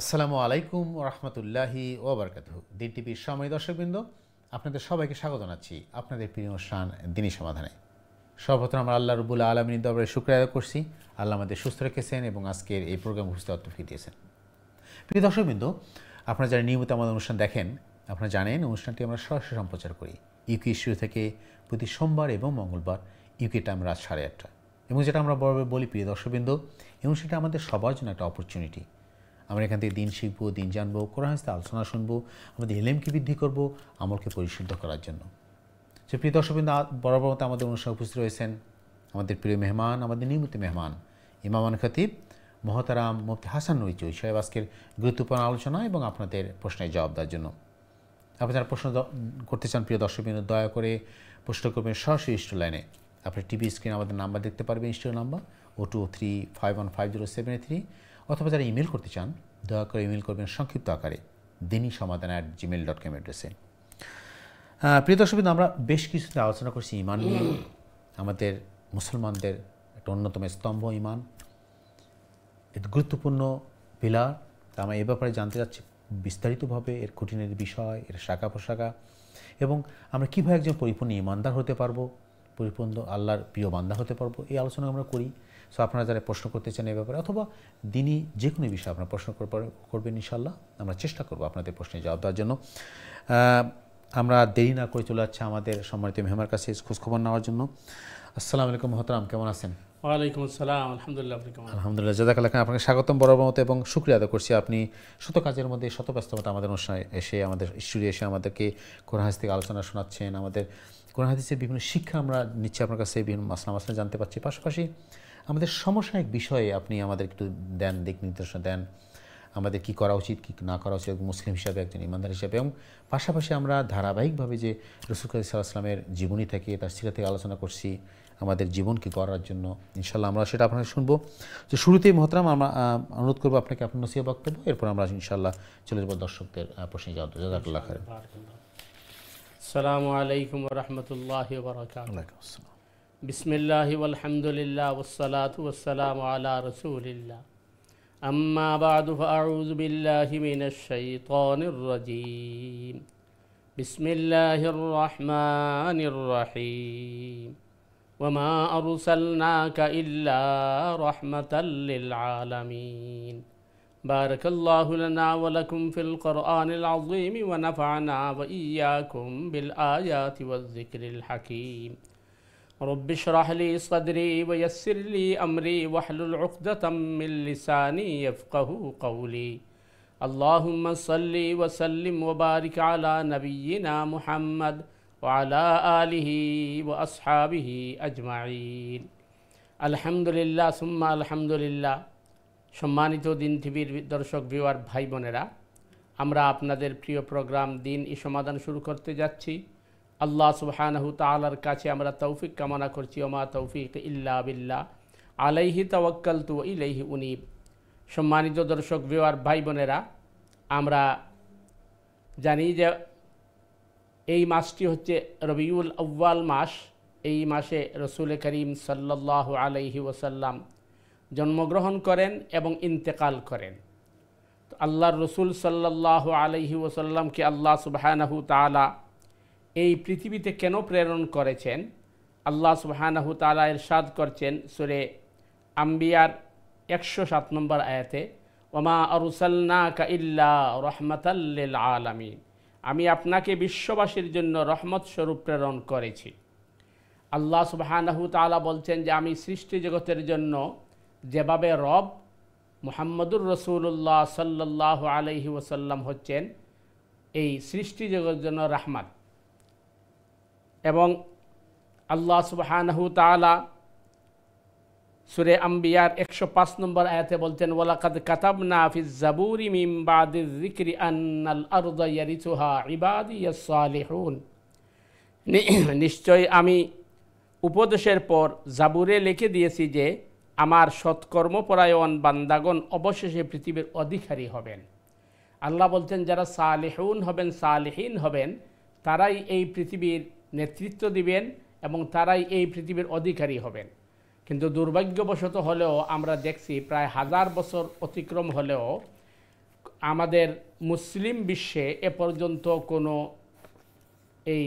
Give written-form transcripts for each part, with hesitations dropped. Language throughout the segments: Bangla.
আসসালামু আলাইকুম রহমতুল্লাহি ওবরকাতুহু। দিন টিভির সময় দর্শকবৃন্দ, আপনাদের সবাইকে স্বাগত জানাচ্ছি আপনাদের প্রিয় অনুষ্ঠান দিনী সমাধানে। সর্বপ্রথম আমরা আল্লাহ রব্বুল আলমিনের দরবারে শুকরিয়া আদায় করছি। আল্লাহ আমাদের সুস্থ রেখেছেন এবং আজকের এই প্রোগ্রাম উপস্থিত তৌফিক দিয়েছেন। প্রিয় দর্শকবৃন্দ, আপনারা যারা নিয়মিত আমাদের অনুষ্ঠান দেখেন, আপনারা জানেন অনুষ্ঠানটি আমরা সরাসরি সম্প্রচার করি ইউকে স্টুডিও থেকে প্রতি সোমবার এবং মঙ্গলবার ইউকে টাইম রাত 8:30। এবং যেটা আমরা বরাবর বলি প্রিয় দর্শকবৃন্দ, এই অনুষ্ঠানটা আমাদের সবার জন্য একটা অপরচুনিটি। আমরা এখান থেকে দিন শিখবো, দিন জানবো, কোরআন হাদিসের আলোচনা শুনবো, আমাদের ইলমকে বৃদ্ধি করবো, আমলকে পরিশুদ্ধ করার জন্য। যে প্রিয় দর্শকবৃন্দ, বরাবর মতো আমাদের অনুষ্ঠানে উপস্থিত রয়েছেন আমাদের প্রিয় মেহমান, আমাদের নিয়মিত মেহমান ইমামান খতিব মহতারাম মুফতি হাসান নুরী চৌধুরী সাহেব আজকের গুরুত্বপূর্ণ আলোচনা এবং আপনাদের প্রশ্নের জবাব দেওয়ার জন্য। আপনি যারা প্রশ্ন করতে চান প্রিয় দর্শকবৃন্দ, দয়া করে প্রশ্ন করবেন সরাসরি স্টুডিও লাইনে। আপনি টিভি স্ক্রিনে আমাদের নাম্বার দেখতে পারবেন, স্টুডিও নাম্বার 0235155073, অথবা যারা ইমেল করতে চান দয়া করে ইমেল করবেন সংক্ষিপ্ত আকারে dini-samadan@gmail.com অ্যাড্রেসে। প্রিয় দর্শকবৃন্দ, আমরা বেশ কিছুদিন আলোচনা করছি ইমান নিয়ে। আমাদের মুসলমানদের একটা অন্যতম স্তম্ভ ইমান, এটি গুরুত্বপূর্ণ পিলার। তা আমরা এ ব্যাপারে জানতে চাচ্ছি বিস্তারিতভাবে, এর খুঁটিনাটি বিষয়, এর শাখা প্রশাখা, এবং আমরা কীভাবে একজন পরিপূর্ণ ইমানদার হতে পারবো, পরিপূর্ণ আল্লাহর প্রিয় বান্দা হতে পারবো, এই আলোচনা আমরা করি। সো আপনারা যারা প্রশ্ন করতে চান এই ব্যাপারে, অথবা দিনই যে কোনো বিষয়ে আপনারা প্রশ্ন করবেন, ইনশাল্লাহ আমরা চেষ্টা করবো আপনাদের প্রশ্নের জবাব দেওয়ার জন্য। আমরা দেরি না করে চলে যাচ্ছি আমাদের সম্মানিত মেহমানের কাছে খোঁজখবর নেওয়ার জন্য। আসসালামু আলাইকুম মহতারাম, কেমন আছেন? ওয়ালাইকুম আসসালাম, আলহামদুলিল্লাহ। আলহামদুলিল্লাহ, জাযাকাল্লাহ খান। আপনাকে স্বাগতম বরাবর মতো এবং শুকরিয়া আদায় করছি। আপনি শত কাজের মধ্যে শত ব্যস্ততা আমাদের অনুষ্ঠানে এসে, আমাদের স্টুডিও এসে আমাদেরকে কোরআন হাদিস থেকে আলোচনা শোনাচ্ছেন। আমাদের কোরআন হাদিসের বিভিন্ন শিক্ষা আমরা নিচ্ছি আপনার কাছে, বিভিন্ন মাসলা জানতে পারছি। পাশাপাশি আমাদের সমসাময়িক বিষয়ে আপনি আমাদের একটু দেন, দিক নির্দেশনা দেন, আমাদের কী করা উচিত, কী না করা উচিত মুসলিম হিসাবে, একজন ইমানদার হিসাবে। এবং পাশাপাশি আমরা ধারাবাহিকভাবে যে রাসূল সাল্লাল্লাহু আলাইহি ওয়াসাল্লামের জীবনী থেকে, তার সিরাত থেকে আলোচনা করছি আমাদের জীবনকে গড়ার জন্য। ইনশাল্লাহ আমরা সেটা আপনাকে শুনবো। তো শুরুতেই মহতারাম আমরা অনুরোধ করবো আপনাকে আপনার নসিহত বক্তব্য, এরপর আমরা ইনশাল্লাহ চলে যাবো দর্শকদের প্রশ্নে জবাব। জাযাকাল্লাহ খাইর। আসসালামু আলাইকুম ওয়া রাহমাতুল্লাহি ওয়া বারাকাতুহু। ওয়ালাইকুম আসসালাম। বিসমিল্লাহি ওয়ালহামদুলিল্লাহ ওয়াসসালাতু ওয়াসসালামু আলা রাসূলিল্লাহ। আম্মা বা'দু ফাআউযু বিল্লাহি মিনাশ শাইতানির রাজীম। বিসমিল্লাহির রাহমানির রাহিম। وما أرسلناك إلا رحمة للعالمين. بارك الله لنا ولكم في القرآن العظيم ونفعنا وإياكم بالآيات والذكر الحكيم. رب اشرح لي صدري ويسر لي أمري واحلل عقدة من لساني يفقه قولي. اللهم صل وسلم وبارك على نبينا محمد وعلى آله وأصحابه أجمعين. আলহামদুলিল্লাহ সুম্মা আলহামদুলিল্লাহ। সম্মানিত দিন টিভির দর্শক ভিউয়ার ভাই বোনেরা, আমরা আপনাদের প্রিয় প্রোগ্রাম দিন ই সমাধান শুরু করতে যাচ্ছি। আল্লাহ সুবহানাহু তাআলার কাছে আমরা তৌফিক কামনা করছি। ওমা তৌফিক ইল্লা বিল্লাহ, আলাইহি তাওয়াক্কালতু ওয়া ইলাইহি উনীব। সম্মানিত দর্শক ভিউয়ার ভাই বোনেরা, আমরা জানি যে এই মাসটি হচ্ছে রবিউল আউয়াল মাস। এই মাসে রসুল করিম সাল্লাল্লাহু আলাইহি ওয়াসাল্লাম জন্মগ্রহণ করেন এবং ইন্তেকাল করেন। তো আল্লাহর রসুল সাল্লাল্লাহু আলাইহি ওয়াসাল্লামকে আল্লাহ সুবহানাহু তাআলা এই পৃথিবীতে কেন প্রেরণ করেছেন? আল্লাহ সুবহানাহু তাআলা ইরশাদ করছেন সূরা আম্বিয়ার 107 নম্বর আয়াতে, ওমা আরসালনাকা ইল্লা রাহমাতাল লিল আলামিন। আমি আপনাকে বিশ্ববাসীর জন্য রহমত স্বরূপ প্রেরণ করেছি। আল্লাহ সুবহানাহু তাআলা বলছেন যে আমি সৃষ্টি জগতের জন্য যেভাবে রব, মুহাম্মদুর রাসূলুল্লাহ সাল্লাল্লাহু আলাইহি ওয়াসাল্লাম হচ্ছেন এই সৃষ্টি জগতের জন্য রাহমাত। এবং আল্লাহ সুবহানাহু তাআলা সূরা আম্বিয়ার 105 নম্বর আয়াতে বলছেন, ওয়ালাকাদ কাতাবনা ফিজ জাবুরি মিন বাদিয যিকরি আন্নাল আরদা ইয়ারিসুহা ইবাদিয়াস সালিহুন। নিশ্চয় আমি উপদেশের পর জাবুরে লিখে দিয়েছি যে আমার সৎকর্মপরায়ণ বান্দাগণ অবশেষে পৃথিবীর অধিকারী হবেন। আল্লাহ বলছেন যারা সালিহুন হবেন, সালিহিন হবেন, তারাই এই পৃথিবীর নেতৃত্ব দিবেন এবং তারাই এই পৃথিবীর অধিকারী হবেন। কিন্তু দুর্ভাগ্যবশত হলেও আমরা দেখছি প্রায় 1000 বছর অতিক্রম হলেও আমাদের মুসলিম বিশ্বে এ পর্যন্ত কোনো এই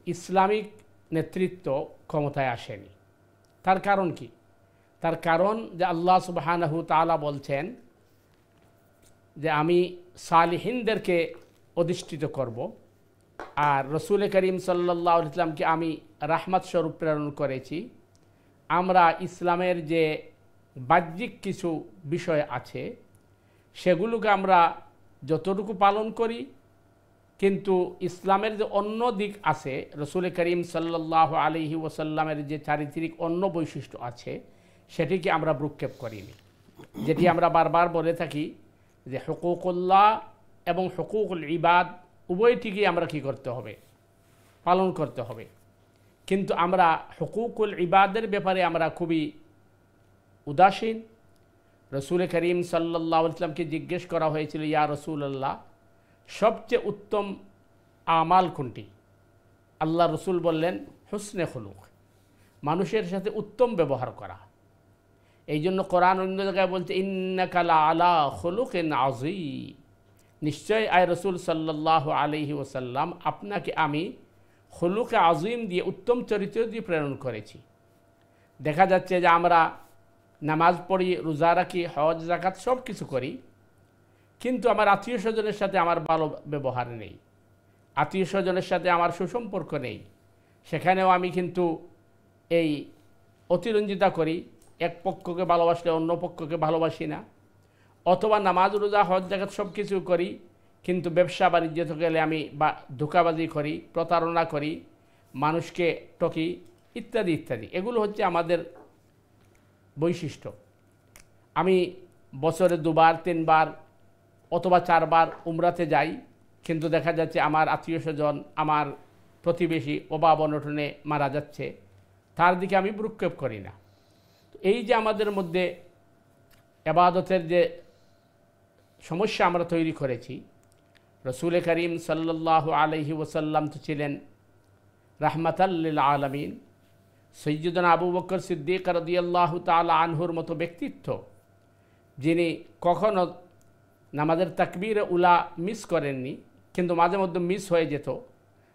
ইসলামিক নেতৃত্ব ক্ষমতায় আসেনি। তার কারণ কি? তার কারণ যে আল্লাহ সুবহানাহু তাআলা বলছেন যে আমি সালিহিনদেরকে অধিষ্ঠিত করব, আর রসুল করিম সাল্লাল্লাহু আলাইহি ওয়াসাল্লামকে আমি রাহমাত স্বরূপ প্রেরণ করেছি। আমরা ইসলামের যে বাহ্যিক কিছু বিষয় আছে সেগুলোকে আমরা যতটুকু পালন করি, কিন্তু ইসলামের যে অন্য দিক আছে, রসুল করিম সাল্লাল্লাহু আলাইহি ওয়াসাল্লামের যে চারিত্রিক অন্য বৈশিষ্ট্য আছে সেটিকে আমরা ভ্রুক্ষেপ করিনি। যেটি আমরা বারবার বলে থাকি যে হুকুকুল্লাহ এবং হুকুকুল ইবাদ উভয়টিকেই আমরা কি করতে হবে? পালন করতে হবে। কিন্তু আমরা হুকুকুল ইবাদের ব্যাপারে আমরা খুবই উদাসীন। রসুল করিম সাল্লাল্লাহু আলাইহি ওয়াসাল্লামকে জিজ্ঞেস করা হয়েছিল, ইয়া রাসূলুল্লাহ, সবচেয়ে উত্তম আমাল কোনটি? আল্লাহ রসুল বললেন, হুসনে খুলুক, মানুষের সাথে উত্তম ব্যবহার করা। এই জন্য কোরআন অন্য জায়গায় বলছে, ইন্নাকা লাআলা খুলুকিন আযীম, নিশ্চয় আয় রসুল সাল্লাল্লাহু আলাইহি ওয়াসাল্লাম আপনাকে আমি খুলুকে আযীম দিয়ে, উত্তম চরিত্র দিয়ে প্রেরণ করেছি। দেখা যাচ্ছে যে আমরা নামাজ পড়ি, রোজা রাখি, হজ যাকাত সব কিছু করি, কিন্তু আমার আত্মীয় স্বজনের সাথে আমার ভালো ব্যবহার নেই, আত্মীয় স্বজনের সাথে আমার সুসম্পর্ক নেই। সেখানেও আমি কিন্তু এই অতিরঞ্জিতা করি, এক পক্ষকে ভালোবাসলে অন্য পক্ষকে ভালোবাসি না। অথবা নামাজ রোজা হজ জাকাত সব কিছু করি, কিন্তু ব্যবসা বাণিজ্য গেলে আমি ধোঁকাবাজি করি, প্রতারণা করি, মানুষকে ঠকি, ইত্যাদি ইত্যাদি। এগুলো হচ্ছে আমাদের বৈশিষ্ট্য। আমি বছরে 2 বার 3 বার অথবা 4 বার উমরাতে যাই, কিন্তু দেখা যাচ্ছে আমার আত্মীয় স্বজন, আমার প্রতিবেশী অভাব অনটনে মারা যাচ্ছে, তার দিকে আমি ভ্রুক্ষেপ করি না। এই যে আমাদের মধ্যে ইবাদতের যে সমস্যা আমরা তৈরি করেছি, রসুল করিম সাল্লাল্লাহু আলাইহি ওয়াসাল্লাম তো ছিলেন রাহমাতাল লিল আলামিন। সৈয়দনা আবু বকর সিদ্দিক রাদিয়াল্লাহু তাআলা আনহুর মতো ব্যক্তিত্ব, যিনি কখনো নামাজের তাকবীরে উলা মিস করেননি, কিন্তু মাঝে মধ্যে মিস হয়ে যেত।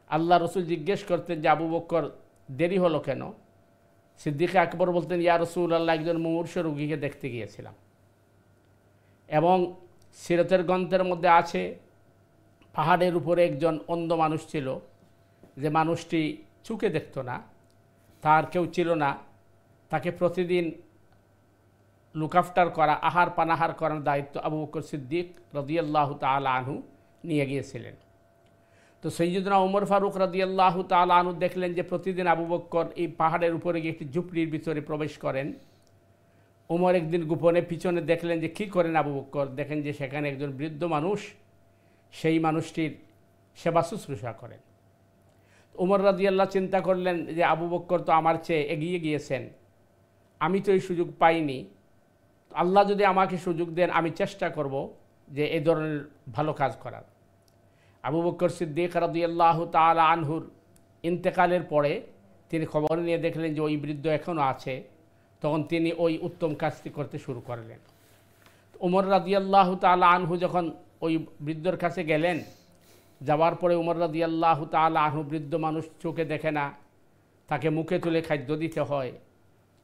আল্লাহ রসুল জিজ্ঞেস করতেন যে আবু বকর দেরি হলো কেন? সিদ্দিক আকবর বলতেন, ইয়া রাসূলুল্লাহ, একজন মুমূর্ষ রোগীকে দেখতে গিয়েছিলাম। এবং সিরাতের গ্রন্থের মধ্যে আছে, পাহাড়ের উপরে একজন অন্ধ মানুষ ছিল, যে মানুষটি চোখে দেখত না, তার কেউ ছিল না, তাকে প্রতিদিন লুকআফটার করা, আহার পানাহার করার দায়িত্ব আবু বকর সিদ্দিক রাদিয়াল্লাহু তাআলা আনহু নিয়ে গিয়েছিলেন। তো সৈয়দনা ওমর ফারুক রাদিয়াল্লাহু তাআলা আনহু দেখলেন যে প্রতিদিন আবু বকর এই পাহাড়ের উপরে গিয়ে একটি ঝুপড়ির ভিতরে প্রবেশ করেন। ওমর একদিন গোপনে পিছনে দেখলেন যে কী করেন আবু বকর, দেখেন যে সেখানে একজন বৃদ্ধ মানুষ সেই মানুষটির সেবা শুশ্রূষা করেন। ওমর রাদিয়াল্লাহু চিন্তা করলেন যে আবু বকর তো আমার চেয়ে এগিয়ে গিয়েছেন, আমি তো এই সুযোগ পাইনি, আল্লাহ যদি আমাকে সুযোগ দেন আমি চেষ্টা করব যে এই ধরনের ভালো কাজ করার। আবু বকর সিদ্দিক রাদিয়াল্লাহু তাআলা আনহুর ইন্তেকালের পরে তিনি খবর নিয়ে দেখলেন যে ওই বৃদ্ধ এখনও আছে, তখন তিনি ওই উত্তম কাজটি করতে শুরু করলেন। ওমর রাদিয়াল্লাহু তাআলা আনহু যখন ওই বৃদ্ধর কাছে গেলেন, যাওয়ার পরে ওমর রাদিয়াল্লাহু তাআলা আনহু, বৃদ্ধ মানুষ চোখে দেখে না, তাকে মুখে তুলে খাদ্য দিতে হয়,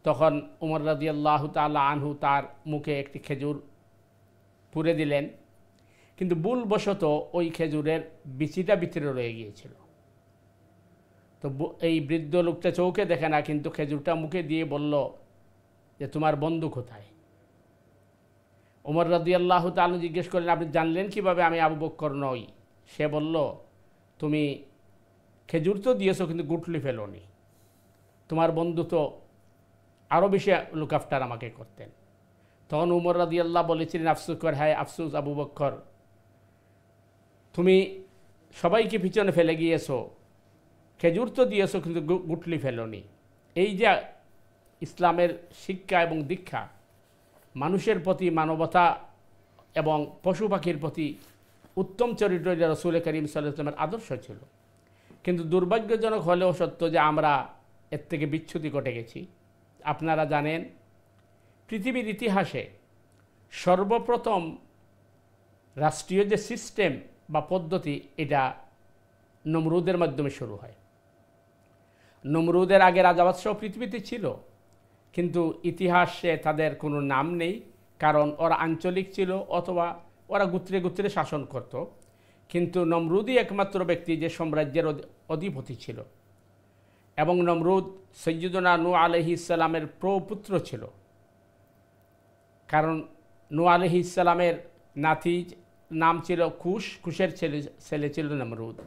তখন ওমর রাদিয়াল্লাহু তাআলা আনহু তার মুখে একটি খেজুর পুরে দিলেন, কিন্তু ভুলবশত ওই খেজুরের বিচিটা ভিতরে রয়ে গিয়েছিল। তো এই বৃদ্ধ লোকটা চোখে দেখে না, কিন্তু খেজুরটা মুখে দিয়ে বলল যে তোমার বন্ধু কোথায়? ওমর রাদিয়াল্লাহু তাআলা জিজ্ঞেস করলেন, আপনি জানলেন কিভাবে আমি আবু বকর নই? সে বলল, তুমি খেজুর তো দিয়েছো কিন্তু গুটলি ফেলোনি, তোমার বন্ধু তো আরও বেশি লুক আফটার আমাকে করতেন। তখন উমর রাদিয়াল্লাহু বলেছিলেন, আফসোস কর, হ্যাঁ আফসোস আবু বকর, তুমি সবাইকে পিছনে ফেলে গিয়েছো, খেজুর তো দিয়েছো কিন্তু গুটলি ফেলোনি। এই যে ইসলামের শিক্ষা এবং দীক্ষা, মানুষের প্রতি মানবতা এবং পশু পাখির প্রতি উত্তম চরিত্র রাসূল করিম সাল্লাল্লাহু আলাইহি ওয়াসাল্লামের আদর্শ ছিল। কিন্তু দুর্ভাগ্যজনক হলেও সত্য যে আমরা এর থেকে বিচ্যুতি ঘটে গেছি। আপনারা জানেন, পৃথিবীর ইতিহাসে সর্বপ্রথম রাষ্ট্রীয় যে সিস্টেম বা পদ্ধতি, এটা নমরুদের মাধ্যমে শুরু হয়। নমরুদের আগে রাজা বাদশাহ পৃথিবীতে ছিল, কিন্তু ইতিহাসে তাদের কোনো নাম নেই, কারণ ওরা আঞ্চলিক ছিল অথবা ওরা গোত্রে গোত্রে শাসন করত। কিন্তু নমরুদই একমাত্র ব্যক্তি যে সাম্রাজ্যের অধিপতি ছিল, এবং নমরুদ সৈয়দনা নূহ আলাইহিস সালামের প্রপুত্র ছিল। কারণ নূহ আলাইহিস সালামের নাতি নাম ছিল কুশ, কুশের ছেলে ছিল নমরুদ।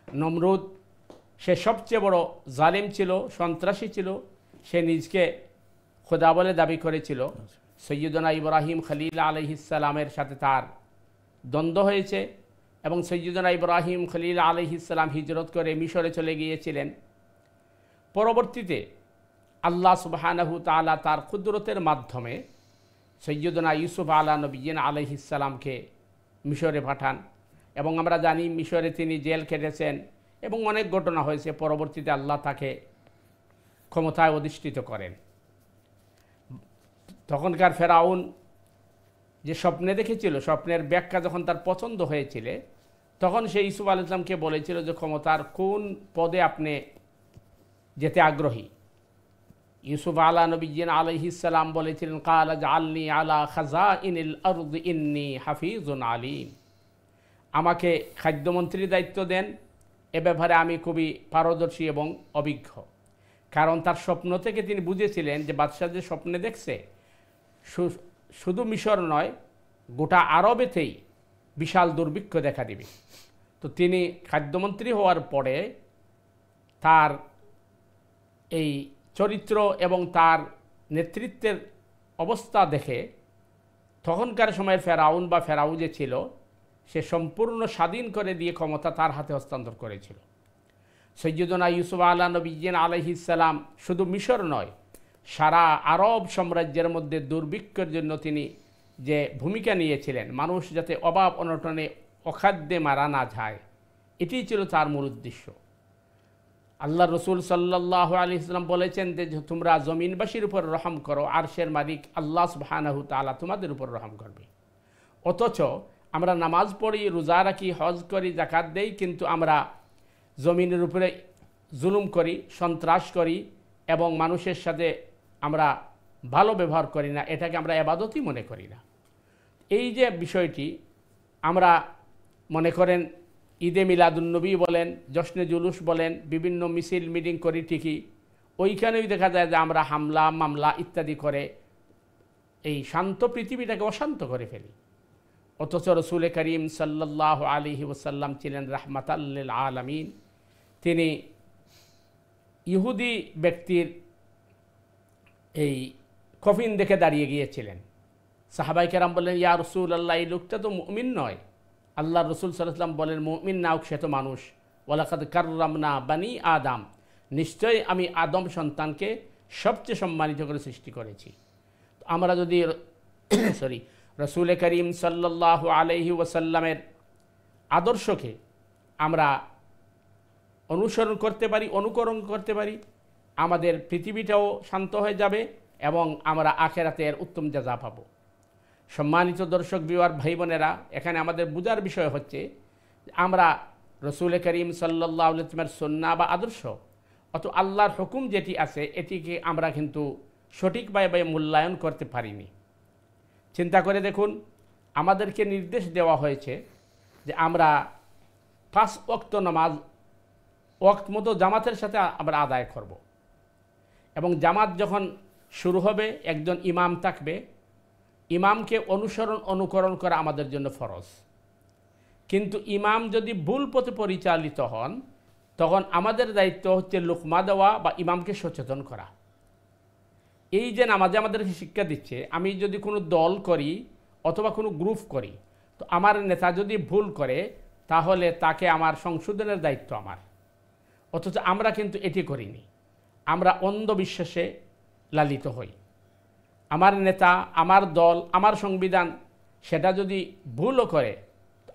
নমরুদ সে সবচেয়ে বড় জালিম ছিল, সন্ত্রাসী ছিল। সে নিজকে খোদা বলে দাবি করেছিল। সৈয়দনা ইব্রাহিম খলিল আলাইহিস সালামের সাথে তার দ্বন্দ্ব হয়েছে, এবং সৈয়দনা ইব্রাহিম খলিল আলাইহিস সালাম হিজরত করে মিশরে চলে গিয়েছিলেন। পরবর্তীতে আল্লাহ সুবহানাহু তাআলা তার কুদরতের মাধ্যমে সৈয়দনা ইউসুফ আলা নবিয়্যিন আলাইহিস সালামকে মিশরে পাঠান, এবং আমরা জানি মিশরে তিনি জেল কেটেছেন এবং অনেক ঘটনা হয়েছে। পরবর্তীতে আল্লাহ তাকে ক্ষমতায় অধিষ্ঠিত করেন। তখনকার ফেরাউন যে স্বপ্নে দেখেছিল, স্বপ্নের ব্যাখ্যা যখন তার পছন্দ হয়েছিল, তখন সে ইউসুফ আলাইহিস সালামকে বলেছিল যে ক্ষমতার কোন পদে আপনি যেতে আগ্রহী। ইউসুফ আলা নবিয়্যিন আলাইহিস সালাম বলেছিলেন, ক্বালা জাআলনি আলা খাযাইনিল আরদি ইন্নী হাফিজুন আলীম। আমাকে খাদ্যমন্ত্রীর দায়িত্ব দেন, এ ব্যাপারে আমি খুবই পারদর্শী এবং অভিজ্ঞ। কারণ তার স্বপ্ন থেকে তিনি বুঝেছিলেন যে বাদশাহ যে স্বপ্নে দেখছে, শুধু মিশর নয়, গোটা আরবেতেই বিশাল দুর্ভিক্ষ দেখা দিবে। তো তিনি খাদ্যমন্ত্রী হওয়ার পরে তার এই চরিত্র এবং তার নেতৃত্বের অবস্থা দেখে তখনকার সময়ের ফেরাউন বা ফেরাউ যে ছিল, সে সম্পূর্ণ স্বাধীন করে দিয়ে ক্ষমতা তার হাতে হস্তান্তর করেছিল। সৈয়দনা ইউসুফ আলা নবিয়্যিন আলাইহিস সালাম শুধু মিশর নয়, সারা আরব সাম্রাজ্যের মধ্যে দুর্ভিক্ষের জন্য তিনি যে ভূমিকা নিয়েছিলেন, মানুষ যাতে অভাব অনটনে অখাদ্যে মারা না যায়, এটিই ছিল তার মূল উদ্দেশ্য। আল্লাহ রসুল সাল্লাল্লাহু আলাইহি ওয়াসাল্লাম বলেছেন যে তোমরা জমিনবাসীর উপর রহম করো, আরশের মালিক আল্লাহ সুবহানাহু তাআলা তোমাদের উপর রহম করবে। অথচ আমরা নামাজ পড়ি, রোজা রাখি, হজ করি, যাকাত দেই, কিন্তু আমরা জমিনের উপরে জুলুম করি, সন্ত্রাস করি এবং মানুষের সাথে আমরা ভালো ব্যবহার করি না। এটাকে আমরা ইবাদতই মনে করি না। এই যে বিষয়টি আমরা মনে করেন ঈদে মিলাদুন্নবী বলেন, জশ্নে জুলুস বলেন, বিভিন্ন মিছিল মিটিং করি ঠিকই, ওইখানেই দেখা যায় যে আমরা হামলা মামলা ইত্যাদি করে এই শান্ত পৃথিবীটাকে অশান্ত করে ফেলি। অথচ রসুল করিম সাল্লাল্লাহু আলাইহি ওয়াসাল্লাম ছিলেন রাহমাতাল লিল আলামিন। তিনি ইহুদি ব্যক্তির এই কফিন দেখে দাঁড়িয়ে গিয়েছিলেন। সাহাবাই কেরাম বললেন, ইয়া রাসূলুল্লাহ, এই লোকটা তো মুমিন নয়। আল্লাহ রসুল সাল্লাল্লাহু আলাইহি ওয়াসাল্লাম বলেন, মুমিন না হোক সে তো মানুষ। ওয়ালাকাদ কাররামনা বানি আদম, নিশ্চয়ই আমি আদম সন্তানকে সবচেয়ে সম্মানিত করে সৃষ্টি করেছি। আমরা যদি রসুল করিম সাল্লাল্লাহু আলাইহি ওয়াসাল্লামের আদর্শকে আমরা অনুসরণ করতে পারি, অনুকরণ করতে পারি, আমাদের পৃথিবীটাও শান্ত হয়ে যাবে এবং আমরা আখিরাতের উত্তম জাযা পাব। সম্মানিত দর্শক বিওয়ার ভাই বোনেরা, এখানে আমাদের বুঝার বিষয় হচ্ছে আমরা রসুল করিম সাল্লাল্লাহু আলাইহি ওয়াসাল্লামের সুন্নাহ বা আদর্শ অথবা আল্লাহর হুকুম যেটি আছে, এটিকে আমরা কিন্তু সঠিকভাবে মূল্যায়ন করতে পারিনি। চিন্তা করে দেখুন, আমাদেরকে নির্দেশ দেওয়া হয়েছে যে আমরা 5 ওয়াক্ত নামাজ ওয়াক্ত মতো জামাতের সাথে আমরা আদায় করব, এবং জামাত যখন শুরু হবে একজন ইমাম থাকবে, ইমামকে অনুকরণ করা আমাদের জন্য ফরজ। কিন্তু ইমাম যদি ভুল পথে পরিচালিত হন, তখন আমাদের দায়িত্ব হচ্ছে লুকমা দেওয়া বা ইমামকে সচেতন করা। এই যে নামাজে আমাদেরকে শিক্ষা দিচ্ছে, আমি যদি কোনো দল করি অথবা কোনো গ্রুপ করি, তো আমার নেতা যদি ভুল করে, তাহলে তাকে আমার সংশোধনের দায়িত্ব আমার। অথচ আমরা কিন্তু এটি করিনি, আমরা অন্ধবিশ্বাসে লালিত হই। আমার নেতা, আমার দল, আমার সংবিধান সেটা যদি ভুলও করে,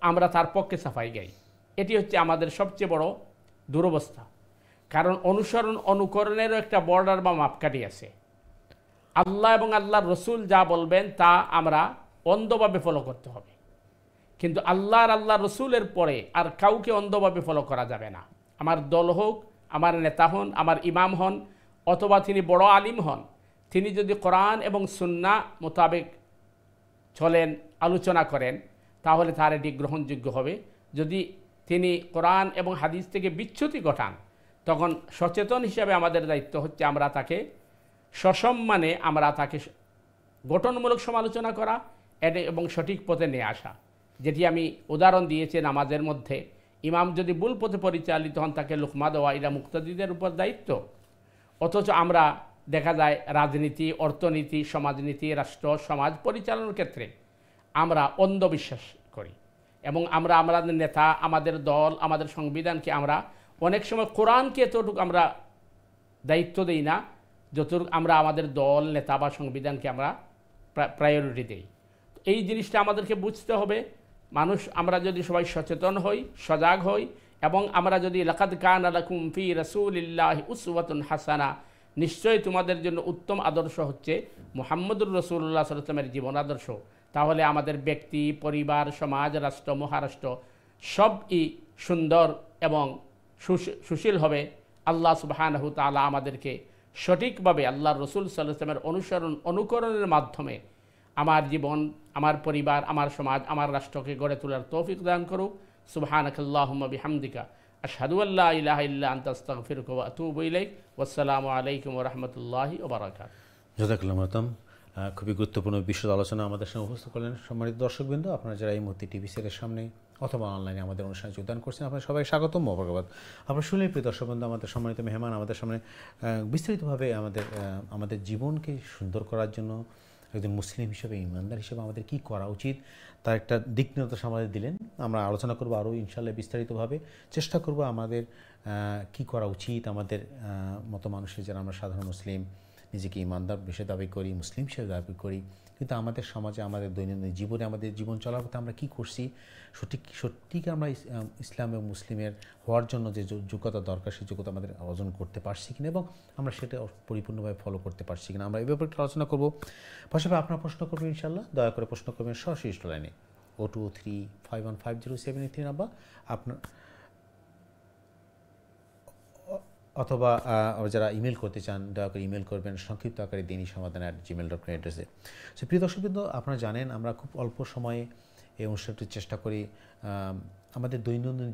আমরা তার পক্ষে সাফাই গাই। এটি হচ্ছে আমাদের সবচেয়ে বড় দুরবস্থা। কারণ অনুকরণেরও একটা বর্ডার বা মাপকাঠি আছে। আল্লাহ এবং আল্লাহর রসুল যা বলবেন তা আমরা অন্ধভাবে ফলো করতে হবে। কিন্তু আল্লাহ রসুলের পরে আর কাউকে অন্ধভাবে ফলো করা যাবে না। আমার দল হোক, আমার নেতা হন, আমার ইমাম হন, অথবা তিনি বড় আলিম হন, তিনি যদি কোরআন এবং সুন্নাহ মোতাবেক চলেন, আলোচনা করেন, তাহলে তার এটি গ্রহণযোগ্য হবে। যদি তিনি কোরআন এবং হাদিস থেকে বিচ্যুতি ঘটান, তখন সচেতন হিসাবে আমাদের দায়িত্ব হচ্ছে আমরা তাকে সসম্মানে গঠনমূলক সমালোচনা করা এবং সঠিক পথে নিয়ে আসা। যেটি আমি উদাহরণ দিয়েছি নামাজের মধ্যে, ইমাম যদি ভুল পথে পরিচালিত হন তাকে লুকমা দেওয়া, এটা মুক্তাদিদের উপর দায়িত্ব। অথচ আমরা দেখা যায় রাজনীতি, অর্থনীতি, সমাজনীতি, রাষ্ট্র সমাজ পরিচালনার ক্ষেত্রে আমরা অন্ধবিশ্বাস করি এবং আমরা আমাদের নেতা, আমাদের দল, আমাদের সংবিধানকে আমরা অনেক সময় কোরআনকে এতটুকু আমরা দায়িত্ব দেই না যতটুকু আমরা আমাদের দল, নেতা বা সংবিধানকে আমরা প্রায়োরিটি দেই। এই জিনিসটা আমাদেরকে বুঝতে হবে। আমরা যদি সবাই সচেতন হই, সজাগ হই, এবং আমরা যদি লাকাদ কানা লাকুম ফি রাসূলিল্লাহি উসওয়াতুন হাসানা, নিশ্চয়ই তোমাদের জন্য উত্তম আদর্শ হচ্ছে মুহাম্মদুর রাসূলুল্লাহ সাল্লাল্লাহু আলাইহি ওয়াসাল্লামের জীবন আদর্শ, তাহলে আমাদের ব্যক্তি, পরিবার, সমাজ, রাষ্ট্র, মহারাষ্ট্র সবই সুন্দর এবং সুশীল হবে। আল্লাহ সুবহানাহু ওয়া তাআলা আমাদেরকে সঠিকভাবে আল্লাহর রাসূল সাল্লাল্লাহু আলাইহি ওয়াসাল্লামের অনুকরণের মাধ্যমে আমার জীবন, আমার পরিবার, আমার সমাজ, আমার রাষ্ট্রকে গড়ে তোলার তৌফিক দান করুক। সুবহানাকাল্লাহুম্মা বিহামদিকা আশহাদু আল্লা ইলাহা ইল্লা আনতা আস্তাগফিরুকা ওয়া আতুবু ইলাইক। ওয়াসসালামু আলাইকুম ওয়া রাহমাতুল্লাহি ওয়া বারাকাতুহু। জাযাকাল্লাহু খাইরান। খুবই গুরুত্বপূর্ণ বিষয় আলোচনা আমাদের সঙ্গে উপস্থিত করলেন সম্মানিত দর্শকবৃন্দ। আপনারা যারা এই মুহূর্তে টিভি সেটের সামনে অথবা অনলাইনে আমাদের অনুষ্ঠানে যোগদান করছেন, আপনারা সবাই স্বাগতম, মোবারকবাদ। আপনারা শুনলেন প্রিয় দর্শকবৃন্দ, আমাদের সম্মানিত মেহমান আমাদের সামনে বিস্তারিতভাবে আমাদের জীবনকে সুন্দর করার জন্য একজন মুসলিম হিসেবে, ইমানদার হিসেবে আমাদের কী করা উচিত তার একটা দিক নির্দেশ আমাদের দিলেন। আমরা আলোচনা করবো আরও ইনশাআল্লাহ বিস্তারিতভাবে, চেষ্টা করব আমাদের কী করা উচিত। আমাদের মতো মানুষের যারা আমরা সাধারণ মুসলিম, নিজেকে ইমানদার হিসেবে দাবি করি, মুসলিম হিসেবে দাবি করি, কিন্তু আমাদের সমাজে, আমাদের দৈনন্দিন জীবনে, আমাদের জীবন চলার পথে আমরা কী করছি, সঠিক আমরা ইসলাম এবং মুসলিমের হওয়ার জন্য যে যোগ্যতা দরকার, সেই যোগ্যতা আমাদের অর্জন করতে পারছি কিনা এবং আমরা সেটা পরিপূর্ণভাবে ফলো করতে পারছি কিনা, আমরা এই ব্যাপারে একটু আলোচনা করবো। পাশাপাশি আপনারা প্রশ্ন করবেন ইনশাআল্লাহ, দয়া করে প্রশ্ন করবেন সরাসরি লাইনে 0235150783 নাম্বার আপনার, অথবা যারা ইমেল করতে চান দয়া করে ইমেল করবেন সংক্ষিপ্ত আকারে dini-samadan@gmail.com অ্যাড্রেসে। সো প্রিয় দর্শকবৃন্দ, আপনারা জানেন আমরা খুব অল্প সময়ে এই অনুষ্ঠানটি চেষ্টা করি আমাদের দৈনন্দিন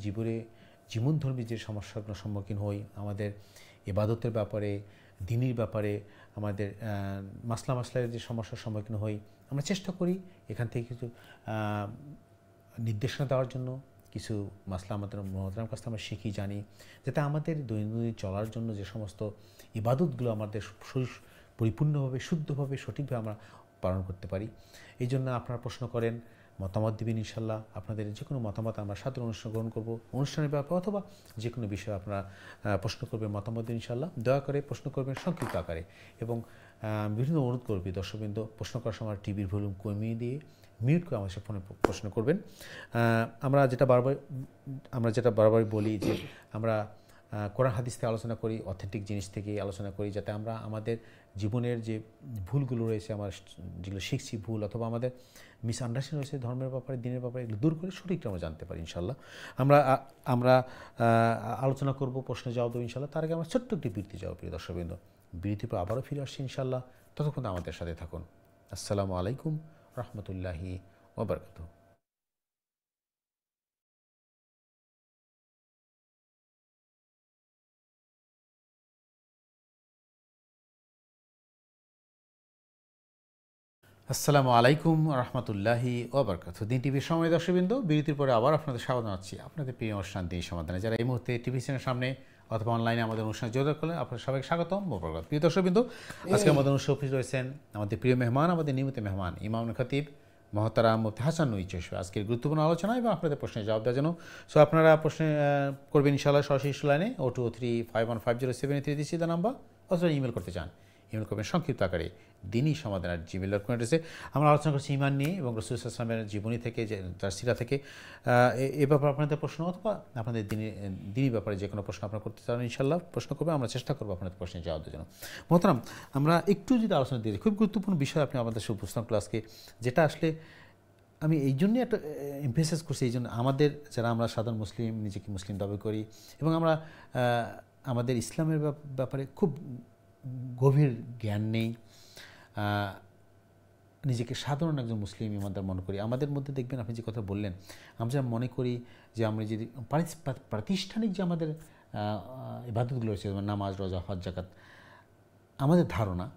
জীবনধর্মী যে সমস্যাগুলোর সম্মুখীন হই, আমাদের ইবাদতের ব্যাপারে, দিনের ব্যাপারে, আমাদের মাসলার যে সমস্যার সম্মুখীন হই, আমরা চেষ্টা করি এখান থেকে কিছু নির্দেশনা দেওয়ার জন্য, কিছু মাসলা আমাদের মুহতারাম কাছ থেকে আমরা শিখি, জানি, যাতে আমাদের দৈনন্দিন চলার জন্য যে সমস্ত ইবাদতগুলো আমাদের পরিপূর্ণভাবে, শুদ্ধভাবে, সঠিকভাবে আমরা পালন করতে পারি। এই জন্য আপনারা প্রশ্ন করেন, মতামত দিবেন ইনশাল্লাহ। আপনাদের যে কোনো মতামত আমরা সাদর অনুষ্ঠান গ্রহণ করব, অনুষ্ঠানের ব্যাপারে অথবা যে কোনো বিষয়ে আপনারা প্রশ্ন করবেন, মতামত দিন ইনশাল্লাহ। দয়া করে প্রশ্ন করবেন সংক্ষিপ্ত আকারে এবং বিভিন্ন অনুরোধ করবি দর্শকবৃন্দ, প্রশ্ন করার সময় টিভির ভলিউম কমিয়ে দিয়ে মিউট করে আমাদের ফোনে প্রশ্ন করবেন। আমরা যেটা বারবার বলি যে আমরা কোরআন হাদিস থেকে আলোচনা করি, অথেন্টিক জিনিস থেকে আলোচনা করি, যাতে আমরা আমাদের জীবনের যে ভুলগুলো রয়েছে, আমরা যেগুলো শিখছি ভুল, অথবা আমাদের মিসআন্ডারস্ট্যান্ডিং রয়েছে ধর্মের ব্যাপারে, দিনের ব্যাপারে, এগুলো দূর করে সঠিকটা আমরা জানতে পারি ইনশাল্লাহ। আমরা আলোচনা করব, প্রশ্ন জবাব দেবো ইনশাল্লাহ। তার আগে আমরা ছোট্ট একটি বিরতি যাবো প্রিয় দর্শকবৃন্দ। বিরতির পর আবারও ফিরে আসছি ইনশাল্লাহ। ততক্ষণ আমাদের সাথে থাকুন। আসসালামু আলাইকুম রহমতুল্লাহি ওয়া বারাকাতুহু। আসসালামু আলাইকুম রহমতুল্লাহি ওয়া বারাকাতুহু। দিন টিভির সময় দর্শকবৃন্দ, বিরতির পরে আবার আপনাদের স্বাগত জানাচ্ছি আপনাদের প্রিয় অনুষ্ঠান দিনী সমাধানে। যারা এই মুহূর্তে টিভি চ্যানেলের সামনে অথবা অনলাইনে আমাদের অনুষ্ঠানে যোগাযোগ করলেন, আপনাদের সবাইকে স্বাগতম, মোবারকবাদ। প্রিয় দর্শকবৃন্দ, আজকে আমাদের অনুষ্ঠানে উপস্থিত রয়েছেন আমাদের প্রিয় মেহমান, আমাদের নিয়মিত মেহমান ইমাম খতিব মহতারাম মুফতি হাসান নুই চশমা, আজকের গুরুত্বপূর্ণ আলোচনা এবং আপনাদের প্রশ্নের জবাব দেওয়ার জন্য। সো আপনারা প্রশ্ন করবেন ইনশাআল্লাহ সরাসরি লাইনে 0235150783 দিচ্ছি দা নাম্বার, অথবা ইমেল করতে চান, ইমেল করবেন সংক্ষিপ্ত আকারে dini-samadan@gmail.com অ্যাড্রেসে। আমরা আলোচনা করছি ইমান নিয়ে এবং রাসূল সাল্লাল্লাহু আলাইহি ওয়াসাল্লামের জীবনী থেকে, তার সিরা থেকে। এ ব্যাপারে আপনাদের প্রশ্ন অথবা আপনাদের দিনী ব্যাপারে যে কোনো প্রশ্ন আপনারা করতে চান ইনশাআল্লাহ প্রশ্ন করবে, আমরা চেষ্টা করবো আপনাদের প্রশ্নের জবাব দেওয়ার জন্য। মোহতারাম, আমরা একটু যদি আলোচনা দিই, খুব গুরুত্বপূর্ণ বিষয় আপনি আমাদের সাথে উপস্থাপন করলেন আজকে, যেটা আসলে আমি এই জন্যই একটা এমফেসাইজ করছি, এই জন্য আমাদের যারা আমরা সাধারণ মুসলিম, নিজেকে মুসলিম দাবি করি এবং আমরা আমাদের ইসলামের ব্যাপারে খুব গভীর জ্ঞান নেই, নিজেকে সাধারণ একজন মুসলিম ইমানদার মনে করি, আমাদের মধ্যে দেখবেন আপনি যে কথা বললেন, আমরা মনে করি যে আমরা যদি প্রাতিষ্ঠানিক যে আমাদের ইবাদতগুলো রয়েছে, যেমন নামাজ, রোজা, হজ, জাকাত, আমাদের ধারণা,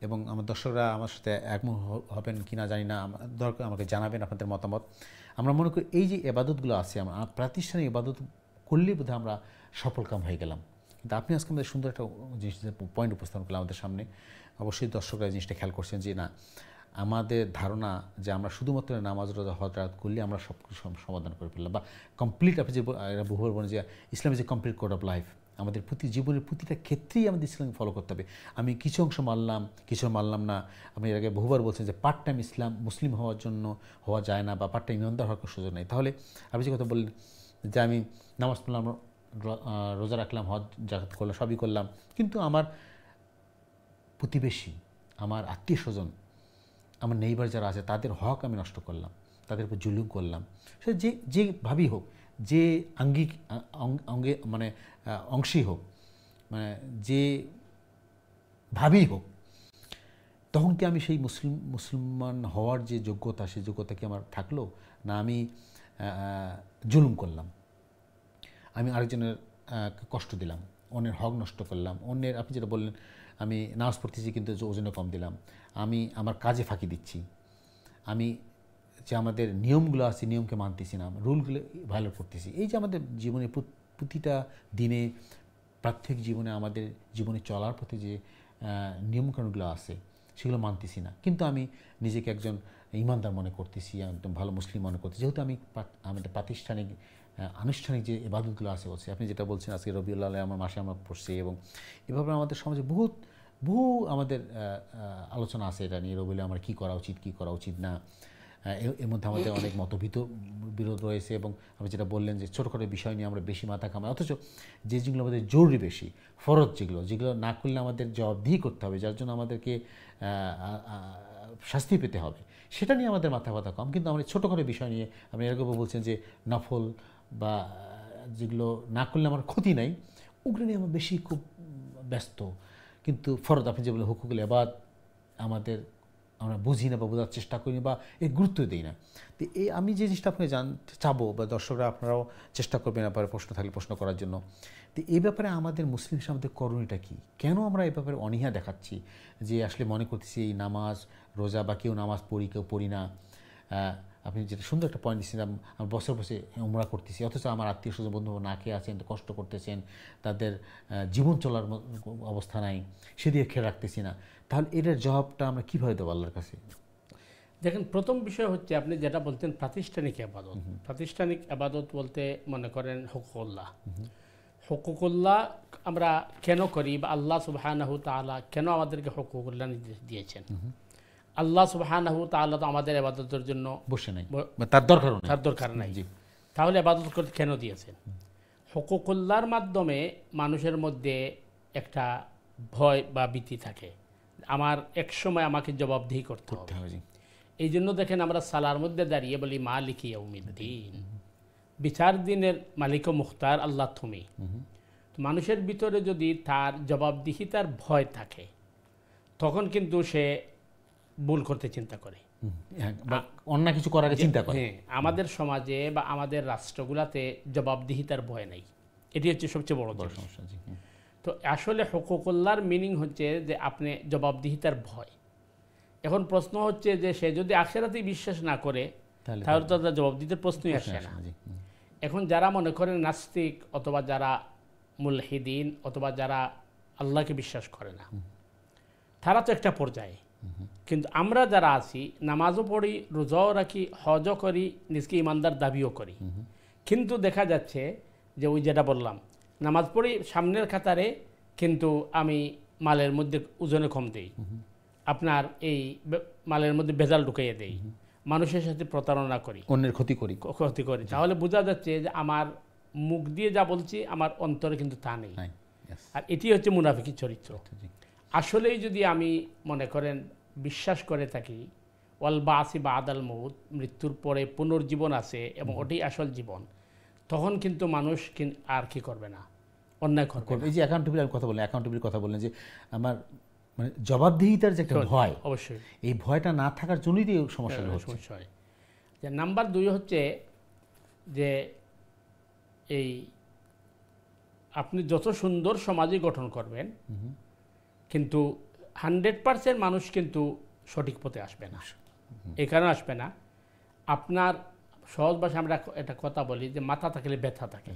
এবং আমার দর্শকরা আমার সাথে একমত হবেন কি না জানি না, দরকার আমাকে জানাবেন আপনাদের মতামত। আমরা মনে করি এই যে ইবাদতগুলো আছে, আমরা প্রাতিষ্ঠানিক ইবাদত করলেই বোধহয় আমরা সফলকাম হয়ে গেলাম। কিন্তু আপনি আজকে আমাদের সুন্দর একটা জিনিস পয়েন্ট উপস্থাপন করলেন আমাদের সামনে। অবশ্যই দর্শকরা জিনিসটা খেয়াল করছেন যে না, আমাদের ধারণা যে আমরা শুধুমাত্র নামাজ, রোজা, হজ, জাকাত করলে আমরা সব কিছু সমাধান করে ফেললাম, বা কমপ্লিট, আপনি যে বহুবার বলেন যে Islam is a complete code of life, আমাদের জীবনের প্রতিটা ক্ষেত্রেই আমাদের ইসলাম ফলো করতে হবে। আমি কিছু অংশ মানলাম, কিছু মানলাম না। আপনি এর আগে বহুবার বলছেন যে পার্ট টাইম মুসলিম হওয়ার জন্য হওয়া যায় না, বা পার্ট টাইম ইমানদার হওয়ার সুযোগ নেই। তাহলে আপনি যে কথা বললেন যে আমি নামাজ পড়লাম, রোজা রাখলাম, হজ জাকাত করলাম, সবই করলাম, কিন্তু আমার প্রতিবেশী, আমার আত্মীয় স্বজন, আমার নেইবার যারা আছে তাদের হক আমি নষ্ট করলাম, তাদের উপর জুলুম করলাম, সে যেভাবেই হোক, যে অঙ্গে মানে অংশী হোক, মানে যে ভাবেই হোক, তখন কি আমি সেই মুসলমান হওয়ার যে যোগ্যতা, সেই যোগ্যতা কি আমার থাকলো না? আমি জুলুম করলাম, আমি আরেকজনের কষ্ট দিলাম, অন্যের হক নষ্ট করলাম, অন্যের, আপনি যেটা বললেন, আমি নামাজ পড়তেছি কিন্তু ওজনে কম দিলাম, আমি আমার কাজে ফাঁকি দিচ্ছি, আমি যে আমাদের নিয়মগুলো আছে নিয়মকে মানতেছি না, রুলগুলো ভায়োলেট করতেছি। এই যে আমাদের জীবনে প্রতিটা দিনে, প্রাত্যহিক জীবনে, আমাদের জীবনে চলার পথে যে নিয়মকানুনগুলো আছে সেগুলো মানতেছি না, কিন্তু আমি নিজেকে একজন ইমানদার মনে করতেছি, একদম ভালো মুসলিম মনে করতেছি, যেহেতু আমি আমাদের প্রাতিষ্ঠানিক আনুষ্ঠানিক যে ইবাদতগুলো আছে বলছি, আপনি যেটা বলছেন আজকে রবিউল আউয়াল আমার মাসে আমরা পড়ছি, এবং এভাবে আমাদের সমাজে বহু আমাদের আলোচনা আছে এটা নিয়ে, রবিউল আমরা কী করা উচিত, কী করা উচিত না। এর মধ্যে আমাদের অনেক বিরোধ রয়েছে, এবং আপনি যেটা বললেন যে ছোটোখাটো বিষয় নিয়ে আমরা বেশি মাথা ঘামাই, অথচ যে যেগুলো আমাদের জরুরি বেশি, ফরজ যেগুলো না করলে আমাদের জবাবদিহি করতে হবে, যার জন্য আমাদেরকে শাস্তি পেতে হবে, সেটা নিয়ে আমাদের মাথা ব্যথা কম। কিন্তু আমরা ছোটোখাটো বিষয় নিয়ে, আপনি এরকম বলছেন যে নফল বা যেগুলো না করলে আমার ক্ষতি নাই, ওগুলো নিয়ে আমরা বেশি খুব ব্যস্ত। কিন্তু ফরজ, আপনি যে বলে হুকুকুল ইবাদ, আমরা বুঝি না বা বোঝার চেষ্টা করি বা এর গুরুত্ব দিই না। তো আমি যে জিনিসটা আপনাকে জানতে চাবো, বা দর্শকরা আপনারাও চেষ্টা করবেন ব্যাপারে প্রশ্ন থাকলে প্রশ্ন করার জন্য, তো এই ব্যাপারে আমাদের মুসলিম সমাজের করণীয়টা কী? কেন আমরা এই ব্যাপারে অনীহা দেখাচ্ছি যে আসলে মনে করতেছি এই নামাজ রোজা, বা কেউ নামাজ পড়ি কেউ পড়ি না, আপনি যেটা সুন্দর একটা পয়েন্ট দিচ্ছেন, আমি বছর উমরা করতেছি, অথচ আমার আত্মীয় স্বজন বন্ধু না খেয়ে আছেন, কষ্ট করতেছেন, তাদের জীবন চলার অবস্থা নাই, সেদিকে খেয়াল রাখতেছি না। তাহলে এটার জবাবটা আমরা কীভাবে দেবো আল্লাহর কাছে? দেখেন, প্রথম বিষয় হচ্ছে আপনি যেটা বলতেন প্রাতিষ্ঠানিক আবাদত। প্রাতিষ্ঠানিক আবাদত বলতে মনে করেন হুকুকুল্লাহ। হুকুকুল্লাহ আমরা কেন করি, বা আল্লাহ সুবহানাহু তাআলা কেন আমাদেরকে হুকুকুল্লাহ নির্দেশ দিয়েছেন? আল্লাহ সুবহানাহু তাআলা তো আমাদের ইবাদতের জন্য বসে নাই, তার দরকার নাই। তাহলে ইবাদত করতে কেন দিয়েছেন? হুকুকুল্লাহর মাধ্যমে মানুষের মধ্যে একটা ভয় বা ভীতি থাকে, আমার এক সময় আমাকে জবাবদিহি করতে হবে। এই জন্য দেখেন আমরা সালার মধ্যে দাঁড়িয়ে বলি মালিকি ইয়াউমিদ্দিন, বিচার দিনের মালিক ও মুখতার আল্লাহ তুমি। মানুষের ভিতরে যদি তার জবাবদিহিতার ভয় থাকে, তখন কিন্তু সে ভুল করতে চিন্তা করে, অন্য কিছু করার চিন্তা করে। আমাদের সমাজে বা আমাদের রাষ্ট্রগুলাতে জবাবদিহিতার ভয় নাই, এটি হচ্ছে সবচেয়ে বড় সমস্যা। তো আসলে হুকুকুল্লাহর মিনিং হচ্ছে যে আপনি জবাবদিহিতার ভয়। এখন প্রশ্ন হচ্ছে যে সে যদি আখিরাতে বিশ্বাস না করে, তাহলে তো তার জবাব দিতে প্রশ্নই আসে না। এখন যারা মনে করেন নাস্তিক, অথবা যারা মুলহিদিন, অথবা যারা আল্লাহকে বিশ্বাস করে না, তারা তো একটা পর্যায়ে। কিন্তু আমরা যারা আছি, নামাজও পড়ি, রোজাও রাখি, হজও করি, নিজকে ইমানদার দাবিও করি, কিন্তু দেখা যাচ্ছে যে ওই যেটা বললাম, নামাজ পড়ি সামনের কাতারে, কিন্তু আমি মালের মধ্যে ওজনে কম দেই, আপনার এই মালের মধ্যে ভেজাল ঢুকাইয়ে দেই, মানুষের সাথে প্রতারণা করি, অন্যের ক্ষতি করি, তাহলে বোঝা যাচ্ছে যে আমার মুখ দিয়ে যা বলছি আমার অন্তরে কিন্তু তা নেই। আর এটি হচ্ছে মুনাফিকি চরিত্র। আসলেই যদি আমি মনে করেন বিশ্বাস করে থাকি ওয়াল বাসি বাদাল মউত, মৃত্যুর পরে পুনর্জীবন আছে এবং ওটাই আসল জীবন, তখন কিন্তু মানুষ আর কি করবে না, অন্যায় করবে না। এই যে অ্যাকাউন্টেবিলিটির কথা বললেন, অ্যাকাউন্টেবিলিটির কথা বললেন যে আমার মানে জবাবদিহিতার যে একটা ভয়, অবশ্যই এই ভয়টা না থাকার জন্যই তো এই সমস্যাগুলো হচ্ছে। সমস্যা হয়। যে নাম্বার 2 হচ্ছে যে এই আপনি যত সুন্দর সমাজই গঠন করবেন, কিন্তু 100% মানুষ কিন্তু সঠিক পথে আসবে না। এই কারণে আসবে না, আপনার সহজ ভাষায় আমরা একটা কথা বলি যে মাথা থাকলে ব্যথা থাকে।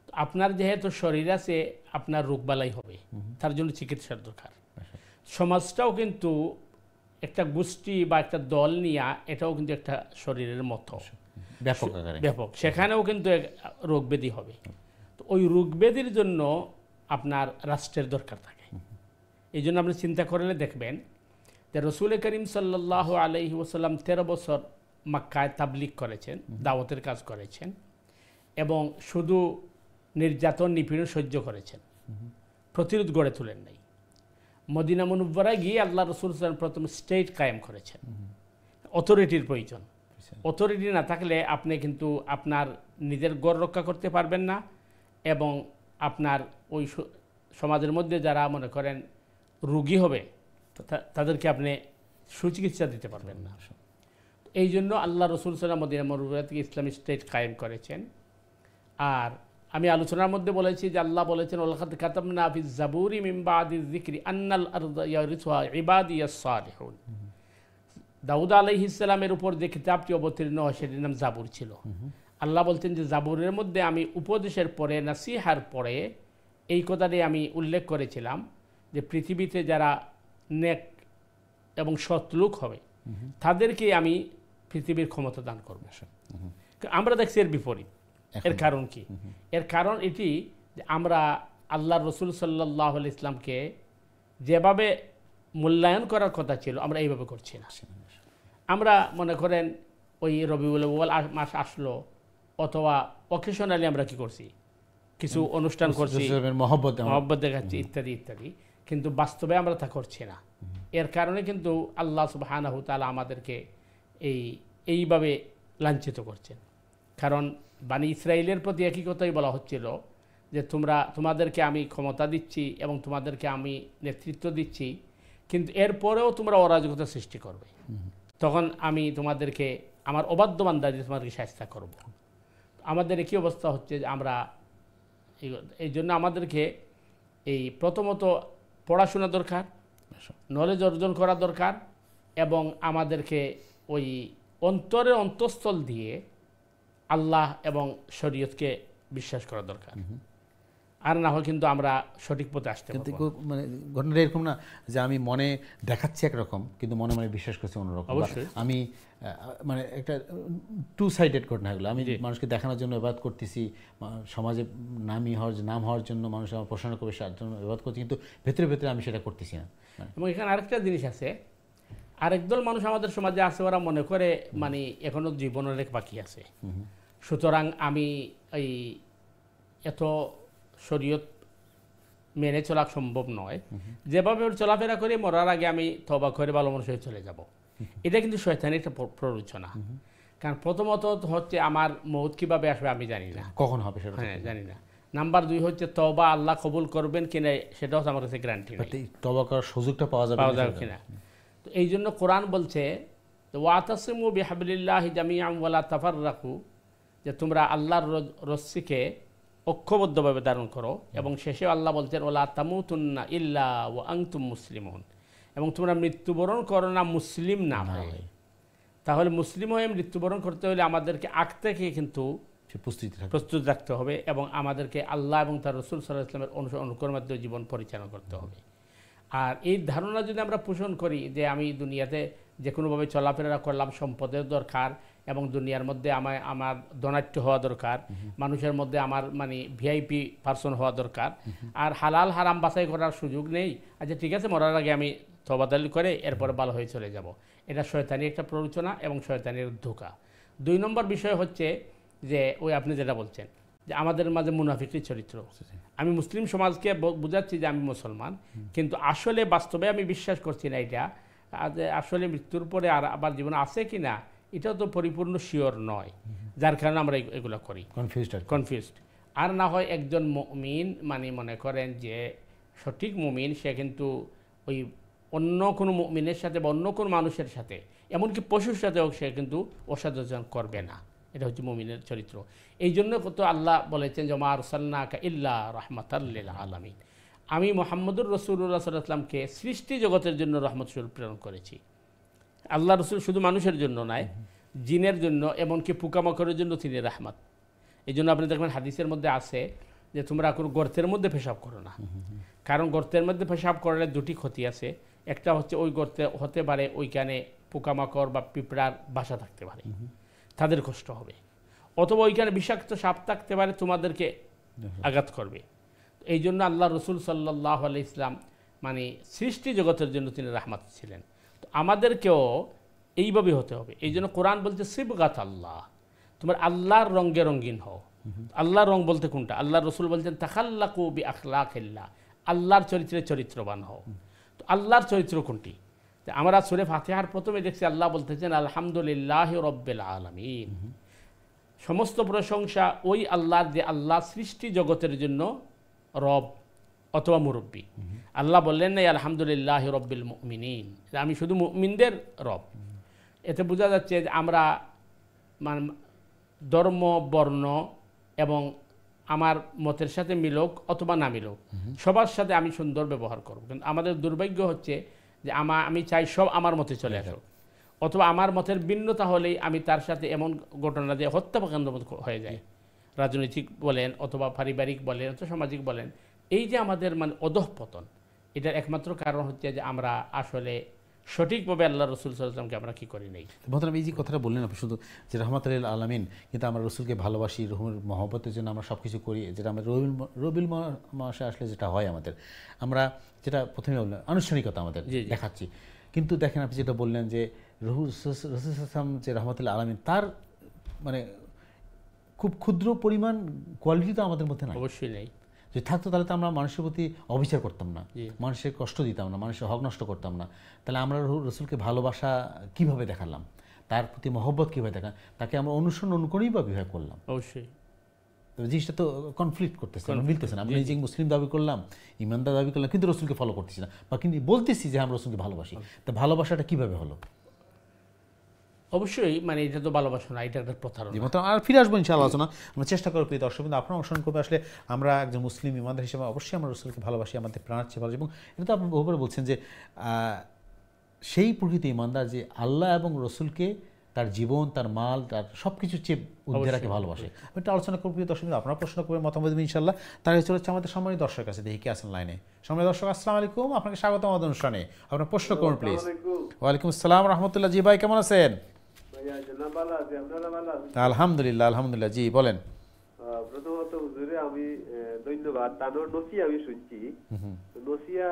তো আপনার যেহেতু শরীর আছে, আপনার রোগবালাই হবে, তার জন্য চিকিৎসার দরকার। সমাজটাও কিন্তু একটা গোষ্ঠী বা একটা দল নিয়ে, এটাও কিন্তু একটা শরীরের মতো ব্যাপক আকারে ব্যাপক, সেখানেও কিন্তু রোগ ব্যাধি হবে। তো ওই রোগ ব্যাধির জন্য আপনার রাষ্ট্রের দরকার থাকে। এই জন্য আপনি চিন্তা করলে দেখবেন যে রসুল করিম সাল্লাল্লাহু আলাইহি ওয়াসাল্লাম 13 বছর মক্কায় তাবলিগ করেছেন, দাওয়াতের কাজ করেছেন, এবং শুধু নির্যাতন নিপীড়ন সহ্য করেছেন, প্রতিরোধ গড়ে তোলেন নাই। মদিনা মুনব্বরায় গিয়ে আল্লাহ রসুল প্রথম স্টেট কায়েম করেছেন। অথরিটির প্রয়োজন। অথরিটি না থাকলে আপনি কিন্তু আপনার নিজের গড় রক্ষা করতে পারবেন না, এবং আপনার ওই সমাজের মধ্যে যারা মনে করেন রোগী হবে তাদেরকে আপনি সুচিকিৎসা দিতে পারবেন না। এই জন্য আল্লাহ রসুল সাল্লাল্লাহু মদিনা মুনব্বরা থেকে ইসলামিক স্টেট কায়েম করেছেন। আর আমি আলোচনার মধ্যে বলেছি যে আল্লাহ বলেছেন ওয়ালাকাদ কাতাবনা ফিজ জাবুরি মিন বাদিয যিকরি আন্নাল আরদা ইয়ারিসুহা ইবাদিয়াস সালিহুন। দাউদ আলাইহিস সালামের উপর যে কিতাবটি অবতীর্ণ হয় সেটির নাম জাবুর ছিল। আল্লাহ বলতেন যে জাবুরের মধ্যে আমি উপদেশের পরে, নাসিহার পরে এই কথাটি আমি উল্লেখ করেছিলাম যে পৃথিবীতে যারা নেক এবং সৎ লোক হবে তাদেরকে আমি পৃথিবীর ক্ষমতা দান করব। আমরা দেখছি এর বিপরীত। এর কারণ কি? এর কারণ এটি যে আমরা আল্লাহ রসুল সাল্লাল্লাহু আলাইহি ইসলামকে যেভাবে মূল্যায়ন করার কথা ছিল আমরা এইভাবে করছি না। আমরা মনে করেন ওই রবিউল আউয়াল মাস আসলো, অথবা অকেশনালি আমরা কি করছি, কিছু অনুষ্ঠান করছি, মহব্বত দেখাচ্ছি ইত্যাদি ইত্যাদি, কিন্তু বাস্তবে আমরা তা করছি না। এর কারণে কিন্তু আল্লাহ সুবহানাহু ওয়া তাআলা আমাদেরকে এইভাবে লাঞ্ছিত করছেন। কারণ বানি ইসরাইলের প্রতি একই কথাই বলা হচ্ছিল যে তোমাদেরকে আমি ক্ষমতা দিচ্ছি এবং তোমাদেরকে আমি নেতৃত্ব দিচ্ছি, কিন্তু এরপরেও তোমরা অরাজকতা সৃষ্টি করবে, তখন আমি তোমাদেরকে আমার অবাধ্য বান্দা দিয়ে তোমাদেরকে শাস্তি করব। আমাদের একই অবস্থা হচ্ছে যে আমরা এই জন্য আমাদেরকে এই প্রথমত পড়াশোনা দরকার, নলেজ অর্জন করা দরকার, এবং আমাদেরকে ওই অন্তরের অন্তঃস্থল দিয়ে আল্লাহ এবং শরীয়তকে বিশ্বাস করা দরকার। আর না হয় কিন্তু আমরা সঠিক পথে আসতে পারবো। কিন্তু মানে ঘটনাটা এরকম না যে আমি মনে দেখাচ্ছি একরকম কিন্তু মনে মনে বিশ্বাস করছি অন্যরকম। আমি মানে একটা টু সাইডেড ঘটনা এগুলো। আমি মানুষকে দেখানোর জন্য ইবাদত করতেছি, সমাজে নাম হওয়ার জন্য মানুষ আমার প্রশংসা করবে তার জন্য ইবাদত করছি, কিন্তু ভেতরে ভেতরে আমি সেটা করতেছি না। এবং এখানে আরেকটা জিনিস আছে, আরেকদল মানুষ আমাদের সমাজে আছে, ওরা মনে করে মানে এখনো জীবনের এক বাকি আছে, সুতরাং আমি এই এত শরীয়ত মেনে চলা সম্ভব নয়, যেভাবে চলাফেরা করে মরার আগে আমি তওবা করে ভালো মানুষ হয়ে চলে যাব। এটা কিন্তু শয়তানের একটা প্ররোচনা। কারণ প্রথমত হচ্ছে আমার মৌত কিভাবে আসবে আমি জানি না, কখন হবে সেটা জানি না। নাম্বার 2 হচ্ছে তওবা আল্লাহ কবুল করবেন কিনা সেটাও আমার কাছে গ্যারান্টি নেই, তওবা করার সুযোগটা পাওয়া যাবে কিনা। তো এই জন্য কোরআন বলছে ওয়াতাসিমু বিহাবলিল্লাহি জামিআন ওয়ালা তাফাররাকু, যে তোমরা আল্লাহর রশ্মিকে ঐক্যবদ্ধভাবে ধারণ করো, এবং শেষে আল্লাহ বলছেন ওয়ালা তামুতুন্না ইল্লা ওয়া আনতুম মুসলিমুন, এবং তোমরা মৃত্যুবরণ করো না মুসলিম না হয়ে। তাহলে মুসলিম হয়ে মৃত্যুবরণ করতে হলে আমাদেরকে আগ থেকে কিন্তু প্রস্তুত রাখতে হবে, এবং আমাদেরকে আল্লাহ এবং তার রসুল সাল্লাল্লাহু আলাইহি ওয়াসাল্লামের অনুকরণের মাধ্যমে জীবন পরিচালনা করতে হবে। আর এই ধারণা যদি আমরা পোষণ করি যে আমি দুনিয়াতে যে কোনোভাবে চলাফেরা করলাম, সম্পদের দরকার, এবং দুনিয়ার মধ্যে আমার ধনাঢ্য হওয়া দরকার, মানুষের মধ্যে আমার মানে ভিআইপি পার্সন হওয়া দরকার, আর হালাল হারাম বাছাই করার সুযোগ নেই, আচ্ছা ঠিক আছে মরার আগে আমি তওবাদালি করে এরপরে ভালো হয়ে চলে যাব, এটা শয়তানি একটা প্ররোচনা এবং শয়তানের ধোঁকা। 2 নম্বর বিষয় হচ্ছে যে ওই আপনি যেটা বলছেন যে আমাদের মাঝে মুনাফিকের চরিত্র। আমি মুসলিম সমাজকে বুঝাচ্ছি যে আমি মুসলমান, কিন্তু আসলে বাস্তবে আমি বিশ্বাস করছি না এটা, আসলে মৃত্যুর পরে আর আবার জীবন আছে কি না এটাও তো পরিপূর্ণ শিওর নয়, যার কারণে আমরা এগুলো করি, কনফিউজড। আর না হয় একজন মুমিন মানে মনে করেন যে সঠিক মুমিন, সে কিন্তু ওই অন্য কোনো মুমিনের সাথে বা অন্য কোনো মানুষের সাথে, এমনকি পশুর সাথেও সে কিন্তু অসদাচরণ করবে না। এটা হচ্ছে মুমিনের চরিত্র। এই জন্য তো আল্লাহ বলেছেন যে মা আরসালনাকা ইল্লা রাহমাতাল লিল আলামিন, আমি মুহাম্মদুর রাসূলুল্লাহ সাল্লাল্লাহু আলাইহি ওয়াসাল্লামকে সৃষ্টি জগতের জন্য রহমত স্বরূপ প্রেরণ করেছি। আল্লাহ রসুল শুধু মানুষের জন্য নয়, জিনের জন্য, এমনকি পোকামাকড়ের জন্য তিনি রাহমাত। এই জন্য আপনি দেখবেন হাদিসের মধ্যে আছে যে তোমরা কোনো গর্তের মধ্যে পেশাব করো না, কারণ গর্তের মধ্যে পেশাব করলে দুটি ক্ষতি আছে। একটা হচ্ছে ওই গর্তে হতে পারে ওইখানে পোকামাকড় বা পিঁপড়ার বাসা থাকতে পারে, তাদের কষ্ট হবে, অথবা ওইখানে বিষাক্ত সাপ থাকতে পারে, তোমাদেরকে আঘাত করবে। এই জন্য আল্লাহ রসুল সাল্লাল্লাহু আলাইহি ইসলাম মানে সৃষ্টি জগতের জন্য তিনি রাহমাত ছিলেন। তো আমাদেরকেও এইভাবে হতে হবে। এই জন্য কোরআন বলছে সিবগাত আল্লাহ, তোমার আল্লাহর রঙে রঙিন হও। আল্লাহর রং বলতে কোনটা? আল্লাহর রসুল বলছেন তাখাল্লাকু বি আখলাকিল্লাহ, আল্লাহর চরিত্রে চরিত্রবান হও। তো আল্লাহর চরিত্র কোনটি? আমরা সূরা ফাতিহার প্রথমে দেখছি আল্লাহ বলতেছেন আলহামদুলিল্লাহি রাব্বিল আলামিন, সমস্ত প্রশংসা ওই আল্লাহর যে আল্লাহ সৃষ্টি জগতের জন্য রব অথবা মুরব্বী। আল্লাহ বললেন না আলহামদুলিল্লাহি রাব্বিল মুমিনিন, আমি শুধু মুমিনদের রব। এতে বোঝা যাচ্ছে যে আমরা মানে ধর্ম, বর্ণ এবং আমার মতের সাথে মিলুক অথবা না মিলুক, সবার সাথে আমি সুন্দর ব্যবহার করব। কিন্তু আমাদের দুর্ভাগ্য হচ্ছে যে আমি চাই সব আমার মতে চলে আসুক, অথবা আমার মতের ভিন্নতা হলেই আমি তার সাথে এমন ঘটনা দিয়ে হত্যাকাণ্ড হয়ে যায়, রাজনৈতিক বলেন অথবা পারিবারিক বলেন অথবা সামাজিক বলেন। এই যে আমাদের মানে অধঃপতন, এটার একমাত্র কারণ হচ্ছে যে আমরা আসলে সঠিকভাবে আল্লাহ রসুল সাল্লাল্লাহু আলাইহি ওয়াসাল্লামকে আমরা কী করি নেই। মহতারাম, এই যে কথাটা বললেন আপনি শুধু যে রহমাতুল লিল আলামিন, কিন্তু আমরা রসুলকে ভালোবাসি, রহমের মহব্বতের জন্য আমরা সব কিছু করি, যেটা আমরা রবিউল মাসে আসলে যেটা হয় আমাদের, আমরা যেটা প্রথমে বললাম আনুষ্ঠানিকতা আমাদের দেখাচ্ছি। কিন্তু দেখেন আপনি যেটা বললেন যে রসুল সাল্লাল্লাহু যে রহমাতুল লিল আলামিন, তার মানে খুব ক্ষুদ্র পরিমাণ কোয়ালিটি তো আমাদের মধ্যে নাই, অবশ্যই নেই। যদি থাকতো তাহলে তো আমরা মানুষের প্রতি অবিচার করতাম না, মানুষের কষ্ট দিতাম না, মানুষের হক নষ্ট করতাম না। তাহলে আমরা রসুলকে ভালোবাসা কিভাবে দেখালাম, তার প্রতি মহব্বত কীভাবে দেখালাম, তাকে আমরা অনুকরণই বা কীভাবে করলাম? অবশ্যই জিনিসটা তো কনফ্লিক্ট করতেছে, মিলতেছে না। আমরা নিজে মুসলিম দাবি করলাম, ইমানদার দাবি করলাম, কিন্তু রসুলকে ফলো করতেছি না, বা কিন্তু বলতেছি যে আমরা রসুলকে ভালোবাসি। তা ভালোবাসাটা কীভাবে হলো? অবশ্যই মানে এটা তো ভালোবাসা না, এটা একটা প্রতারণা। আর ফিরে আসবো ইনশাআল্লাহ আলোচনা। আমরা চেষ্টা করবো প্রিয় দর্শক, কিন্তু আপনারা অনুসরণ করবে। আসলে আমরা একজন মুসলিম ইমানদার হিসেবে অবশ্যই আমরা রসুলকে ভালোবাসি, আমাদের প্রাণের চেয়ে ভালো। এবং এটা তো আপনি বহুবার বলছেন যে সেই প্রকৃত ইমানদার যে আল্লাহ এবং রসুলকে তার জীবন, তার মাল, তার সব কিছুর চেয়ে উদ্ধারাকে ভালোবাসে। আমি একটা আলোচনা করবো প্রিয় দর্শক, আপনারা প্রশ্ন করবেন, মতামত দেবেন ইনশাআল্লাহ। তারা চলেছে আমাদের সম্মানিত দর্শক কাছে, দেখি কে আছেন লাইনে। সম্মানিত দর্শক, আসসালামু আলাইকুম, আপনাকে স্বাগত আমাদের অনুষ্ঠানে। আপনার প্রশ্ন করুন প্লিজ। ওয়ালাইকুম আসসালাম রহমতুল্লাহ। জি ভাই, কেমন আছেন? আলহামদুলিল্লাহ, আলহামদুলিল্লাহ। জি বলেন। প্রথমত হুজুরে আমি ধন্যবাদ। তানোর নসিয়া আমি শুনছি, নসিয়া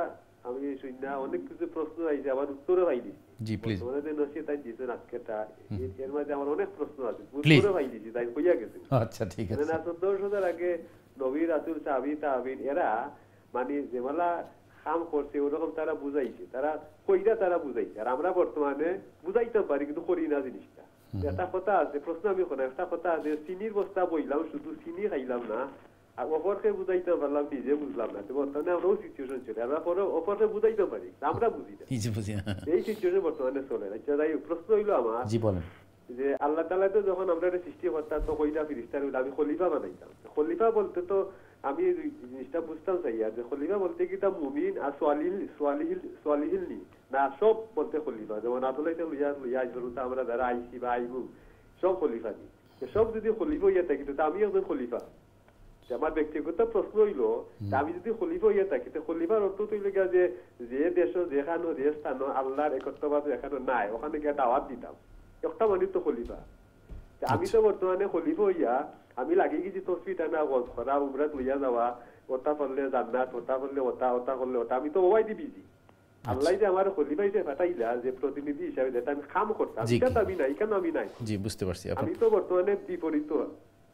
আমি শুননা অনেক কিছু প্রশ্ন আইছে, আমার উত্তরও পাই দিছি। জি প্লিজ। তোমাদের নসিয়া তাই দিছেন আজকেটা, এর মধ্যে আমার অনেক প্রশ্ন আছে, উত্তরও পাই দিছি, তাই কইয়া গেছে। আচ্ছা ঠিক আছে। না 1400 আগে নবী রাসূল সাহাবী তাবিঈন এরা মানে যেমালা কাম করছে ওরকম তারা বুঝাইছে, তারা কইরা তারা বুঝাইছে। আর আমরা বর্তমানে বুঝাইতে পারি কিন্তু করি না জিনিসটা। একটা কথা আছে, প্রশ্ন আমি কোনো একটা কথা আছে, চিনির বস্তা বইলাম, শুধু চিনি খাইলাম না, আর অপরকে বুঝাইতে পারলাম, নিজে বুঝলাম না। বর্তমানে আমরাও সিচুয়েশন চলে, আমরা পরে অপরকে বুঝাইতে পারি, আমরা বুঝি না, এই সিচুয়েশন বর্তমানে চলে। আচ্ছা যাই হোক, প্রশ্ন হইলো আমার যে আল্লাহ তাআলা তো যখন আমরা সৃষ্টি করতাম তো কইলা ফেরেশতা হইলো আমি খলিফা বানাইতাম। খলিফা বলতে তো আমি জিনিসটা বুঝতাম চাই যে খলিফা বলতে কি তা মুমিন আর সোয়ালিহিল নি না, সব বলতে খলিফা। যেমন আদলাইতে লইয়া আসবো আমরা যারা আইসি বা আইবু সব খলিফা নি, সব যদি খলিফা হইয়া থাকি তো আমি একজন খলিফা। আমার ব্যক্তিগত প্রশ্ন হইলো, আমি যদি খলিফা হইয়া থাকি তো খলিফার অর্থ হইল গিয়া যে দেশ যেখানে যে স্থান আল্লাহর একত্ববাদ এখানে নাই ওখানে গিয়ে দাওয়াত দিতাম, একটা মানুষ তো খলিফা। আমি তো বর্তমানে খলিফা হইয়া আমি লাগি গেছি তসবিটা না করা উমরাত লইয়া যাওয়া, ওটা করলে জান্নাত, ওটা করলে ওটা, ওটা করলে ওটা, আমি তো ওয়াই দি বিজি। আল্লাহ যে আমার খলিফা হিসেবে ফাটাইলা যে প্রতিনিধি হিসাবে যেটা আমি কাম করতাম, এটা তো আমি নাই, কেন আমি নাই? জি বুঝতে পারছি। আমি তো বর্তমানে বিপরীত,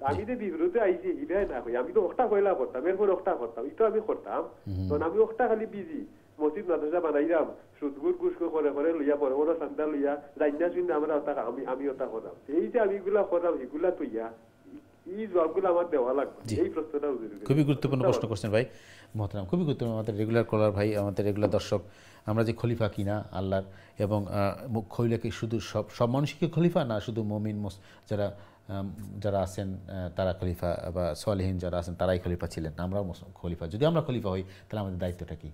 আমি যে বিপরীতে আইছি ইবাই না কই, আমি তো ওটা কইলা করতাম, এরপর ওটা করতাম, এটা আমি করতাম, তখন আমি ওটা খালি বিজি। মসজিদ মাদ্রাসা বানাইলাম সুদগুর ঘুষ করে করে লইয়া বড় বড় সান্দা লইয়া জাইনা শুনে আমরা ওটা আমি ওটা করলাম এই যে আমি এগুলা করলাম এগুলা তুইয়া এই জবাবগুলো আমার দেওয়া লাগবে এই প্রশ্নটা খুবই গুরুত্বপূর্ণ প্রশ্ন করছেন ভাই মোহতারাম, খুবই গুরুত্বপূর্ণ। আমাদের রেগুলার কলার ভাই, আমাদের রেগুলার দর্শক, আমরা যে খলিফা কিনা আল্লাহর, এবং খলিফাকে শুধু সব মানুষকে খলিফা না, শুধু মুমিন যারা যারা আছেন তারা খলিফা, বা সালেহীন যারা আছেন তারাই খলিফা ছিলেন, আমরাও খলিফা। যদি আমরা খলিফা হই তাহলে আমাদের দায়িত্বটা কি?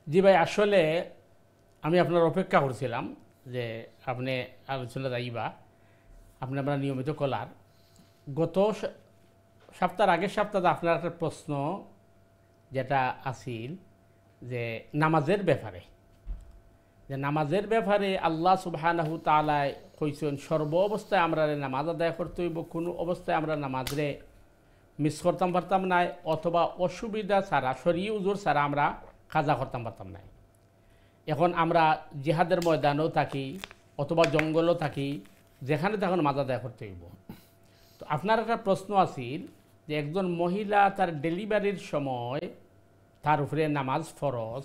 জি ভাই, আসলে আমি আপনার অপেক্ষা করছিলাম যে আপনি আলোচনা যাইবা, আমরা নিয়মিত কলার। গত আগের সপ্তাহে আপনার একটা প্রশ্ন যেটা আসিল যে নামাজের ব্যাপারে আল্লাহ সুবহানাহু তাআলা কইছেন সর্ব অবস্থায় আমরা নামাজ আদায় করতে হইব, কোনো অবস্থায় আমরা নামাজরে মিস করতাম পারতাম না, অথবা অসুবিধা ছাড়া শরীয়ী উজুর ছাড়া আমরা কাজা করতাম পারতাম না। এখন আমরা জিহাদের ময়দানেও থাকি অথবা জঙ্গলও থাকি, যেখানে তখন নামাজ আদায় করতে হইব। তো আপনার একটা প্রশ্ন আছিল যে একজন মহিলা তার ডেলিভারির সময় তার উপরে নামাজ ফরজ,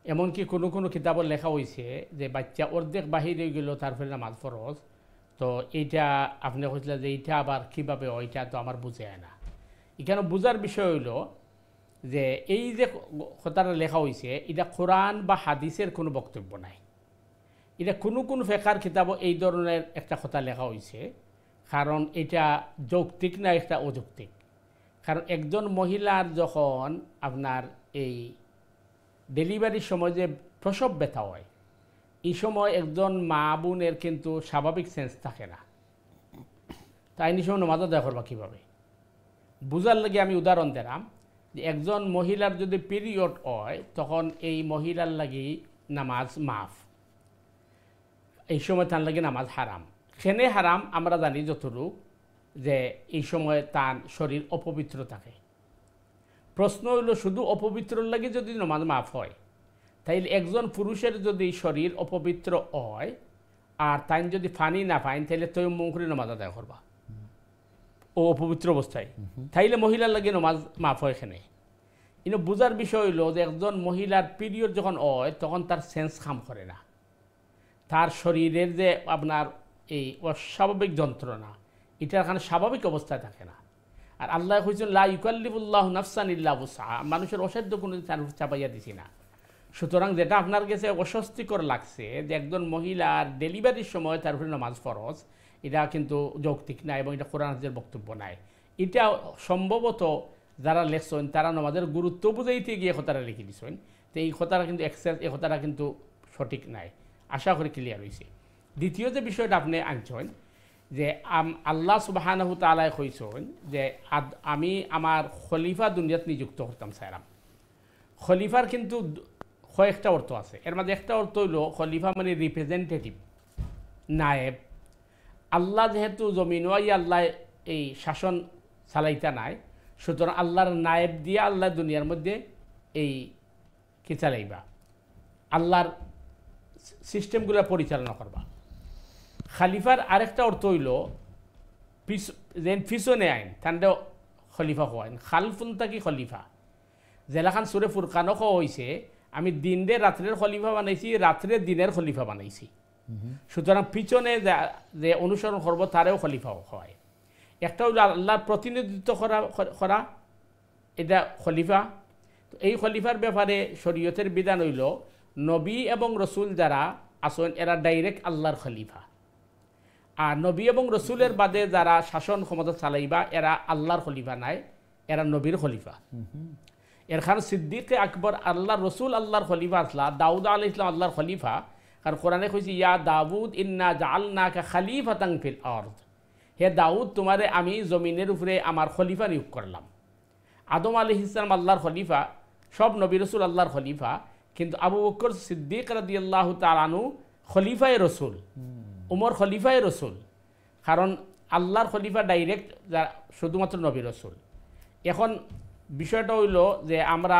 এমনকি কোনো কোনো কিতাবও লেখা হয়েছে যে বাচ্চা অর্ধেক বাহির হয়ে গেলেও তার উপরে নামাজ ফরজ। তো এইটা আপনি কইছিলেন যে এইটা আবার কীভাবে হয়, এটা তো আমার বুঝে না। এখানে বোঝার বিষয় হইল যে এই যে কথাটা লেখা হয়েছে এটা কোরআন বা হাদিসের কোনো বক্তব্য নাই, এটা কোনো ফেকার কিতাবও এই ধরনের একটা কথা লেখা হয়েছে, কারণ এটা যৌক্তিক না, একটা অযৌক্তিক। কারণ একজন মহিলার যখন আপনার এই ডেলিভারির সময় যে প্রসব ব্যথা হয়, এই সময় একজন মা বোনের কিন্তু স্বাভাবিক সেন্স থাকে না, তাই এই সময় নামাজ আদায় করবা কীভাবে? বুঝার লাগে আমি উদাহরণ দিলাম যে একজন মহিলার যদি পিরিয়ড হয় তখন এই মহিলার লাগি নামাজ মাফ, এই সময় তার লাগে নামাজ হারাম। সেনে হারাম আমরা জানি যতটুকু যে এই সময় তার শরীর অপবিত্র থাকে। প্রশ্ন হইল শুধু অপবিত্র লাগে যদি নামাজ মাফ হয়, তাইলে একজন পুরুষের যদি শরীর অপবিত্র হয় আর তাই যদি পানি না পাইন তাইলে তৈমুম করে নামাজ আদায় করবা ও অপবিত্র অবস্থায়, তাইলে মহিলার লাগে নামাজ মাফ হয়। এখানে কিন্তু বোঝার বিষয় হইল যে একজন মহিলার পিরিয়ড যখন হয় তখন তার সেন্স কাম করে না, তার শরীরের যে আপনার এই অস্বাভাবিক যন্ত্রণা এটার এখানে স্বাভাবিক অবস্থায় থাকে না। আর আল্লাহ কইছেন লা ইউকাল্লিফুল্লাহু নাফসান ইল্লা উসআহা, মানুষের অসাধ্য কোনো চাপাইয়া দিছি না। সুতরাং যেটা আপনার কাছে অস্বস্তিকর লাগছে যে একজন মহিলার ডেলিভারির সময় তার উপরে নামাজ ফরজ, এটা কিন্তু যৌক্তিক না এবং এটা কোরআন হাদিসের বক্তব্য নাই। এটা সম্ভবত যারা লেখছেন তারা নামাজের গুরুত্ব বুঝাইতে গিয়ে কথাটা লিখে দিচ্ছেন, তো এই কথাটা কিন্তু এই কথাটা কিন্তু সঠিক নাই। আশা করি ক্লিয়ার হয়েছে। দ্বিতীয় যে বিষয়টা আপনি আনছেন যে আল্লাহ সুবহানাহু তাআলা কইছেন যে আমি আমার খলিফা দুনিয়াত নিযুক্ত করতাম চাইলাম। খলিফার কিন্তু কয়েকটা অর্থ আছে, এর মধ্যে একটা অর্থ হইল খলিফা মানে রিপ্রেজেন্টেটিভ, নায়েব। আল্লাহ যেহেতু জমিনওয়াই আল্লাহ এই শাসন চালাইতা নাই, সুতরাং আল্লাহর নায়েব দিয়ে আল্লাহ দুনিয়ার মধ্যে এই কি চালাইবা, আল্লাহর সিস্টেমগুলো পরিচালনা করবা। খালিফার আরেকটা অর্থ হইল যেন পিছনে আইন তান্ডে খলিফা হওয়াইন, খালফুন তাকি খলিফা। জেলাখান সুরে ফুরকানও খাওয়া হয়েছে আমি দিন দে রাত্রের খলিফা বানাইছি, রাত্রের দিনের খলিফা বানাইছি। সুতরাং পিছনে যে অনুসরণ করবো তারেও খলিফা হয়। একটা হইল আল্লাহর প্রতিনিধিত্ব করা, এটা খলিফা। তো এই খলিফার ব্যাপারে শরীয়তের বিধান হইল নবী এবং রসুল যারা আসেন এরা ডাইরেক্ট আল্লাহর খলিফা, আর নবী এবং রসুলের বাদে যারা শাসন ক্ষমতা চালাইবা এরা আল্লাহর খলিফা নাই, এরা নবীর খলিফা। এরখান সিদ্দিক আকবর আল্লাহর রসুল আল্লাহর খলিফা আসলা, দাউদ আলাইহিস সালাম আল্লাহর খলিফা। কারণ কোরআনে কইছে ইয়া দাউদ ইন্না জাআলনাকা খলিফাতান ফিল আরদ, হে দাউদ তোমারে আমি জমিনের উপরে আমার খলিফা নিয়োগ করলাম। আদম আলাইহিস সালাম আল্লাহর খলিফা, সব নবী রসুল আল্লাহর খলিফা, কিন্তু আবু বকর সিদ্দিক রাদিয়াল্লাহু তাআলা আনহু খলিফায়ে রসুল, উমর খলিফায়ে রসুল। কারণ আল্লাহর খলিফা ডাইরেক্ট শুধুমাত্র নবী রসুল। এখন বিষয়টা হইল যে আমরা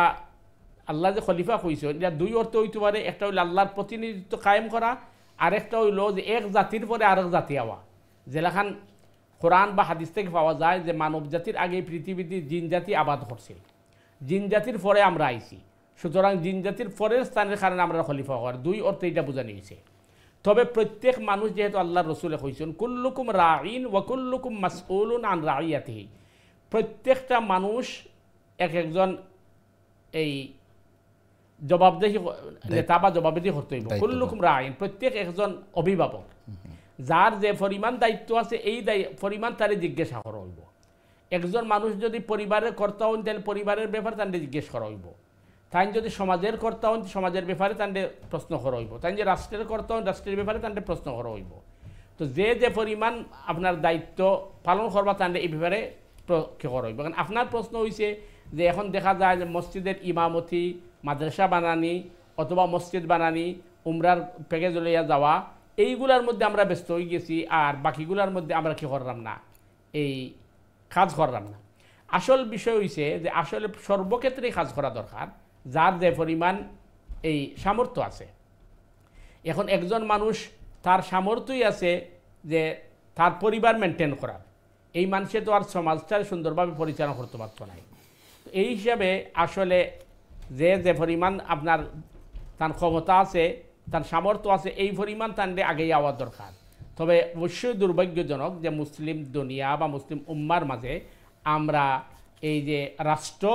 আল্লাহ যে খলিফা কইছেন এটা দুই অর্থ হইতে পারে। একটা হইল আল্লাহর প্রতিনিধিত্ব কায়েম করা, আর একটা হইল যে এক জাতির পরে আরেক জাতি আওয়া। যেলাখান কোরআন বা হাদিস থেকে পাওয়া যায় যে মানব জাতির আগে পৃথিবীতে জিন জাতি আবাদ করছিল, জিন জাতির পরে আমরা আইছি। সুতরাং জিন জাতির পরের স্থানের কারণে আমরা খলিফা হওয়ার দুই অর্থে এটা বোঝানো হয়েছে। তবে প্রত্যেক মানুষ যেহেতু আল্লাহর রসুলে কইছেন কুল্লুকুম রাঈন ওয়া কুল্লুকুম মাসউলুন আন রাইয়াতিহি, প্রত্যেকটা মানুষ একজন এই জবাবদেহি নেতা বা জবাবদেহি করতে হইব। কুল্লুকুম রাঈন, প্রত্যেক একজন অভিভাবক, যার যে পরিমাণ দায়িত্ব আছে এই পরিমাণ তারে জিজ্ঞাসা করা হইব। একজন মানুষ যদি পরিবারের কর্তা হন তাহলে পরিবারের ব্যাপারে তাদের জিজ্ঞেস করা হইব। তাই যদি সমাজের কর্তা হন সমাজের ব্যাপারে তাদের প্রশ্ন করা হইব। তাই যে রাষ্ট্রের কর্তা হন রাষ্ট্রের ব্যাপারে তাদের প্রশ্ন করা হইব। তো যে পরিমাণ আপনার দায়িত্ব পালন করবা তাদের এই ব্যাপারে করা হইব। কারণ আপনার প্রশ্ন হয়েছে যে এখন দেখা যায় যে মসজিদের ইমামতি, মাদ্রাসা বানানি অথবা মসজিদ বানানি, উমরার প্যাকেজ লইয়া যাওয়া, এইগুলার মধ্যে আমরা ব্যস্ত হয়ে গেছি, আর বাকিগুলার মধ্যে আমরা কি করলাম না, এই কাজ করলাম না। আসল বিষয় হইছে যে আসলে সর্বক্ষেত্রেই কাজ করা দরকার, যার যে পরিমাণ এই সামর্থ্য আছে। এখন একজন মানুষ তার সামর্থ্যই আছে যে তার পরিবার মেনটেন করার, এই মানুষে তো আর সমাজটা সুন্দরভাবে পরিচালনা করতে পারত নাই। এই হিসাবে আসলে যে পরিমাণ আপনার তার ক্ষমতা আছে, তার সামর্থ্য আছে, এই পরিমাণ তান্ডে আগেই যাওয়ার দরকার। তবে অবশ্যই দুর্ভাগ্যজনক যে মুসলিম দুনিয়া বা মুসলিম উম্মার মাঝে আমরা এই যে রাষ্ট্র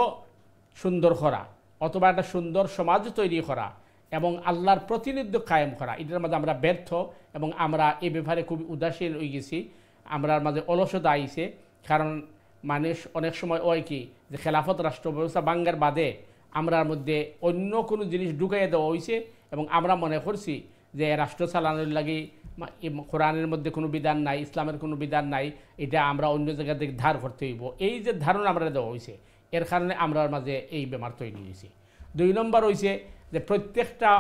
সুন্দর করা অথবা একটা সুন্দর সমাজ তৈরি করা এবং আল্লাহর প্রতিনিধিত্ব কায়েম করা, এটার মাঝে আমরা ব্যর্থ এবং আমরা এই ব্যাপারে খুব উদাসীন হয়ে গেছি। আমরার মাঝে অলসতা আইছে। কারণ মানুষ অনেক সময় হয় কি যে খেলাফত রাষ্ট্র ব্যবস্থা বাঙ্গার বাদে আমরার মধ্যে অন্য কোনো জিনিস ঢুকাইয়া দেওয়া হয়েছে এবং আমরা মনে করছি যে রাষ্ট্র চালানোর লাগে কোরআনের মধ্যে কোনো বিধান নাই, ইসলামের কোনো বিধান নাই, এটা আমরা অন্য জায়গা থেকে ধার করতে হইব। এই যে ধারণা আমরা দেওয়া হয়েছে, এর কারণে আমরার মাঝে এই বেমার তৈরি হয়েছে। 2 নম্বর হয়েছে যে প্রত্যেকটা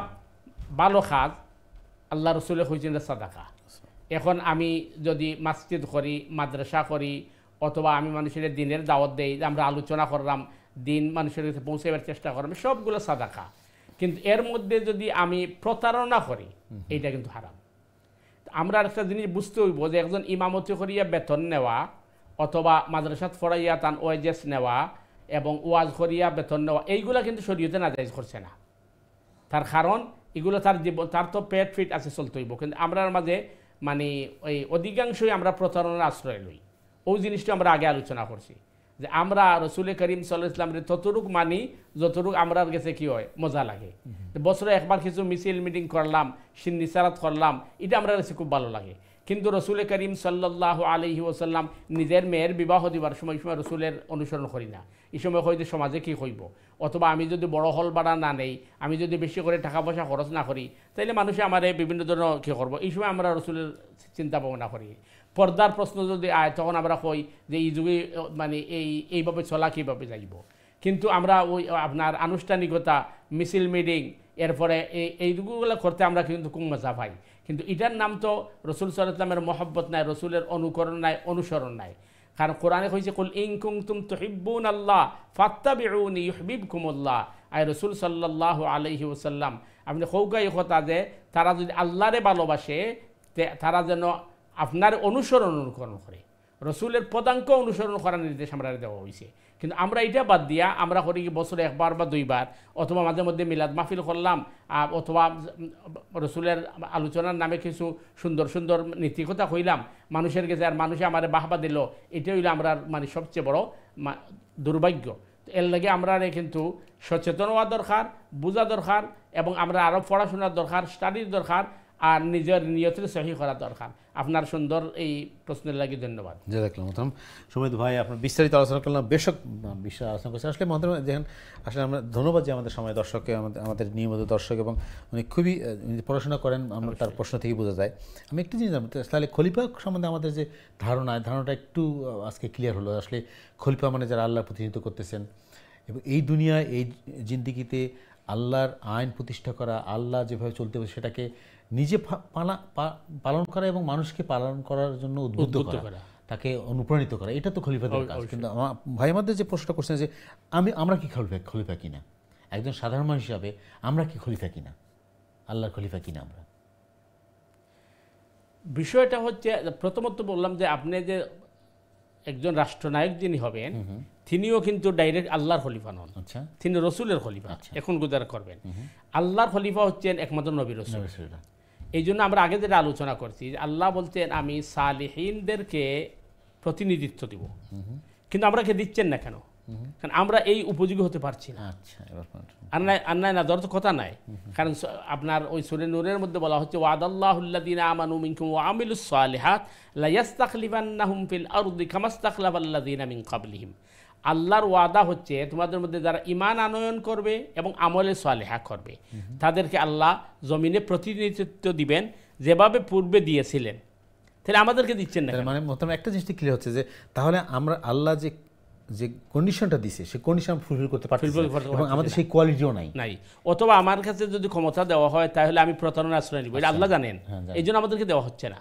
ভালো কাজ আল্লাহ রসুলে হয়েছেন সাদাকা। এখন আমি যদি মসজিদ করি, মাদ্রাসা করি, অথবা আমি মানুষের দিনের দাওয়াত দেই, আমরা আলোচনা করলাম, দিন মানুষের কাছে পৌঁছাবার চেষ্টা করলাম, সবগুলো সাদাকা। কিন্তু এর মধ্যে যদি আমি প্রতারণা করি, এইটা কিন্তু হারাম। আমরা একটা জিনিস বুঝতে হইব যে একজন ইমামতি করিয়া বেতন নেওয়া অথবা মাদ্রাসাত পড়াইয়া তার ওয়াজেস নেওয়া এবং ওয়াজ করিয়া বেতন নেওয়া, এইগুলা কিন্তু শরীয়তে নাজায়েজ করছে না। তার কারণ এগুলো তার জীবন, তার তো পেট ফিট আছে, চলতে হইব। কিন্তু আমরার মাঝে মানে ওই অধিকাংশই আমরা প্রতারণার আশ্রয় লই। ওই জিনিসটা আমরা আগে আলোচনা করছি যে আমরা রসুল করিম সাল্লাল্লাহু আলাইহি ওয়াসাল্লামের ততটুক মানি যতটুক আমরার কাছে কি হয় মজা লাগে। বছরে একবার কিছু মিছিল মিটিং করলাম, সিন্নিসারাত করলাম, এটা আমরা কাছে খুব ভালো লাগে। কিন্তু রসুল করিম সাল্লাল্লাহু আলাইহি ওয়াসাল্লাম নিজের মেয়ের বিবাহ দিবার সময় রসুলের অনুসরণ করি না। এই সময় হয়তো সমাজে কী হইব, অথবা আমি যদি বড় হল ভাড়া না নেই, আমি যদি বেশি করে টাকা পয়সা খরচ না করি, তাইলে মানুষে আমার বিভিন্ন ধরনের কী করবো, এই সময় আমরা রসুলের চিন্তা ভাবনা করি। পর্দার প্রশ্ন যদি আয় তখন আমরা কই যে এই যুগে মানে এইভাবে চলা কীভাবে যাইব। কিন্তু আমরা ওই আপনার আনুষ্ঠানিকতা, মিছিল মিটিং, এরপরে এইগুলো করতে আমরা কিন্তু খুব মজা পাই। কিন্তু এটার নাম তো রসুল সাল্লাল্লাহু আলাইহি ওয়াসাল্লামের মহব্বত নাই, রসুলের অনুকরণ নাই, অনুসরণ নাই। কারণ কোরআনে কইছে কুল ইন কুনতুম তুহিব্বুনাল্লাহ ফাত্তাবিউনি ইউহিব্বুকুমুল্লাহ। আয় রসুল সাল্লাল্লাহু আলাইহি ওয়াসাল্লাম আপনি কৌকাই কথা যে তারা যদি আল্লাহরে ভালোবাসে তারা যেন আপনার অনুকরণ করে। রসুলের পদাঙ্ক অনুসরণ করার নির্দেশ আমরা দেওয়া হয়েছে। কিন্তু আমরা এটা বাদ দিয়া আমরা করি কি বছরে 1 বার বা 2 বার, অথবা মাঝে মধ্যে মিলাদ মাহফিল করলাম, অথবা রসুলের আলোচনার নামে কিছু সুন্দর সুন্দর নীতিকথা কইলাম মানুষের কাছে, আর মানুষে আমার বাহবা দিল। এটা হইলে আমরা মানে সবচেয়ে বড় দুর্ভাগ্য। এর লাগে আমরা কিন্তু সচেতন হওয়া দরকার, বোঝা দরকার, এবং আমরা আরও পড়াশোনার দরকার, স্টাডির দরকার, আর নিজের নিয়তের সহি করা দরকার। আপনার সুন্দর এই প্রশ্নের লাগে ধন্যবাদ। জাযাকাল্লাহ মোহতারাম সুমিত ভাই, আপনার বিস্তারিত আলোচনা করলাম, বেশক বিষয় আলোচনা করছে। আসলে মোহতারাম দেখেন, আসলে আমরা ধন্যবাদ যে আমাদের সময় দর্শককে, আমাদের নিয়মিত দর্শক, এবং উনি খুবই পড়াশোনা করেন, আমরা তার প্রশ্ন থেকে বোঝা যায়। আমি একটু জিনিস জানতে তাহলে খলিফা সম্বন্ধে আমাদের যে ধারণাটা একটু আজকে ক্লিয়ার হলো। আসলে খলিফা মানে যারা আল্লাহ প্রতিনিধিত্ব করতেছেন, এবং এই দুনিয়ায় এই জিন্দিগিতে আল্লাহর আইন প্রতিষ্ঠা করা, আল্লাহ যেভাবে চলতে হবে সেটাকে নিজে পালন করা এবং মানুষকে পালন করার জন্য উদ্বুদ্ধ করা, তাকে অনুপ্রাণিত করা, এটা তো খলিফাদের কাজ। কিন্তু ভাই আমাদের যে প্রশ্নটা করছেন যে আমরা কি খলিফা কিনা, একজন সাধারণ মানুষ হিসাবে আমরা কি খলিফা কিনা, আল্লাহর খলিফা কিনা আমরা? বিষয়টা হচ্ছে প্রথমত বললাম যে আপনি যে একজন রাষ্ট্রনায়ক যিনি হবেন তিনিও কিন্তু ডাইরেক্ট আল্লাহর খলিফা নন, আচ্ছা তিনি রসুলের খলিফা। এখন গুজার করবেন, আল্লাহর খলিফা হচ্ছেন একমাত্র নবী রসুল। এই জন্য আমরা আগে যেটা আলোচনা করছি, আল্লাহ বলতেন আমি সালিহিনদেরকে প্রতিনিধিত্ব দিব, কিন্তু আমরা কে দিচ্ছেন না কেন? কারণ আমরা এই উপযোগী হতে পারছি না। আচ্ছা এবার আর নাই না, ধরো তো কথা নাই। কারণ আপনার ওই সূরা নূরের মধ্যে বলা হচ্ছে ওয়াদাল্লাহুল্লাযীনা আমানু মিনকুম ওয়া আমিলুস সালিহাত লা ইস্তাখলিফান্নাহুম ফিল আরদি কামা ইস্তাখলাফাল্লাযীনা মিন ক্বাবলিহিম। আল্লাহর ওয়াদা হচ্ছে তোমাদের মধ্যে যারা ঈমান আনয়ন করবে এবং আমলে সালেহা করবে তাদেরকে আল্লাহ জমিনে প্রতিনিধিত্ব দিবেন যেভাবে পূর্বে দিয়েছিলেন। তাহলে আমাদেরকে দিচ্ছেন না, মানে মোটামুটি একটা জিনিস ক্লিয়ার হচ্ছে যে তাহলে আমরা আল্লাহ যে কন্ডিশনটা দিছে সেই কন্ডিশন ফুলফিল করতে পারছি এবং আমাদের সেই কোয়ালিটিও নাই। অথবা আমার কাছে যদি ক্ষমতা দেওয়া হয় তাহলে আমি প্রতারণার আশ্রয় নিব, এটা আল্লাহ জানেন। এই জন্য আমাদেরকে দেওয়া হচ্ছে না।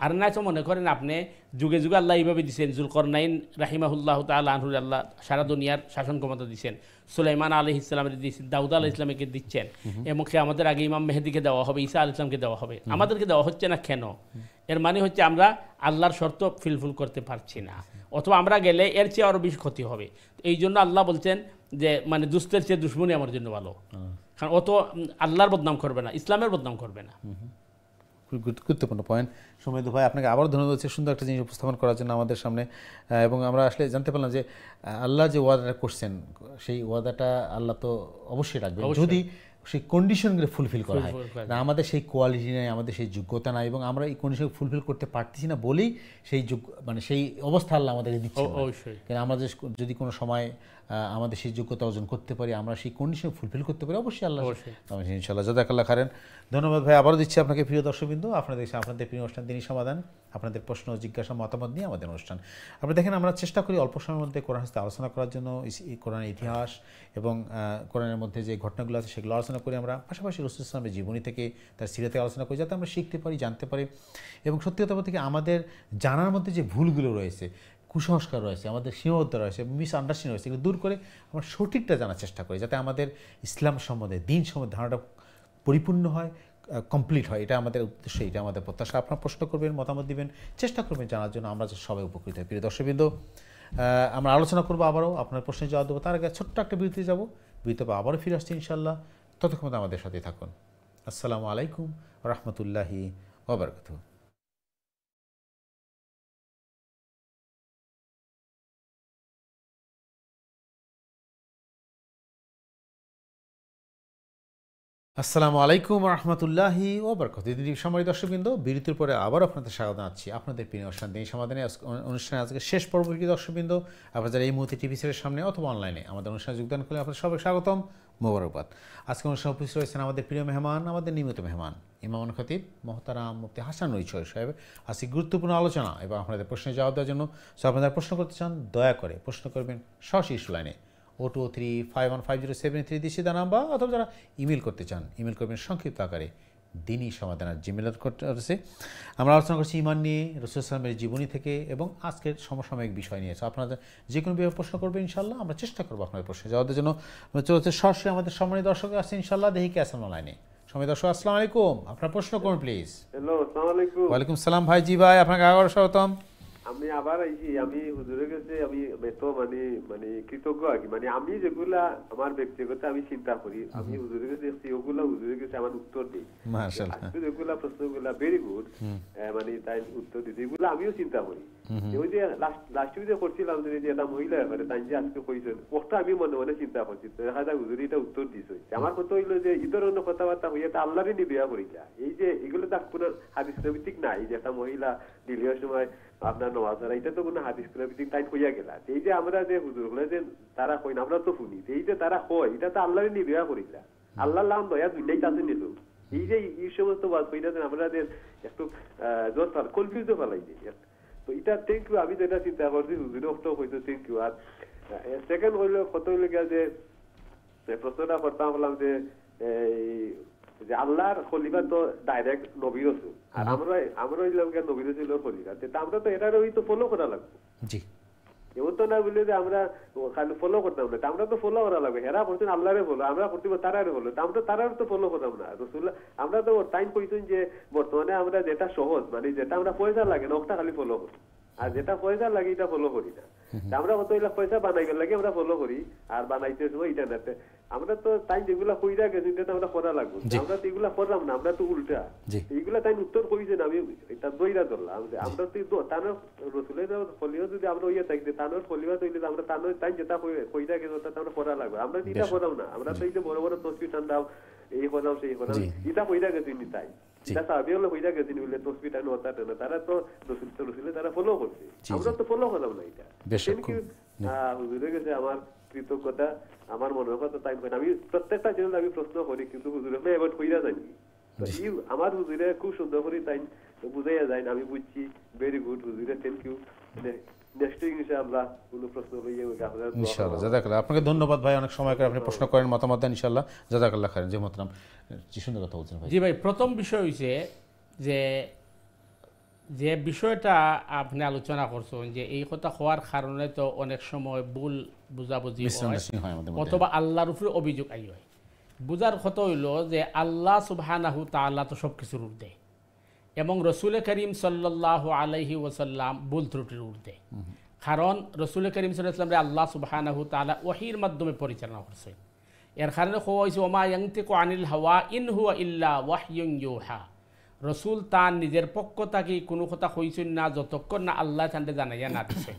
আর নাই তো মনে করেন আপনি যুগে যুগে আল্লাহ এইভাবে দিচ্ছেন। জুলকরনাইন রাহিমাহুল্লাহ তাআলা আনহুর আল্লাহ সারা দুনিয়ার শাসন ক্ষমতা দিচ্ছেন, সুলাইমান আলাইহিস সালামের দিচ্ছেন, দাউদ আলাইহিস সালামকে দিচ্ছেন, এবং আমাদের আগে ইমাম মেহেদিকে দেওয়া হবে, ঈসা আলাইহিস সালামকে দেওয়া হবে। আমাদেরকে দেওয়া হচ্ছে না কেন? এর মানে হচ্ছে আমরা আল্লাহর শর্ত ফিলফিল করতে পারছি না, অথবা আমরা গেলে এর চেয়ে আরও বেশি ক্ষতি হবে। এই জন্য আল্লাহ বলছেন যে মানে দুস্তের চেয়ে দুশ্মনী আমার জন্য ভালো। কারণ অত আল্লাহর বদনাম করবে না, ইসলামের বদনাম করবে না। গুরুত্বপূর্ণ পয়েন্ট। সমৃদ্ধ ভাই আপনাকে আবার ধন্যবাদ হচ্ছে সুন্দর একটা জিনিস উপস্থাপন করার জন্য আমাদের সামনে। এবং আমরা আসলে জানতে পারলাম যে আল্লাহ যে ওয়াদাটা করছেন সেই ওয়াদাটা আল্লাহ তো অবশ্যই রাখবেন যদি সেই কন্ডিশনগুলো ফুলফিল করা হয়। না আমাদের সেই কোয়ালিটি নাই, আমাদের সেই যোগ্যতা নাই, এবং আমরা এই কন্ডিশন ফুলফিল করতে পারতেছি না বলেই সেই মানে সেই অবস্থা আল্লাহ আমাদেরকে দিচ্ছে। কারণ আমাদের যদি কোনো সময় আমাদের সেই যোগ্যতা অর্জন করতে পারি, আমরা সেই কন্ডিশন ফুলফিল করতে পারি, অবশ্যই আল্লাহ ইনশাআল্লাহ। জাযাকাল্লাহ খাইরান। ধন্যবাদ ভাই, আবারও দিচ্ছি আপনাকে। প্রিয় দর্শকবৃন্দ, আপনাদের প্রিয় অনুষ্ঠান দিনী সমাধান, আপনাদের প্রশ্ন জিজ্ঞাসা মতামত নিয়ে আমাদের অনুষ্ঠান। আপনি দেখেন আমরা চেষ্টা করি অল্প সময়ের মধ্যে কোরআন হাদিস আলোচনা করার জন্য, কোরআনের ইতিহাস এবং কোরআনের মধ্যে যে ঘটনাগুলো আছে সেগুলো আলোচনা করি। আমরা পাশাপাশি রাসূল সাল্লাল্লাহু আলাইহি ওয়াসাল্লামের জীবনী থেকে, তার সিরাত থেকে আলোচনা করি, যাতে আমরা শিখতে পারি, জানতে পারি, এবং সত্যি কথা বলতে আমাদের জানার মধ্যে যে ভুলগুলো রয়েছে, কুসংস্কার রয়েছে, আমাদের সীমাবদ্ধতা রয়েছে, মিসআন্ডারস্ট্যান্ডিং রয়েছে, এগুলো দূর করে আমরা সঠিকটা জানার চেষ্টা করি, যাতে আমাদের ইসলাম সম্বন্ধে, দিন সম্বন্ধে ধারণাটা পরিপূর্ণ হয়, কমপ্লিট হয়। এটা আমাদের উদ্দেশ্য, এটা আমাদের প্রত্যাশা। আপনারা প্রশ্ন করবেন, মতামত দিবেন, চেষ্টা করবেন জানার জন্য, আমরা সবাই উপকৃত হই। প্রিয় দর্শকবৃন্দ, আমরা আলোচনা করবো আবারও, আপনার প্রশ্নের জবাব দেবো। তার আগে ছোট্ট একটা বিরতি যাব, বিরতি পর আবারও ফিরে আসছি ইনশাআল্লাহ। ততক্ষণ আমাদের সাথে থাকুন। আসসালামু আলাইকুম ওয়া রাহমাতুল্লাহি ওয়া বারাকাতুহু। আসসালামু আলাইকুম রহমতুল্লাহি ওয়া বারাকাতুহু। সম্মানিত দর্শকবৃন্দ, বিরতির পরে আবার আপনাদের স্বাগত জানাচ্ছি আপনাদের প্রিয় অনুষ্ঠান দিনী সমাধানে। অনুষ্ঠানে আজকে শেষ পর্ব। প্রিয় দর্শকবৃন্দ, আপনারা যারা এই মুহূর্তে টিভি সেটের সামনে অথবা অনলাইনে আমাদের অনুষ্ঠানে যোগদান করলে আপনাদের সবাই স্বাগতম, মোবারকবাদ। আজকে অনুষ্ঠানে উপস্থিত রয়েছেন আমাদের প্রিয় মেহমান, আমাদের নিয়মিত মেহমান ইমাম খতিব মোহতারাম মুফতি হাসান নুরী চৌধুরী সাহেব। আজকে গুরুত্বপূর্ণ আলোচনা এবং আপনাদের প্রশ্নের জবাব দেওয়ার জন্য আপনারা প্রশ্ন করতে চান, দয়া করে প্রশ্ন করবেন সরাসরি লাইনে 0235150783 দিচ্ছি তার নাম্বার, অথবা যারা ইমেল করতে চান ইমেল করবেন সংক্ষিপ্ত আকারে দিনী সমাধানের জিমেল করতে। আমরা আলোচনা করছি ইমান নিয়ে, রাসূল সাল্লাল্লাহু আলাইহি ওয়াসাল্লামের জীবনী থেকে এবং আজকের সমসাময়িক বিষয় নিয়ে। আপনাদের যে কোনো বিষয়ে প্রশ্ন করবেন ইনশাআল্লাহ, আমরা চেষ্টা করবো আপনাদের প্রশ্নের জবাব দেওয়ার জন্য। চলছে সরাসরি আমাদের সম্মানিত দর্শক আছে ইনশাআল্লাহ। দেখি কে আছেন অনলাইনে। সম্মানিত দর্শক, আসসালামু আলাইকুম, আপনার প্রশ্ন করুন প্লিজ। হ্যালো, আসসালামু আলাইকুম। ওয়ালাইকুম সালাম ভাই। জি ভাই, আপনাকে আবার স্বাগতম। আমি আবার আইছি, আমি হুজুরের কাছে আমি তো মানে কৃতজ্ঞ আর কি। মানে আমি যেগুলা আমার ব্যক্তিগত আমি চিন্তা করি, আমি হুজুরের কাছে দেখছি, ওগুলা হুজুরের কাছে আমার উত্তর দিই। মাশাআল্লাহ, যেগুলা প্রশ্নগুলা ভেরি গুড, মানে তাই উত্তর দিতে, এগুলো আমিও চিন্তা করি। ওই যে লাস্ট যে করছিলাম যে এটা মহিলা ব্যাপারে, তাই যে আজকে কইছেন ওটা আমি মনে মনে চিন্তা করছি, দেখা যায় হুজুরি এটা উত্তর দিছে। আমার কথা হইলো যে এই ধরনের কথাবার্তা হইয়া তা আল্লাহরই নিবিয়া করিলা। এই যে এগুলো তো কোনো হাদিস ভিত্তিক নাই, যে একটা মহিলা ডিলিভারির সময় আপনার নামাজ ধরা, এটা তো কোনো হাদিস ভিত্তিক তাই হইয়া গেলা। এই যে আমরা যে হুজুর হলে যে তারা কই না, আমরা তো শুনি, এই যে তারা কয় এটা তো আল্লাহরই নিবিয়া করিলা। আল্লাহ লাম দয়া দুইটাই কাছে নিল। এই যে এই সমস্ত বাদ হইলা আমাদের একটু কনফিউজ ফেলাই দিই। তো এটা থ্যাংক ইউ, আমি যেটা চিন্তা করছি হুজুর অফটাও হইতো থ্যাংক ইউ। আর সেকেন্ড হইলো কত হইলে গিয়া যে প্রশ্নটা করতাম বললাম যে আল্লাহর খলিফা তো ডাইরেক্ট নবী রাসূল, আর আমরা হইলাম গিয়া নবী রাসূলের খলিফা, তো আমরা তো এটার ওই তো ফলো করা লাগবে। জি, এমন তো না বললে যে আমরা খালি ফলো করতাম না, আমরা তো ফলো করা লাগবে। হেরা করছেন আল্লাহরে ফলো, আমরা করতে তারারে ফলো, আমরা তারার তো ফলো করতাম না। রসুল আমরা তো টাইম কইছেন যে বর্তমানে আমরা যেটা সহজ, মানে যেটা আমরা পয়সা লাগে না ওটা খালি ফলো করি, আর যেটা পয়সা লাগে এটা ফলো করি না। আমরা কত লাখ পয়সা বানাইবার লাগে আমরা ফলো করি আর বানাইতে সময় ইন্টারনেটে আমরা তো তাই যেগুলা কইরা গেছি এটা আমরা করা লাগবে আমরা তো এগুলা করলাম না আমরা তো উল্টা এইগুলা তাই উত্তর কইছেন আমি এটা দইরা ধরলাম আমরা তো তানোর রসুলের ফলিও যদি আমরা ইয়ে থাকি তানোর ফলিও তৈরি আমরা তানোর তাই যেটা কইরা গেছে ওটা আমরা করা লাগবে আমরা এটা করাও না আমরা তো এই যে বড় বড় তসবি টান্দাও এই করাও সেই করাও এটা কইরা গেছি নি তাই এটা সাহাবী হলো কইরা গেছি বলে তসবি টানো ওটা টানো তারা তো রসুলে তারা ফলো করছে আমরা তো ফলো করলাম না এটা হুজুরের কাছে আমার কৃতজ্ঞতা আমার মনের কথা তাই আমি প্রত্যেকটা চ্যানেল আমি প্রশ্ন করি কিন্তু হুজুরে এবার কইরা জানি আমার হুজুরে খুব সুন্দর করে তাই বুঝাইয়া যায় আমি বুঝছি ভেরি গুড হুজুরে থ্যাংক ইউ নেক্সট ইনশাআল্লাহ কোনো প্রশ্ন হইয়ে ইনশাআল্লাহ জাযাকাল্লাহ আপনাকে ধন্যবাদ ভাই অনেক সময় করে আপনি প্রশ্ন করেন মতামত দেন ইনশাআল্লাহ জাযাকাল্লাহ খাইর জি মোহতারাম জি সুন্দর কথা বলছেন ভাই জি ভাই প্রথম বিষয় হইছে যে বিষয়টা আপনি আলোচনা করছেন যে এই কথা হওয়ার কারণে তো অনেক সময় ভুল বুঝাবুঝি হয় অথবা আল্লাহর উপরে অভিযোগ আই হয় বুঝার কথা হইল যে আল্লাহ সুবহানাহু তাআলা তো সব কিছুর ঊর্ধ্বে এবং রসুল করিম সাল্লাল্লাহু আলাইহি ওয়াসাল্লাম ভুল ত্রুটির ঊর্ধ্বে কারণ রসুল করিম সাল্লাল্লাহু আলাইহি ওয়াসাল্লাম আল্লাহ সুবহানাহু তাআলা ওহীর মাধ্যমে পরিচালনা করছে এর কারণে কোয়া হইছে ওমা ইয়ানতিকু আনিল হাওয়া ইন হুয়া ইল্লা ওয়াহয়ুন ইউহা রসুল তার নিজের পক্ষ থেকে কোনো কথা কইছেন না যতক্ষণ না আল্লাহ তাকে জানাইয়া না দিচ্ছেন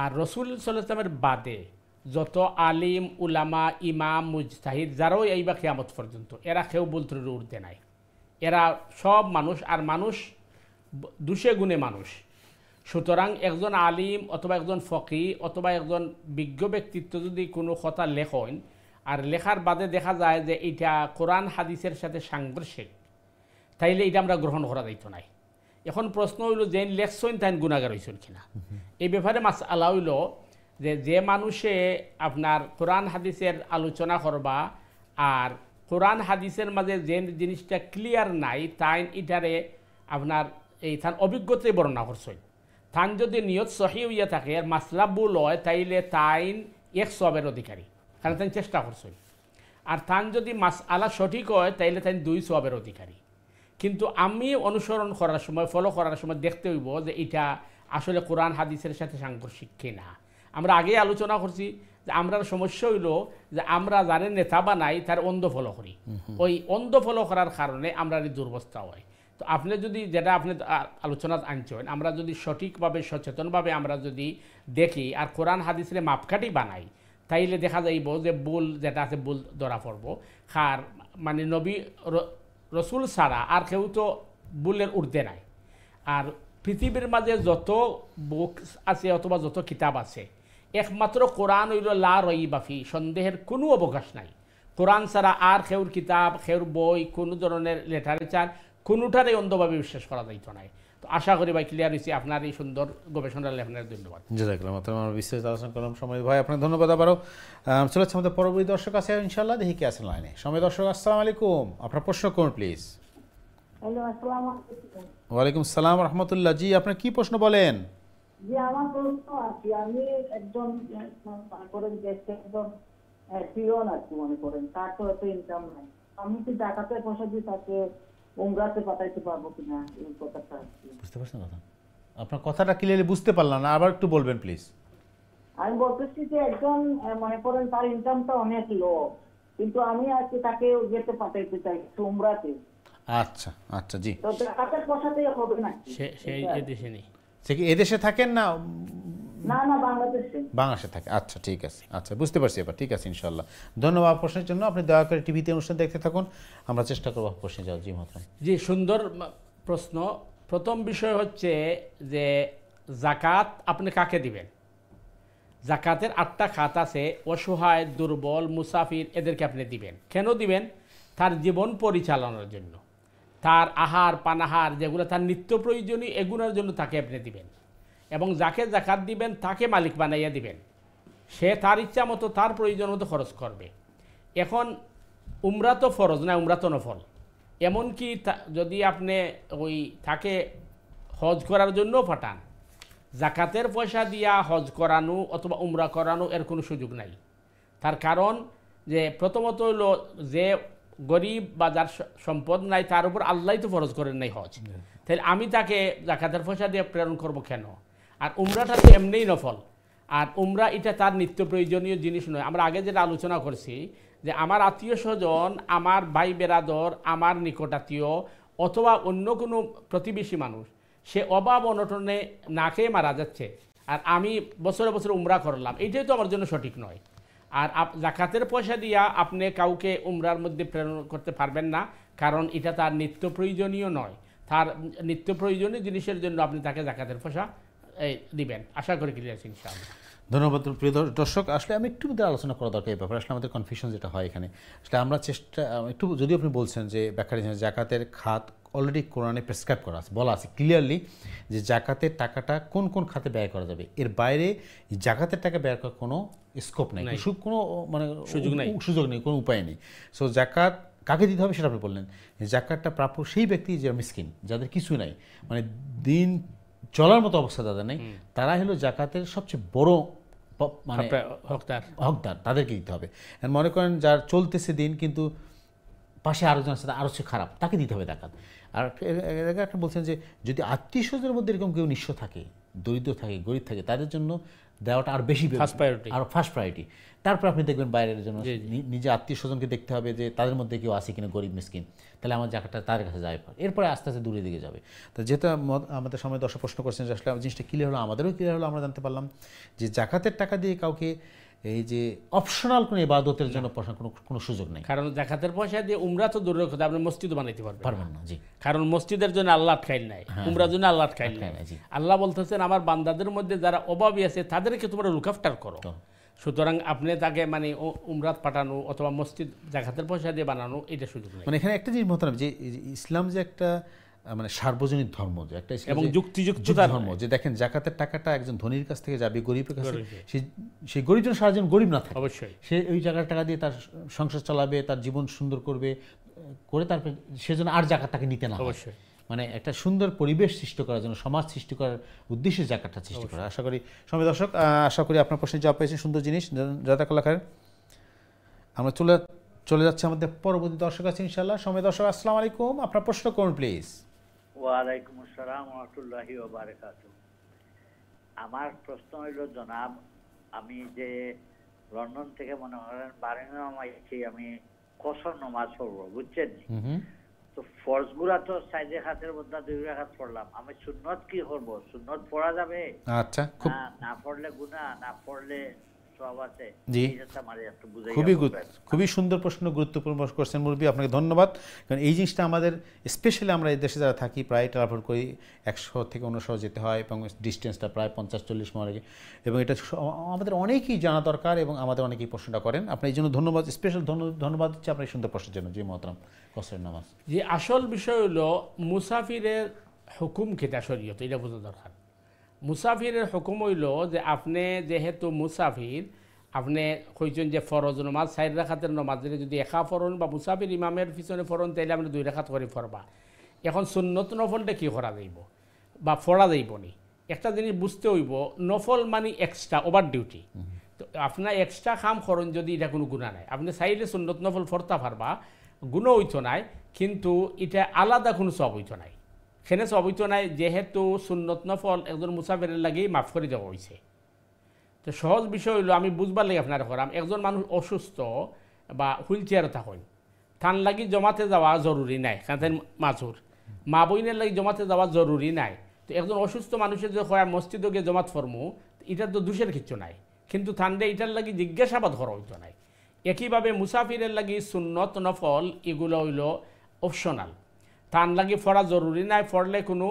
আর রসুল সাল্লাল্লাহু আলাইহি ওয়াসাল্লামের বাদে যত আলিম উলামা ইমাম মুজতাহিদ যারাও এইবা কিয়ামত পর্যন্ত এরা কেউ ভুল ত্রুটির ঊর্ধ্বে নাই এরা সব মানুষ আর মানুষ দুষে গুণে মানুষ সুতরাং একজন আলিম অথবা একজন ফকি অথবা একজন বিজ্ঞ ব্যক্তিত্ব যদি কোনো কথা লেখেন আর লেখার বাদে দেখা যায় যে এটা কোরআন হাদিসের সাথে সাংঘর্ষিক তাইলে এটা আমরা গ্রহণ করা যাইত নাই এখন প্রশ্ন হইল যে লেখছেন তাই গুণাগার হয়েছেন কিনা এই ব্যাপারে মাসআলা হইল যে মানুষে আপনার কোরআন হাদিসের আলোচনা করবা আর কোরআন হাদিসের মাঝে যে জিনিসটা ক্লিয়ার নাই তাই এটারে আপনার এই থান অভিজ্ঞতাই বর্ণনা করছেন থান যদি নিয়ত সহি হইয়া থাকে আর মাসলা ভুল হয় তাইলে তাইন 100 অধিকারী কারণ তাই চেষ্টা করছেন আর থান যদি মাসআলা সঠিক হয় তাইলে তাই 200 অধিকারী কিন্তু আমি অনুসরণ করার সময় ফলো করার সময় দেখতে হইব যে এটা আসলে কোরআন হাদিসের সাথে সাংঘর্ষিক কিনা আমরা আগে আলোচনা করছি যে আমরা সমস্যা হইল যে আমরা যারা নেতা বানাই তার অন্ধ ফলো করি ওই অন্ধ ফলো করার কারণে আমরা দুর্বস্থা হয় তো আপনি যদি যেটা আপনি আলোচনা আনছেন আমরা যদি সঠিকভাবে সচেতনভাবে আমরা যদি দেখি আর কোরআন হাদিসের মাপকাঠি বানাই তাইলে দেখা যাইব যে ভুল যেটা আছে ভুল ধরা পড়ব খার মানে নবী রসুল ছাড়া আর কেউ তো ভুলের ঊর্ধ্বে নাই আর পৃথিবীর মাঝে যত বুক আছে অথবা যত কিতাব আছে একমাত্র কোরআন হইল লা রাইবা ফি সন্দেহের কোনো অবকাশ নাই কোরআন ছাড়া আর কেউর কিতাব কেউর বই কোনো ধরনের লিটারেচার কোনোটারই অন্ধভাবে বিশ্বাস করা যাইত নাই তো আশা করি ভাই ক্লিয়ার হয়েছে আপনার এই সুন্দর গবেষণার লেখনের ধন্যবাদ জাযাকাল্লাহ আমরা বিশেষ আলোচনা করলাম সময় ভাই আপনার ধন্যবাদ আবারও চলে যাচ্ছে আমাদের পরবর্তী দর্শক আছে ইনশাআল্লাহ দেখি কে আছেন লাইনে সময় দর্শক আসসালামু আলাইকুম আপনার প্রশ্ন করুন প্লিজ হ্যালো আসসালামু আলাইকুম ওয়ালাইকুম সালাম রহমতুল্লাহ জি আপনার কি প্রশ্ন বলেন জি আমার প্রশ্ন আছে আমি একজন মনে করেন যে একজন পিয়ন আছি মনে করেন তার তো এত ইনকাম নাই আমি কি জাকাতের পয়সা দিয়ে তাকে উমরাতে পাঠাইতে পারবো কিনা এই কথাটা বুঝতে পারছেন কথা আপনার কথাটা ক্লিয়ারলি বুঝতে পারলাম না আবার একটু বলবেন প্লিজ আমি বলতেছি যে একজন মনে করেন তার ইনকামটা অনেক লো কিন্তু আমি আজকে তাকে যেতে পাঠাইতে চাই উমরাতে আচ্ছা আচ্ছা জি তো জাকাতের পয়সাতেই হবে না সেই এদেশে নেই সে কি এদেশে থাকেন না না না বাংলাদেশে বাংলাদেশে থাকে আচ্ছা ঠিক আছে আচ্ছা বুঝতে পারছি এবার ঠিক আছে ইনশাআল্লাহ ধন্যবাদ প্রশ্নের জন্য আপনি দয়া করে টিভিতে অনুষ্ঠান দেখতে থাকুন আমরা চেষ্টা করব প্রশ্নে যাওয়ার জি মাত্র জি সুন্দর প্রশ্ন প্রথম বিষয় হচ্ছে যে জাকাত আপনি কাকে দিবেন জাকাতের 8টা খাত আছে অসহায় দুর্বল মুসাফির এদেরকে আপনি দিবেন কেন দিবেন তার জীবন পরিচালনার জন্য তার আহার পানাহার যেগুলো তার নিত্য প্রয়োজনীয় এগুলোর জন্য তাকে আপনি দিবেন এবং যাকে জাকাত দিবেন তাকে মালিক বানাইয়া দিবেন সে তার ইচ্ছা মতো তার প্রয়োজন মতো খরচ করবে এখন উমরা তো ফরজ না উমরা তো নফল এমনকি যদি আপনি ওই তাকে হজ করার জন্যও পাঠান জাকাতের পয়সা দিয়া হজ করানো অথবা উমরা করানো এর কোনো সুযোগ নাই তার কারণ যে প্রথমত হইল যে গরিব বা যার সম্পদ নাই তার উপর আল্লাহ তো ফরজ করেন নাই হজ তাহলে আমি তাকে জাকাতের পয়সা দিয়ে প্রেরণ করব কেন আর উমরাটা তো এমনিই নফল আর উমরা এটা তার নিত্য প্রয়োজনীয় জিনিস নয়। আমরা আগে যেটা আলোচনা করছি যে আমার আত্মীয় স্বজন, আমার ভাই বেরাদর, আমার নিকটাত্মীয় অথবা অন্য কোনো প্রতিবেশী মানুষ, সে অভাব অনটনে না খেয়ে মারা যাচ্ছে, আর আমি বছরে বছরে উমরা করলাম, এইটাই তো আমার জন্য সঠিক নয়। আর জাকাতের পয়সা দিয়া আপনি কাউকে উমরার মধ্যে প্রেরণ করতে পারবেন না, কারণ এটা তার নিত্য প্রয়োজনীয় নয়। তার নিত্য প্রয়োজনীয় জিনিসের জন্য আপনি তাকে জাকাতের পয়সা দিবেন। আশা করি ক্লিয়ার আছে ইনশাআল্লাহ। ধন্যবাদ প্রিয় দর্শক। আসলে আমি একটু মধ্যে আলোচনা করা দরকার এই ব্যাপারে। আসলে আমাদের কনফিউশন যেটা হয় এখানে, আসলে আমরা চেষ্টা একটু, যদিও আপনি বলছেন যে ব্যাখ্যা দিয়েছেন জাকাতের খাত অলরেডি কোরআনে প্রেসক্রাইব করা আছে, বলা আছে ক্লিয়ারলি যে জাকাতের টাকাটা কোন কোন খাতে ব্যয় করা যাবে। এর বাইরে জাকাতের টাকা ব্যয় করার কোনো স্কোপ নেই, কোনো মানে সুযোগ নেই, কোনো উপায় নেই। সো জাকাত কাকে দিতে হবে সেটা আপনি বললেন। জাকাতটা প্রাপ্য সেই ব্যক্তি যারা মিসকিন, যাদের কিছু নাই, মানে দিন চলার মতো অবস্থা যাদের নেই, তারা হলো জাকাতের সবচেয়ে বড় মানে হকদার, তাদেরকে দিতে হবে। মনে করেন যার চলতেছে দিন কিন্তু পাশে আরেকজন আছে আরও সে খারাপ, তাকে দিতে হবে জাকাত। আর একটা বলছেন যে যদি আত্মীয় স্বজনের মধ্যে এরকম কেউ নিঃস্ব থাকে, দরিদ্র থাকে, গরিব থাকে, তাদের জন্য দেওয়াটা আর বেশি ফার্স্ট প্রায়োরিটি। তারপর আপনি দেখবেন বাইরের জন্য, নিজে আত্মীয় স্বজনকে দেখতে হবে যে তাদের মধ্যে কেউ আছে কিনা গরিব মিসকিন, তাহলে আমার জাকাতটা তাদের কাছে যায়, এরপরে আস্তে আস্তে দূরের দিকে যাবে। তো যেহেতু আমাদের সময় দর্শক প্রশ্ন করছেন যে আসলে জিনিসটা ক্লিয়ার হলো, আমাদেরও ক্লিয়ার হলো, আমরা জানতে পারলাম যে জাকাতের টাকা দিয়ে কাউকে এই যে অপশনাল কোনো ইবাদতের জন্য কোনো সুযোগ নেই। কারণ জাকাতের পয়সা দিয়ে উমরা তো দূরের কথা, আপনি মসজিদও বানাইতে পারবেন না। জি, কারণ মসজিদের জন্য আল্লাহ খাইল নাই, উমরার জন্য আল্লাহ খাইল নাই। আল্লাহ বলতেছেন আমার বান্দাদের মধ্যে যারা অভাবী আছে তাদেরকে তোমরা লুক আফটার করো। সুতরাং আপনি তাকে মানে উমরাত পাঠানো অথবা মসজিদ জাকাতের পয়সা দিয়ে বানানো, এটা সুযোগ নেই। মানে এখানে একটা জিনিস মত যে ইসলাম যে একটা মানে সার্বজনীন ধর্ম, যে একটা এবং যুক্তিযুক্ত ধর্ম, যে দেখেন জাকাতের টাকাটা একজন ধনীর কাছ থেকে যাবে গরিবের কাছে, সেই গরিব যেন সারাজন গরিব না থাকে, অবশ্যই সে ওই জাকাতের টাকা দিয়ে তার সংসার চালাবে, তার জীবন সুন্দর করবে, করে তারপরে সেজন্য আর জাকাত তাকে নিতে না। অবশ্যই মানে একটা সুন্দর পরিবেশ সৃষ্টি করার জন্য, সমাজ সৃষ্টি করার উদ্দেশ্যে জাকাতটা সৃষ্টি করা। আশা করি সময় দর্শক, আশা করি আপনার প্রশ্নের জবাব পেয়েছেন, সুন্দর জিনিস জাযাকাল্লাহ খায়ের। আমরা চলে যাচ্ছি আমাদের পরবর্তী দর্শক আছে ইনশাআল্লাহ। সময় দর্শক, আসসালামু আলাইকুম, আপনার প্রশ্ন করুন প্লিজ। ওয়ালাইকুম আসসালাম ওয়া রাহমাতুল্লাহি ওয়া বারাকাতুহু। আমার প্রশ্ন হইল জনাব, আমি যে লন্ডন থেকে মনে করেন বার্মিংহাম আইছি, আমি কসর নামাজ পড়বো, বুঝছেন? তো ফরজ গুলা তো 4 রাকাতের মধ্যে 2 রাকাত পড়লাম, আমি সুন্নত কি করব? সুন্নত পড়া যাবে? আচ্ছা, না পড়লে গুনাহ, না পড়লে সওয়াব আছে? জি, এটা আমারে একটু বুঝাইয়া। খুবই সুন্দর প্রশ্ন, গুরুত্বপূর্ণ প্রশ্ন করছেন মুরব্বী, আপনাকে ধন্যবাদ। কারণ এই জিনিসটা আমাদের স্পেশালি আমরা এই দেশে যারা থাকি প্রায় ট্রাভেল করি, 100 থেকে অন্য শহর যেতে হয় এবং ডিস্টেন্সটা প্রায় 50-40 মাইল, এবং এটা আমাদের অনেকেই জানা দরকার এবং আমাদের অনেকেই প্রশ্নটা করেন। আপনার এই জন্য ধন্যবাদ, স্পেশাল ধন্যবাদ হচ্ছে আপনার এই সুন্দর প্রশ্নের জন্য। জি মোহতারাম, কসরের নামাজ। যে আসল বিষয় হলো মুসাফিরের হুকুম কেটা শরীয়ত, এটা বোঝা দরকার। মুসাফিরের হুকুম হইল যে আপনি যেহেতু মুসাফির, আপনি কইছেন যে ফরজ নমাজ 4 রাকাতের নমাজ যদি একা ফরন বা মুসাফির ইমামের পিছনে ফরন, তাইলে আপনি 2 রাকাত করে ফরবা। এখন সুন্নত নফলটা কি করা যাইব বা পড়া যাইব নি, একটা জিনিস বুঝতে হইব, নফল মানে এক্সট্রা ওভার ডিউটি। তো আপনার এক্সট্রা কাম করেন যদি, এটা কোনো গুণা নাই, আপনি চাইলে সুন্নত নফল ফরতা পারবা, গুণও হইতো নাই, কিন্তু এটা আলাদা কোনো সব হইতো নাই। সেখানে সব হইতো নাই, যেহেতু সুন্নত নফল একজন মুসাফিরের লাগেই মাফ করে দেওয়া হয়েছে। তো সহজ বিষয় হইলো, আমি বুঝবার লাগে আপনারা করাম, একজন মানুষ অসুস্থ বা হুইল চেয়ারে থাকেন, তার লাগি জমাতে যাওয়া জরুরি নাই, কারণ মাজুর মা বইনের লাগি জমাতে যাওয়া জরুরি নাই। তো একজন অসুস্থ মানুষের যে হয় মসজিদে গিয়ে জমাত ফরমু, এটার তো দোষের কিছু নাই, কিন্তু থানডে এটার লাগি জিজ্ঞাসাবাদ করা হইতো নাই। একইভাবে মুসাফিরের লাগি সুন্নত নফল এগুলো হইল অপশনাল, তার লাগি পড়া জরুরি নাই, পড়লে কোনো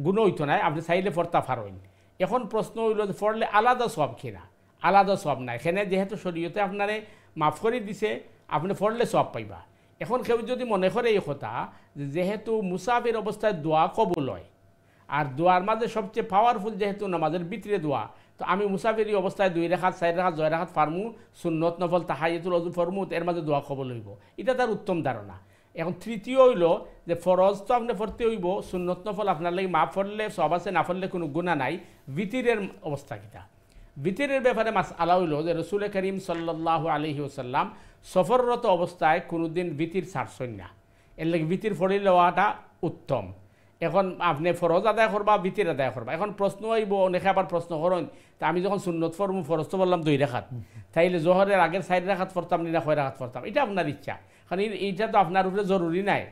গুণ হইতো নাই, আপনি চাইলে পড়তা পারেন। এখন প্রশ্ন হইল যে পড়লে আলাদা সব কিনা, আলাদা সব নাই। এখানে যেহেতু শরীয়তে আপনারে মাফ করে দিছে, আপনি পড়লে সব পাইবা। এখন কেউ যদি মনে করে এই কথা যেহেতু মুসাফির অবস্থায় দোয়া কবুল হয়, আর দোয়ার মাঝে সবচেয়ে পাওয়ারফুল যেহেতু নামাজের ভিতরে দোয়া, তো আমি মুসাফিরি অবস্থায় 2 রাকাত 4 রাকাত 6 রাকাত ফারমু, সুন্নত নফল তাহাইয়াতুল ওযু ফরমু, এর মাঝে দোয়া কবুল হইব, এটা তার উত্তম ধারণা। এখন তৃতীয় হইল যে ফরজ তো আপনি পড়তে হইব, সুন্নত নফল আপনার লাগি মা পড়লে সব আছে, না পড়লে কোনো গুনাহ নাই। ভিতরের অবস্থা কিটা? ভিতরের ব্যাপারে মাসআলা হইল যে রাসূল করিম সাল্লাল্লাহু আলাইহি ওয়াসাল্লাম সফররত অবস্থায় কোনোদিন ভিতর ছাড়ছেন না, এর লাগি ভিতর পড়ে লওয়াটা উত্তম। এখন আপনি ফরজ আদায় করবা ভিতর আদায় করবা। এখন প্রশ্ন হইব অনেকে আবার প্রশ্ন করেন, তা আমি যখন সুন্নত ফরমু ফরজ তো বললাম 2 রাকাত, তাইলে জোহরের আগের 4 রাকাত পড়তাম না 6 রাকাত পড়তাম, এটা আপনার ইচ্ছা। কারণ এইটা তো আপনার উপরে জরুরি নাই,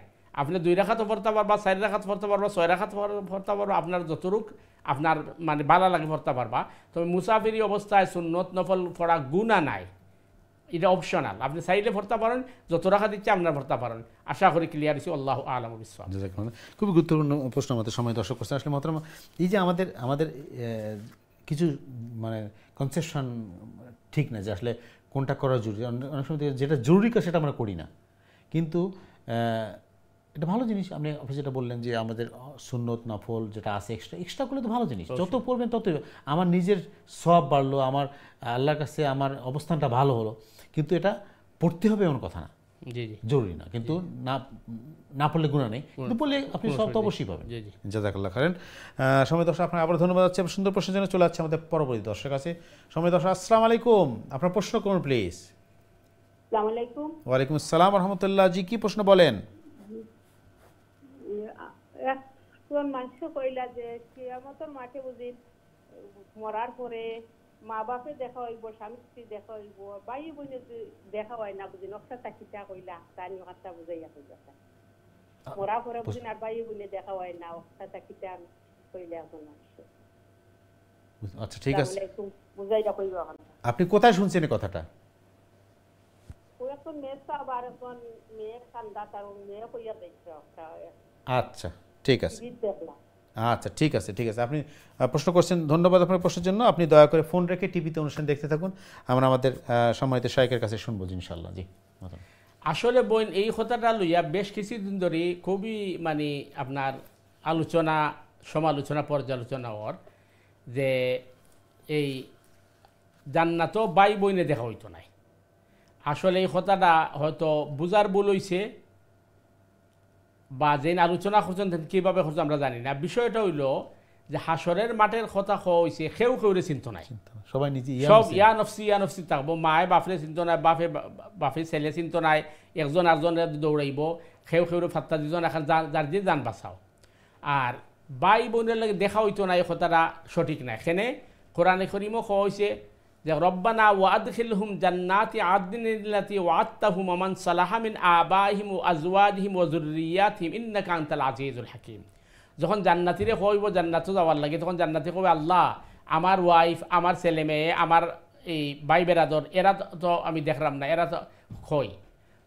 আপনি 2 রাকাতও পড়তে পারবা, 4 রাকাত পড়তে পারবা, 6 রাকাত পড়তে পারবা, আপনার যতটুক আপনার মানে ভালো লাগে পড়তে পারবা। তবে মুসাফিরি অবস্থায় সুন্নত নফল পড়া গুনাহ নাই, এটা অপশনাল, আপনি চাইলে পড়তে পারেন, যত রাকাত ইচ্ছা আপনার পড়তে পারেন। আশা করি ক্লিয়ার হয়েছে। আল্লাহু আ'লামু বিসসাওয়াব। জাযাকাল্লাহ। খুবই গুরুত্বপূর্ণ প্রশ্ন আমাদের সময় দর্শক করছেন। আসলে মহতারাম, এই যে আমাদের কিছু মানে কনসেপশন ঠিক না যে আসলে কোনটা করা জরুরি। অনেক সময় যেটা জরুরি সেটা আমরা করি না, কিন্তু এটা ভালো জিনিস। আপনি যেটা বললেন যে আমাদের সুন্নত নফল যেটা আছে এক্সট্রা করলে তো ভালো জিনিস, যত পড়বেন ততই আমার নিজের সওয়াব বাড়লো, আমার আল্লাহর কাছে আমার অবস্থানটা ভালো হলো। কিন্তু এটা পড়তে হবে এমন কথা না, জি জি, জরুরি না। কিন্তু না পড়লে গুনাহ নেই, কিন্তু পড়লে আপনি সব তো অবশ্যই পাবেন। জি জি। জাযাকাল্লাহ খাইরান। সময় দর্শক আপনার আবার ধন্যবাদ হচ্ছে। সুন্দর প্রশ্নের জন্য চলে যাচ্ছে আমাদের পরবর্তী দর্শক আছে। সময় দর্শক, আসসালামু আলাইকুম, আপনার প্রশ্ন করুন প্লিজ। আসসালামু আলাইকুম। ওয়ালাইকুম আসসালাম রহমতুল্লাহ। জি, কি প্রশ্ন বলেন? একজন মানুষ কইলা যে কিয়ামতের মাঠে বুঝি মরার পরে মা বাপে দেখা হইব, স্বামী স্ত্রী দেখা হইব, ভাই বোনে দেখা হয় না বুঝি, নকশা তাকিটা কইলা তানি কথা বুঝাইয়া কইলা মরার পরে বুঝি আর ভাই বোনে দেখা হয় না, নকশা তাকিটা কইলা এখন আসছে। আচ্ছা ঠিক আছে, বুঝাইয়া কইবা। আপনি কোথায় শুনছেন এই কথাটা? ওই এখন মেয়ে তো আবার এখন মেয়ে কান্দা, তার মেয়ে কইয়া দেখছে। আচ্ছা ঠিক আছে, দেখলাম। আচ্ছা ঠিক আছে ঠিক আছে, আপনি প্রশ্ন করছেন, ধন্যবাদ আপনার প্রশ্নের জন্য। আপনি দয়া করে ফোন রেখে টিভিতে অনুষ্ঠান দেখতে থাকুন, আমরা আমাদের সম্মানিত শাইখের কাছে শুনবো ইনশাআল্লাহ। জি, আসলে বোন এই কথাটা লইয়া বেশ কিছুদিন ধরে খুবই মানে আপনার আলোচনা সমালোচনা পর্যালোচনা ওর যে এই জান্নাতও বাই বইনে দেখা হইতো নাই। আসলে এই কথাটা হয়তো বুঝার ভুল হইছে, বা যেন আলোচনা করছেন কীভাবে করছে আমরা জানি না। বিষয়টা হইল যে হাসরের মাঠের কথা কওয়া হয়েছে, কেউ কেউরে চিন্ত নাই, সবাই নিজে সব ইয়া নফসি থাকবো। মায়ে বাপরে চিন্ত নাই, বাপে ছেলে চিন্ত নাই, একজন আরেকজনে দৌড়াইব, কেউ কেউরে ফাত্তা দুজন এখন যার যে যান বাঁচাও। আর বাই বোনের লাগে দেখা হইতো না, এই কথাটা সঠিক নাই। এখানে কোরআনে কারীমও কওয়া হয়েছে যে রব্বানা ওয়াদখিলহুম জান্নাতি আদনিল্লাতি ওয়া'আদতাহুম মান সালাহা মিন আবাইহিম ওয়া আজওয়াজিহিম ওয়া যুররিয়াতিহিম ইন্নাকা আনতাল আজিজুল হাকীম। যখন জান্নাতীরে কইব জান্নাতে যাওয়ার লাগে, তখন জান্নাতি কইবে আল্লাহ আমার ওয়াইফ, আমার ছেলে মেয়ে, আমার এই ভাই বেরাদর, এরা তো আমি দেখলাম না, এরা তো কই।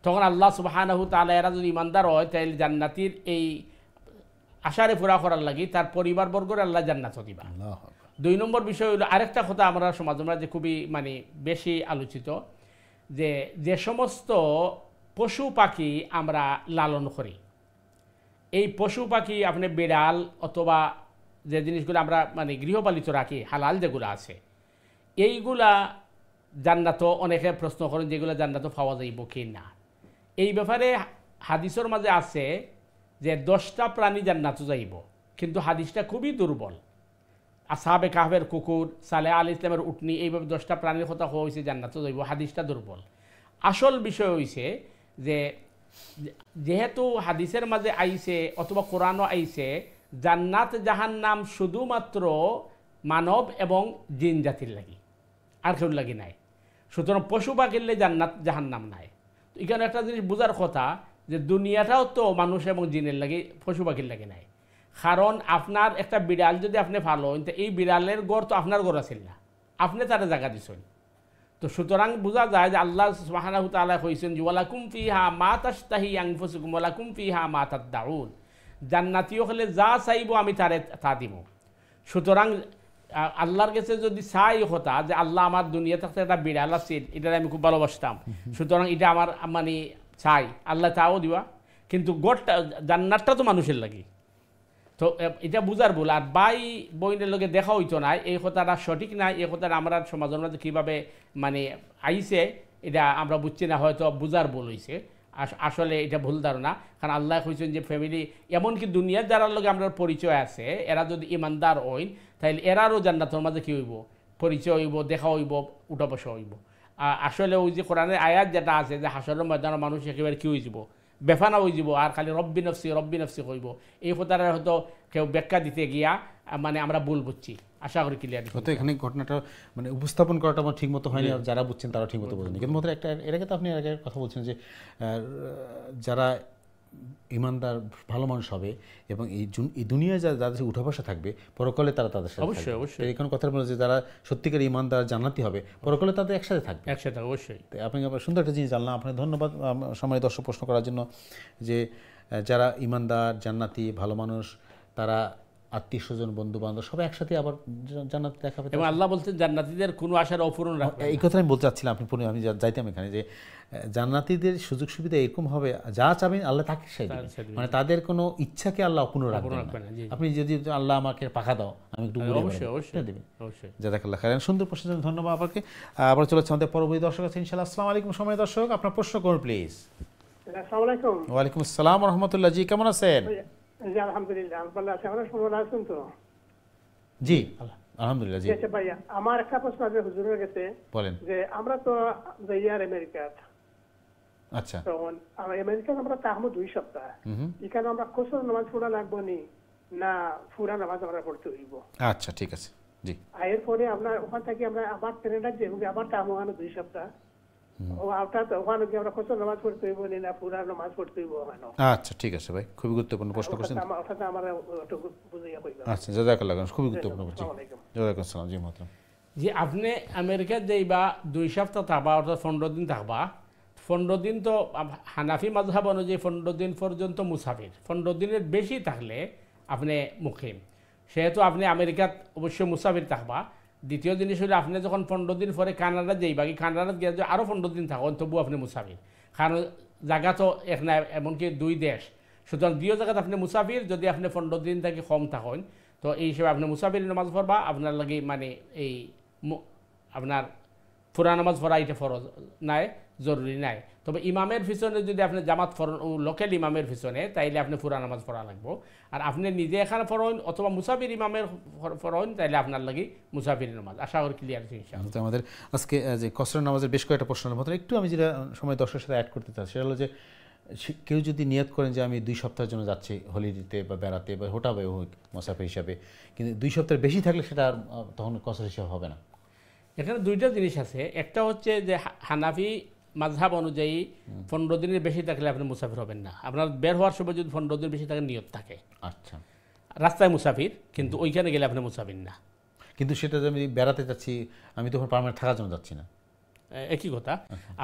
তখন আল্লাহ সুবহানাহু তাআলা এরা যদি ইমানদার হয় তাহলে জান্নাতির এই আশারে পুরা করার লাগি তার পরিবারবর্গের আল্লাহ জান্নাত দিবা। 2 নম্বর বিষয় হলো আরেকটা কথা আমরা সমাজ যে খুবই মানে বেশি আলোচিত, যে যে সমস্ত পশু পাখি আমরা লালন করি, এই পশু পাখি আপনি বিড়াল অথবা যে জিনিসগুলো আমরা মানে গৃহপালিত রাখি হালাল যেগুলো আছে, এইগুলা জান্নাত অনেকে প্রশ্ন করেন যেগুলো জান্নাত পাওয়া যাইব কি না। এই ব্যাপারে হাদিসের মাঝে আছে যে 10টা প্রাণী জান্নাত যাইব, কিন্তু হাদিসটা খুবই দুর্বল। আসহাবে কাহফের কুকুর, সালেহ আলাইহিস সালামের উটনি, এইভাবে 10টা প্রাণীর কথা হওয়া হয়েছে জান্নাত যাইব, হাদিসটা দুর্বল। আসল বিষয় হইছে যে যেহেতু হাদিসের মাঝে আইছে অথবা কোরআনও আইছে জান্নাত জাহান্নাম শুধুমাত্র মানব এবং জিন জাতির লাগি, আর কেউ লাগি নাই। সুতরাং পশু পাখিরলে জান্নাত জাহান্নাম নাই। তো এখানে একটা জিনিস বোঝার কথা যে দুনিয়াটাও তো মানুষ এবং জিনের লাগি, পশু পাখির লাগি নাই। কারণ আপনার একটা বিড়াল যদি আপনি ভালো হইন, এই বিড়ালের গড় তো আপনার গড় আছিল না, আপনি তারা জায়গা দিছেন। তো সুতরাং বোঝা যায় যে আল্লাহ সুবহানাহু তাআলা কইছেন যে ওয়ালাকুম ফিহা মা তাশতাহি আনফুসুকুম ওয়ালাকুম ফিহা মা তাদউন, জান্নাতীয় হলে যা চাইব আমি তারে তা দিব। সুতরাং আল্লাহর কাছে যদি চাই কথা যে আল্লাহ আমার দুনিয়া থাকতে একটা বিড়াল আছে, এটা আমি খুব ভালোবাসতাম, সুতরাং এটা আমার মানে চাই, আল্লাহ তাও দিবা। কিন্তু গড়টা জান্নাতটা তো মানুষের লাগি, তো এটা বুঝার ভুল। আর বাই বইনের লোকে দেখা হইতো না, এই কথাটা সঠিক নাই। এই কথাটা আমরা সমাজের মধ্যে কীভাবে মানে আইছে এটা আমরা বুঝছি না, হয়তো বুঝার ভুল হয়েছে। আসলে এটা ভুল ধারণা। কারণ আল্লাহ কইছেন যে ফ্যামিলি এমনকি দুনিয়ার যারা লোক আমরা পরিচয় আছে, এরা যদি ইমানদার হইন তাহলে এরারও জান্নাতের মাঝে কী হইব, পরিচয় হইব, দেখা হইব, উঠা বসা হইব। আসলে ওই যে কোরআনের আয়াত যেটা আছে যে হাসরের ময়দানে মানুষ একেবারে কী হয়ে যাব, বেফানা হয়ে যাব আর খালি রব্বি নফসি কইব। এই কথাটা হয়তো কেউ ব্যাখ্যা দিতে গিয়া মানে আমরা ভুল বুঝছি। আশা করি ক্লিয়ার হয়তো এখানে ঘটনাটা মানে উপস্থাপন করাটা আমার ঠিক মতো হয়নি, আর যারা বুঝছেন তারা ঠিক মতো বোঝেনি। কিন্তু একটা এর আগে তো আপনি এর আগে কথা বলছেন যে যারা ইমানদার ভালো মানুষ হবে এবং এই দুনিয়ায় যাদের উঠা বসা থাকবে, পরকালে তারা তাদের সাথে অবশ্যই অবশ্যই এখানে কথা বলে যে যারা সত্যিকার ইমানদার জান্নাতি হবে, পরকালে তাদের একসাথে থাকবে। একসাথে অবশ্যই। আপনি সুন্দর একটা জিনিস জানলাম, আপনাকে ধন্যবাদ সময় দর্শক প্রশ্ন করার জন্য। যে যারা ইমানদার জান্নাতি ভালো মানুষ, তারা আত্মীয় স্বজন বন্ধু বান্ধব সবাই একসাথে আবার জান্নাতে দেখা পাবে। এবং আল্লাহ বলছেন জান্নাতীদের কোনো আশার অপূরণ রাখবে। এই কথা আমি বলতে চাচ্ছিলাম, আমি যাইতাম এখানে যে জান্নাতীদের সুযোগ সুবিধা এরকম হবে, যা চাবেন আল্লাহ তাকে সেই দিবেন, মানে তাদের কোনো ইচ্ছাকে আল্লাহ অপূর্ণ রাখবেন না। আপনি যদি আপনি আমাকে পাখা দাও, আমি একটু দেবেন। জাযাকাল্লাহ খাইরান। সুন্দর প্রশ্নের জন্য ধন্যবাদ আপনাকে। আবার চলে যাচ্ছে আমাদের পরবর্তী দর্শক আছে ইনশাআল্লাহ। আসসালামু আলাইকুম সময় দর্শক, আপনার প্রশ্ন করুন প্লিজ। আসসালামু আলাইকুম। ওয়ালাইকুম আসসালাম ওয়া রাহমাতুল্লাহ। জি কেমন আছেন? জি আলহামদুলিল্লাহ, ভালো আছি। আপনারা সবাই ভালো আছেন তো? জি আলহামদুলিল্লাহ। জি আচ্ছা ভাইয়া, আমার একটা প্রশ্ন আছে হুজুরের কাছে। বলেন। যে আমরা তো যাইয়ার আমেরিকা, আচ্ছা তো আমেরিকা আমরা থাকবো 2 সপ্তাহ, এখানে আমরা কোসর নামাজ পড়া লাগবো নি না পুরা নামাজ আমরা পড়তে হইব? আচ্ছা ঠিক আছে। জি এরপরে আমরা ওখান থেকে আমরা আবার ট্রেনে যাবো, আবার থাকবো ওখানে 2 সপ্তাহ, ওখানে কি আমরা কোসর নামাজ পড়তে হইব না পুরা নামাজ পড়তে হইব ওখানে? আচ্ছা ঠিক আছে ভাই, খুবই গুরুত্বপূর্ণ প্রশ্ন করছেন। আমার একটু বুঝাইয়া কইবেন। আচ্ছা জাযাকাল্লাহ, খুবই গুরুত্বপূর্ণ প্রশ্ন। ওয়ালাইকুম আসসালাম। জি মহতরম। যে আপনি আমেরিকা যাইবা 2 সপ্তাহ থাকবা, অর্থাৎ 15 দিন থাকবা। 15 দিন তো হানাফি মাযহাব অনুযায়ী 15 দিন পর্যন্ত মুসাফির। 15 দিনের বেশি থাকলে আপনি মুকিম। সেহেতু আপনি আমেরিকাত অবশ্যই মুসাফির থাকবা। দ্বিতীয় জিনিস হলে আপনি যখন 15 দিন পরে কানাডা যাইবা, কি কানাডাত গিয়ে যদি আরও 15 দিন থাকুন তবু আপনি মুসাফির, কারণ জায়গা তো এক না, এমনকি 2 দেশ। সুতরাং 2 জায়গাত আপনি মুসাফির। যদি আপনি 15 দিন থেকে কম থাকুন তো এই হিসেবে আপনি মুসাফির নামাজ পড়বা। আপনার লাগে মানে এই আপনার পুরা নামাজ পড়া এটা ফরজ নাই, জরুরি নাই। তবে ইমামের পিছনে যদি আপনি জামাত পড়েন, লোকাল ইমামের পিছনে, তাইলে আপনি পুরা নামাজ পড়া লাগবো। আর আপনি নিজে এখানে পড়েন অথবা মুসাফির ইমামের পড়েন, তাইলে আপনার লাগে মুসাফির নামাজ। আশা করি ক্লিয়ার হয়েছে। আমাদের আজকে যে কসর নামাজের বেশ কয়েকটা প্রশ্নের মধ্যে একটু আমি যেটা সময় দর্শকের সাথে অ্যাড করতে চাই, সেটা হলো যে কেউ যদি নিয়ত করেন যে আমি 2 সপ্তাহের জন্য যাচ্ছি হলিডেতে বা বেড়াতে বা হোটাবে হোক মুসাফির হিসাবে, কিন্তু 2 সপ্তাহের বেশি থাকলে সেটা আর তখন কসর হিসাব হবে না। এখানে 2টা জিনিস আছে। একটা হচ্ছে যে হানাফি মাযহাব অনুযায়ী 15 দিনের বেশি থাকলে আপনি মুসাফির হবেন না। আপনার বের হওয়ার সময় যদি 15 দিন বেশি থাকে নিয়ত থাকে, আচ্ছা রাস্তায় মুসাফির, কিন্তু ওইখানে গেলে আপনি মুসাফির না। কিন্তু সেটা যে আমি বেড়াতে যাচ্ছি, আমি তখন পার্মানেন্ট থাকার জন্য যাচ্ছি না, একই কথা।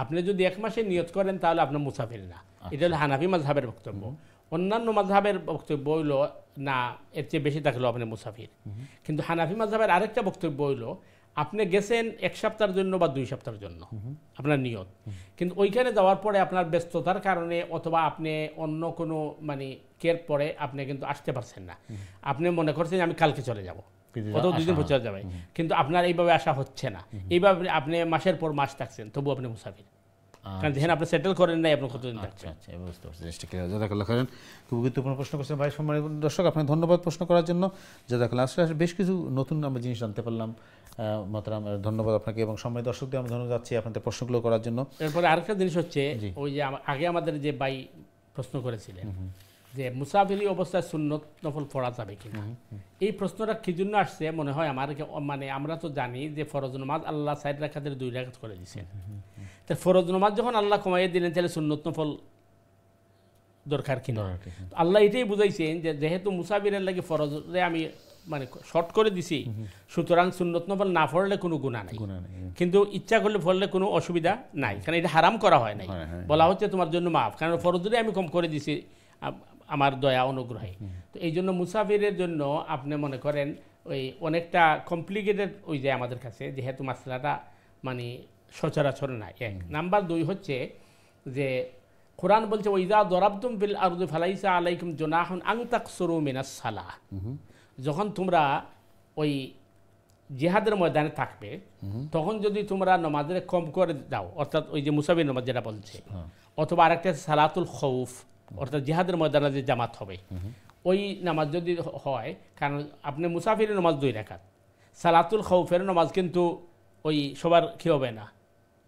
আপনি যদি 1 মাসে নিয়ত করেন তাহলে আপনার মুসাফির না। এটা হলো হানাফি মাযহাবের বক্তব্য। অন্যান্য মাযহাবের বক্তব্য হইল না, এর চেয়ে বেশি থাকলেও আপনি মুসাফির। কিন্তু হানাফি মাযহাবের আরেকটা বক্তব্য হইল আপনি গেছেন 1 সপ্তাহের জন্য বা 2 সপ্তাহের জন্য আপনার নিয়ত, কিন্তু ওইখানে যাওয়ার পরে আপনার ব্যস্ততার কারণে অথবা আপনি অন্য কোনো মানে কের পরে আপনি কিন্তু আসতে পারছেন না। আপনি মনে করছেন আমি কালকে চলে যাব, কত 2 দিন পর চলে যাবে, কিন্তু আপনার এইভাবে আসা হচ্ছে না। এইভাবে আপনি মাসের পর মাস থাকছেন, তবু আপনি মুসাফির, কারণ যেখানে আপনি সেটেল করেন নাই আপনি কতদিন থাকছেন। আচ্ছা বুঝতে পারছি, জিনিসটা ক্লিয়ার। জাযাকাল্লাহ খাইরান, খুব গুরুত্বপূর্ণ প্রশ্ন করছেন ভাই। সম্মানিত দর্শক, আপনাকে ধন্যবাদ প্রশ্ন করার জন্য। জাযাকাল্লাহ। আসলে বেশ কিছু নতুন আমরা জিনিস জানতে পারলাম। মাতরাম ধন্যবাদ আপনাকে এবং সম্মানিত দর্শকদের আমরা ধন্যবাদ যাচ্ছি আপনাদের প্রশ্নগুলো করার জন্য। এরপরে আরেকটা জিনিস হচ্ছে, ওই যে আগে আমাদের যে ভাই প্রশ্ন করেছিলেন যে মুসাফিরি অবস্থায় সুন্নত নফল পড়া যাবে কিনা, এই প্রশ্নটা কি জন্য আসছে মনে হয় আমার, মানে আমরা তো জানি যে ফরজ নামাজ আল্লাহ 4 রাকাতের 2 রাকাত করে দিয়েছেন। তো ফরজ নামাজ যখন আল্লাহ কমাইয়ে দিলেন, তাহলে সুন্নত নফল দরকার কিনা? আল্লাহ এটাই বুঝাইছেন যে যেহেতু মুসাফিরের লাগে ফরজে আমি মানে শর্ট করে দিছি, সুতরাং সুন্নত নফল না পড়লে কোনো গুনাহ নাই, কিন্তু ইচ্ছা করলে পড়লে কোনো অসুবিধা নাই, কারণ এটা হারাম করা হয় নাই। বলা হচ্ছে তোমার জন্য মাফ, কারণ ফরজে আমি কম করে দিছি আমার দয়া অনুগ্রহে। তো এই জন্য মুসাফিরের জন্য আপনি মনে করেন ওই অনেকটা কমপ্লিকেটেড ওই যায় আমাদের কাছে, যেহেতু মাসলাটা মানে সচরাচর নাই। 1 নাম্বার 2 হচ্ছে যে কোরআন বলছে ওইদা দরাবতুম বিল আরদি ফালাইসা আলাইকুম জুনাহুন আন তাকসুরু মিনাস সালাহ। যখন তোমরা ওই জিহাদের ময়দানে থাকবে, তখন যদি তোমরা নামাজের কম করে দাও, অর্থাৎ ওই যে মুসাফির নামাজ যেটা বলছে, অথবা আরেকটা সালাতুল খৌফ, অর্থাৎ জিহাদের ময়দানে যে জামাত হবে, ওই নামাজ যদি হয়, কারণ আপনি মুসাফিরের নামাজ 2 রাকাত, সালাতুল খৌফের নামাজ কিন্তু ওই সবার কি হবে না,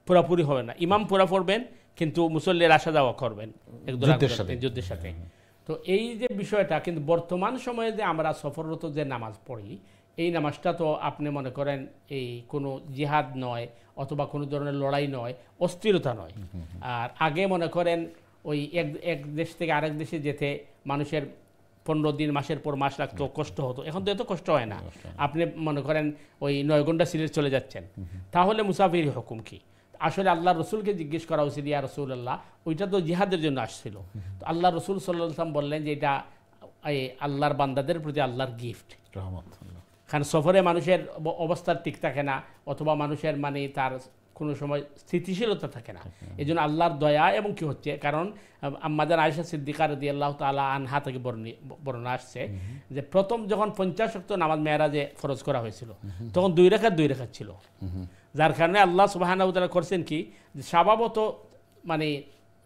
পুরাপুরি হবে না। ইমাম পুরা পড়বেন, কিন্তু মুসল্লির আসা যাওয়া করবেন একদল যুদ্ধের সাথে। যুদ্ধের সাথে। তো এই যে বিষয়টা, কিন্তু বর্তমান সময়ে যে আমরা সফররত যে নামাজ পড়ি, এই নামাজটা তো আপনি মনে করেন এই কোনো জিহাদ নয় অথবা কোনো ধরনের লড়াই নয়, অস্থিরতা নয়। আর আগে মনে করেন ওই এক দেশ থেকে আরেক দেশে যেতে মানুষের 15 দিন মাসের পর মাস লাগতো, কষ্ট হতো। এখন তো এত কষ্ট হয় না। আপনি মনে করেন ওই 9 ঘন্টা সিলেট চলে যাচ্ছেন, তাহলে মুসাফির হুকুম কি? আসলে আল্লাহ রসুলকে জিজ্ঞেস করা উচিত, ইয়া রসুল্লাহ, ওইটা তো জিহাদের জন্য আসছিল। তো আল্লাহ রসুল সাল্লাল্লাহু আলাইহি ওয়াসাল্লাম বললেন যে এটা আল্লাহর বান্দাদের প্রতি আল্লাহর গিফট। কারণ সফরে মানুষের অবস্থা ঠিক থাকে না, অথবা মানুষের মানে তার কোনো সময় স্থিতিশীলতা থাকে না। এই জন্য আল্লাহর দয়া এবং কি হচ্ছে, কারণ আম্মাজান আয়েশা সিদ্দিকা রাদিয়াল্লাহু তাআলা আনহা থেকে বর্ণনা আসছে যে প্রথম যখন 50 ওয়াক্ত নামাজ মেরাজে ফরজ করা হয়েছিল, তখন 2 রাকাত ছিল। যার কারণে আল্লাহ সুবহানাহু ওয়া তাআলা করছেন কি, যে স্বভাবত মানে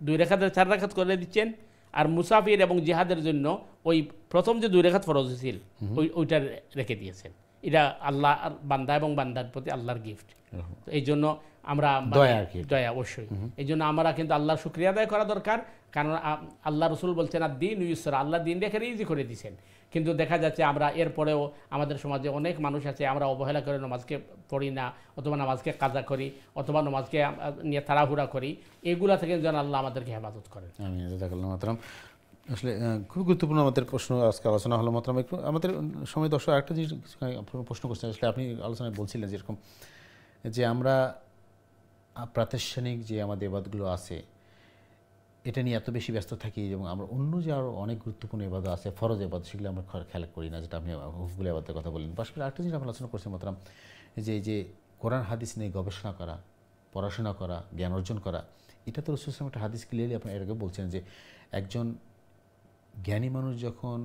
2 রাকাতের 4 রাকাত করে দিচ্ছেন, আর মুসাফির এবং জিহাদের জন্য ওই প্রথম যে 2 রাকাত ফরজ হয়েছিল ওইটা রেখে দিয়েছেন। এটা আল্লাহ বান্দা এবং বান্দার প্রতি আল্লাহর গিফট। তো এই জন্য আমরা দয়া অবশ্যই, এই জন্য আমরা কিন্তু আল্লাহর শুকরিয়া আদায় করা দরকার। কারণ আল্লাহ রসুল বলছেন আর দিন ইউসরা, আল্লাহ দিন রেখে ইজি করে দিয়েছেন। কিন্তু দেখা যাচ্ছে আমরা এরপরেও আমাদের সমাজে অনেক মানুষ আছে, আমরা অবহেলা করে নামাজকে পড়ি না, অথবা নামাজকে কাজা করি, অথবা নামাজকে নিয়ে তাড়াহুড়া করি। এগুলা থেকে যেন আল্লাহ আমাদেরকে হেফাজত করেন। আমি আসলে খুব গুরুত্বপূর্ণ আমাদের প্রশ্ন আজকে আলোচনা হলো। মাত্র একটু আমাদের সময় দর্শক আরেকটা জিনিস প্রশ্ন করছেন। আসলে আপনি আলোচনায় বলছিলেন যেরকম যে আমরা প্রাতিষ্ঠানিক যে আমাদের এবাদতগুলো আছে এটা নিয়ে এত বেশি ব্যস্ত থাকি, এবং আমরা অন্য যে আরও অনেক গুরুত্বপূর্ণ এবাদত আছে, ফরজ এবাদত, সেগুলো আমরা খেয়াল করি না, যেটা আপনি হুফগুলো এবাদতের কথা বললেন। পাশাপাশি আরেকটা জিনিস আমরা আলোচনা করছি মাত্র, যে কোরআন হাদিস নিয়ে গবেষণা করা, পড়াশোনা করা, জ্ঞান অর্জন করা, এটা তো রাসূল সাল্লাল্লাহু আলাইহি ওয়াসাল্লাম একটা হাদিস ক্লিয়ারলি আপনার এর আগে বলছেন যে একজন জ্ঞানী মানুষ যখন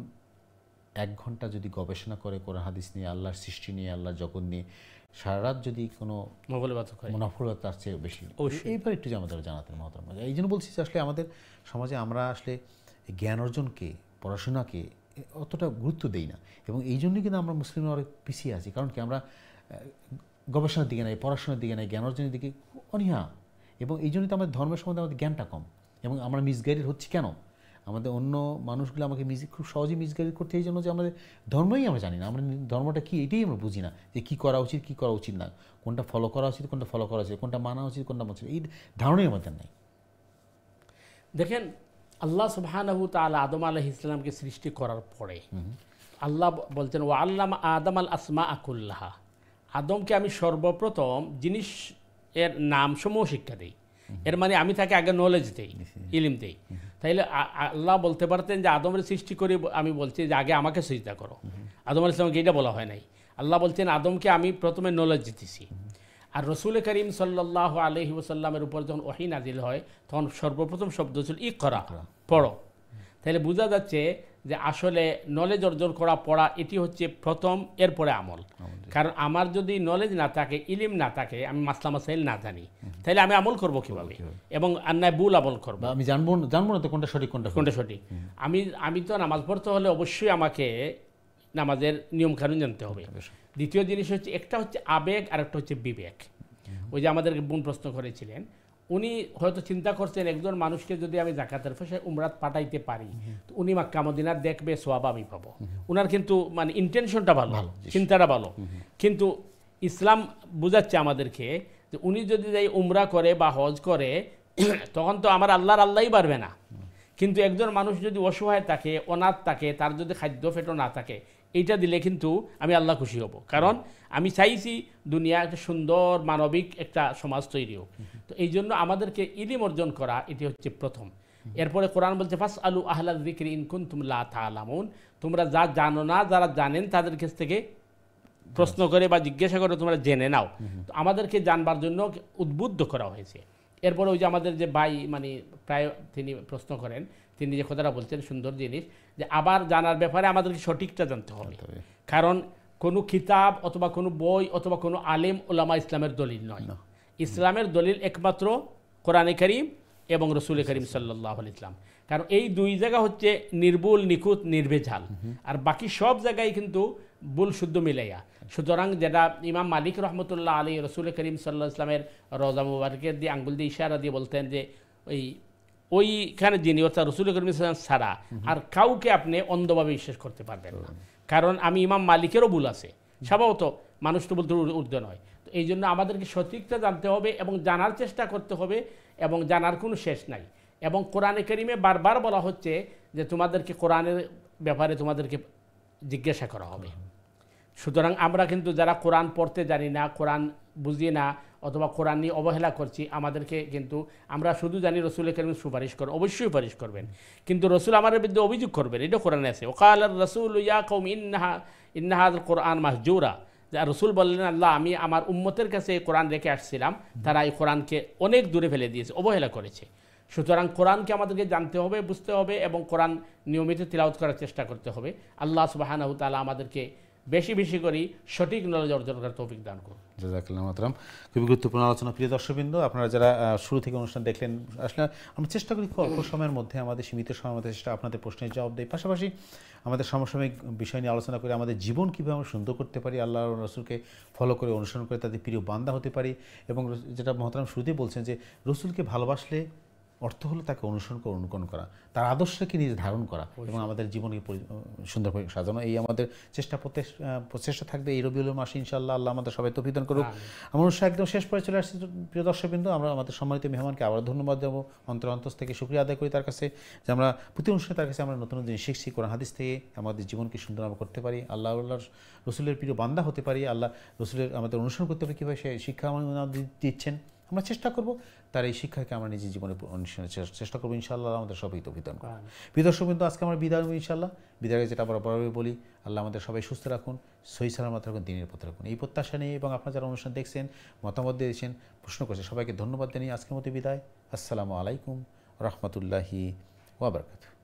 1 ঘন্টা যদি গবেষণা করে কোরআন হাদিস নিয়ে, আল্লাহর সৃষ্টি নিয়ে, আল্লাহর জগৎ নিয়ে, সারা রাত যদি কোনো মুনাফা তার চেয়ে বেশি। এইবার একটু যে আমাদের জানাতেন মহতরম। এই জন্য বলছি যে আসলে আমাদের সমাজে আমরা আসলে জ্ঞান অর্জনকে, পড়াশোনাকে অতটা গুরুত্ব দেই না, এবং এই জন্যই কিন্তু আমরা মুসলিমরা অনেক পিছিয়ে আছি। কারণ কি, আমরা গবেষণার দিকে নাই, পড়াশোনার দিকে নাই, জ্ঞান অর্জনের দিকে অনীহা, এবং এই জন্যই তো আমাদের ধর্মের সম্বন্ধে আমাদের জ্ঞানটা কম, এবং আমরা মিসগাইডেড হচ্ছি। কেন? আমাদের অন্য মানুষগুলো আমাকে খুব সহজেই মিসগাইড করতে, এই জন্য যে আমাদের ধর্মই আমরা জানি না, আমরা ধর্মটা কী এটাই আমরা বুঝি না, যে কী করা উচিত, কী করা উচিত না, কোনটা ফলো করা উচিত, কোনটা ফলো করা উচিত, কোনটা মানা উচিত, কোনটা মানা উচিত, এই ধারণাই আমাদের নাই। দেখেন, আল্লাহ সুবহানাহু ওয়া তাআলা আদম আলাইহিস সালামকে সৃষ্টি করার পরে আল্লাহ বলছেন ওয়া আল্লামা আদম আল আসমাআ কুল্লাহা, আদমকে আমি সর্বপ্রথম জিনিস এর নামসমূহ শিক্ষা দেই। এর মানে আমি তাকে আগে নলেজ দেই, ইলম দেই। তাইলে আল্লাহ বলতে পারতেন যে আদমের সৃষ্টি করে আমি বলছি যে আগে আমাকে সিজদা করো, আদম আলাইহিস সালামকে এটা বলা হয় নাই। আল্লাহ বলছেন আদমকে আমি প্রথমে নলেজ দিতেছি। আর রসুল করিম সাল্লাল্লাহু আলাইহি ওয়াসাল্লামের উপর যখন ওহী নাজিল হয়, তখন সর্বপ্রথম শব্দ ছিল ইকরা, পড়ো। তাহলে বোঝা যাচ্ছে যে আসলে নলেজ অর্জন করা, পড়া, এটি হচ্ছে প্রথম, এরপরে আমল। কারণ আমার যদি নলেজ না থাকে, ইলিম না থাকে, আমি মাসলা মাসাইল না জানি, তাহলে আমি আমল করবো কিভাবে, এবং অন্যায় ভুল আমল করবো, আমি জানবো না তো কোনটা সঠিক কোনটা সঠিক। আমি তো নামাজ পড়তে হলে অবশ্যই আমাকে নামাজের নিয়ম কানুন জানতে হবে। দ্বিতীয় জিনিস হচ্ছে, একটা হচ্ছে আবেগ আর একটা হচ্ছে বিবেক। ওই যে আমাদেরকে বোন প্রশ্ন করেছিলেন, উনি হয়তো চিন্তা করছেন একজন মানুষকে যদি আমি যাকাতের পয়সায় উমরাত পাঠাইতে পারি, তো উনি মক্কা মদিনা দেখবে, সওয়াব আমি পাবো। উনার কিন্তু মানে ইন্টেনশনটা ভালো, চিন্তাটা ভালো, কিন্তু ইসলাম বুঝাচ্ছে আমাদেরকে যে উনি যদি যাই উমরা করে বা হজ করে, তখন তো আমার আল্লাহই পারবে না। কিন্তু একজন মানুষ যদি অসহায় থাকে, অনাথ থাকে, তার যদি খাদ্য ফেটো না থাকে, এইটা দিলে কিন্তু আমি আল্লাহ খুশি হব। কারণ আমি চাইছি দুনিয়া একটা সুন্দর মানবিক একটা সমাজ তৈরি হোক। তো এই জন্য আমাদেরকে ইলম অর্জন করা, এটি হচ্ছে প্রথম। এরপরে কোরআন বলছে ফাসআলু আহলা যিকরি ইন কুনতুম লা তা'লামুন, তোমরা যা জানো না, যারা জানেন তাদের কাছ থেকে প্রশ্ন করে বা জিজ্ঞাসা করে তোমরা জেনে নাও। তো আমাদেরকে জানবার জন্য উদ্বুদ্ধ করা হয়েছে। এরপরে ওই যে আমাদের যে ভাই মানে প্রায় তিনি প্রশ্ন করেন, তিনি যে কথাটা বলছেন সুন্দর জিনিস, যে আবার জানার ব্যাপারে আমাদেরকে সঠিকটা জানতে হবে। কারণ কোনো কিতাব অথবা কোনো বই অথবা কোনো আলেম ওলামা ইসলামের দলিল নয়। ইসলামের দলিল একমাত্র কোরআনে কারীম এবং রসুল করিম সাল্লাল্লাহু আলাইহি ওয়াসাল্লাম। কারণ এই দুই জায়গা হচ্ছে নির্ভুল, নিখুঁত, নির্ভেজাল, আর বাকি সব জায়গায় কিন্তু ভুল শুদ্ধ মিলাইয়া। সুতরাং যেটা ইমাম মালিক রহমতুল্লাহ আলী রসুল করিম সাল্লাল্লাহু আলাইহি ওয়াসাল্লামের রওজা মুবারকের দিয়ে আঙ্গুল দিয়ে ইশারা দিয়ে বলতেন যে ওইখানে যিনি অর্থাৎ রসুল করিম ছাড়া আর কাউকে আপনি অন্ধভাবে বিশ্বাস করতে পারবেন না। কারণ আমি ইমাম মালিকেরও ভুল আছে, স্বভাবত মানুষ তো বলতে ঊর্ধ্বে নয়। তো এই জন্য আমাদেরকে সঠিকটা জানতে হবে এবং জানার চেষ্টা করতে হবে, এবং জানার কোনো শেষ নাই। এবং কোরআনে কারিমে বারবার বলা হচ্ছে যে তোমাদেরকে কোরআনের ব্যাপারে তোমাদেরকে জিজ্ঞাসা করা হবে। সুতরাং আমরা কিন্তু যারা কোরআন পড়তে জানি না, কোরআন বুঝি না, অথবা কোরআন নিয়ে অবহেলা করছি, আমাদেরকে কিন্তু আমরা শুধু জানি রসুল করিম সুপারিশ করেন, অবশ্যই সুপারিশ করবেন, কিন্তু রসুল আমাদের বিরুদ্ধে অভিযোগ করবেন, এটা কোরআনে আছে। ওকাল রসুল ইয়া কওম ইন্নাহাদ কোরআন মাহজুরা, যা রসুল বললেন আল্লাহ আমি আমার উম্মতের কাছে এই কোরআন রেখে আসছিলাম, তারা এই কোরআনকে অনেক দূরে ফেলে দিয়েছে, অবহেলা করেছে। সুতরাং কোরআনকে আমাদেরকে জানতে হবে, বুঝতে হবে, এবং কোরআন নিয়মিত তিলাওয়াত করার চেষ্টা করতে হবে। আল্লাহ সুবহানাহু তাআলা আমাদেরকে বেশি বেশি করে সঠিক নলেজ অর্জন করার তৌফিক দান করুন। জাযাকাল্লাহু মাতরাম। খুবই গুরুত্বপূর্ণ আলোচনা। প্রিয় দর্শকবৃন্দ, আপনারা যারা শুরু থেকে অনুষ্ঠান দেখলেন, আসলে আমরা চেষ্টা করি খুব অল্প সময়ের মধ্যে, আমাদের সীমিত সময়ের মধ্যে চেষ্টা আপনাদের প্রশ্নের জবাব দেয়, পাশাপাশি আমাদের সমসাময়িক বিষয় নিয়ে আলোচনা করে আমাদের জীবন কীভাবে আমরা সুন্দর করতে পারি, আল্লাহ রসুলকে ফলো করে অনুসরণ করে তাদের প্রিয় বান্দা হতে পারি। এবং যেটা মহতারাম শুরুতেই বলছেন যে রসুলকে ভালোবাসলে অর্থ হলো তাকে অনুসরণ করে অনুকরণ করা, তার আদর্শকে নিজে ধারণ করা এবং আমাদের জীবনকে সুন্দরভাবে সাজানো। এই আমাদের প্রচেষ্টা থাকবে এই রবিউল মাসে ইনশাআল্লাহ। আল্লাহ আমাদের সবাই তৌফিক দান করুক। আমার অনুষ্ঠান একদম শেষ পরে চলে আসছে। প্রিয় দর্শকবৃন্দ, আমরা আমাদের সম্মানিত মেহমানকে আবার ধন্যবাদ দেবো, অন্তর থেকে শুকরিয়া আদায় করি তার কাছে যে আমরা প্রতি অনুষ্ঠানে তার কাছে আমরা নতুন জিনিস শিখছি, কোরআন হাদিস থেকে আমাদের জীবনকে সুন্দর আমরা করতে পারি, আল্লাহ রসুলের প্রিয় বান্দা হতে পারি, আল্লাহ রসুলের আমাদের অনুসরণ করতে পারি, কীভাবে সে শিক্ষা আমাদের দিচ্ছেন আমরা চেষ্টা করব, তার এই শিক্ষাকে আমরা নিজের জীবনে অনুসরণের চেষ্টা করবো ইনশাআল্লাহ। আমাদের সবাই তো বিধান করুন। প্রিয় দর্শকবৃন্দ, আজকে আমরা বিদায় নেব ইনশাআল্লাহ। বিদায় যেটা আমরা বরাবরই বলি, আল্লাহ আমাদের সবাই সুস্থ রাখুন, সহি সালামত রাখুন, দিনের পথে রাখুন, এই প্রত্যাশা নিয়ে এবং আপনারা যারা অনুষ্ঠান দেখছেন, মতামত দিয়েছেন, প্রশ্ন করছেন, সবাইকে ধন্যবাদ জানিয়ে আজকের মতো বিদায়। আসসালামু আলাইকুম রহমতুল্লাহি ওয়া বারাকাতুহু।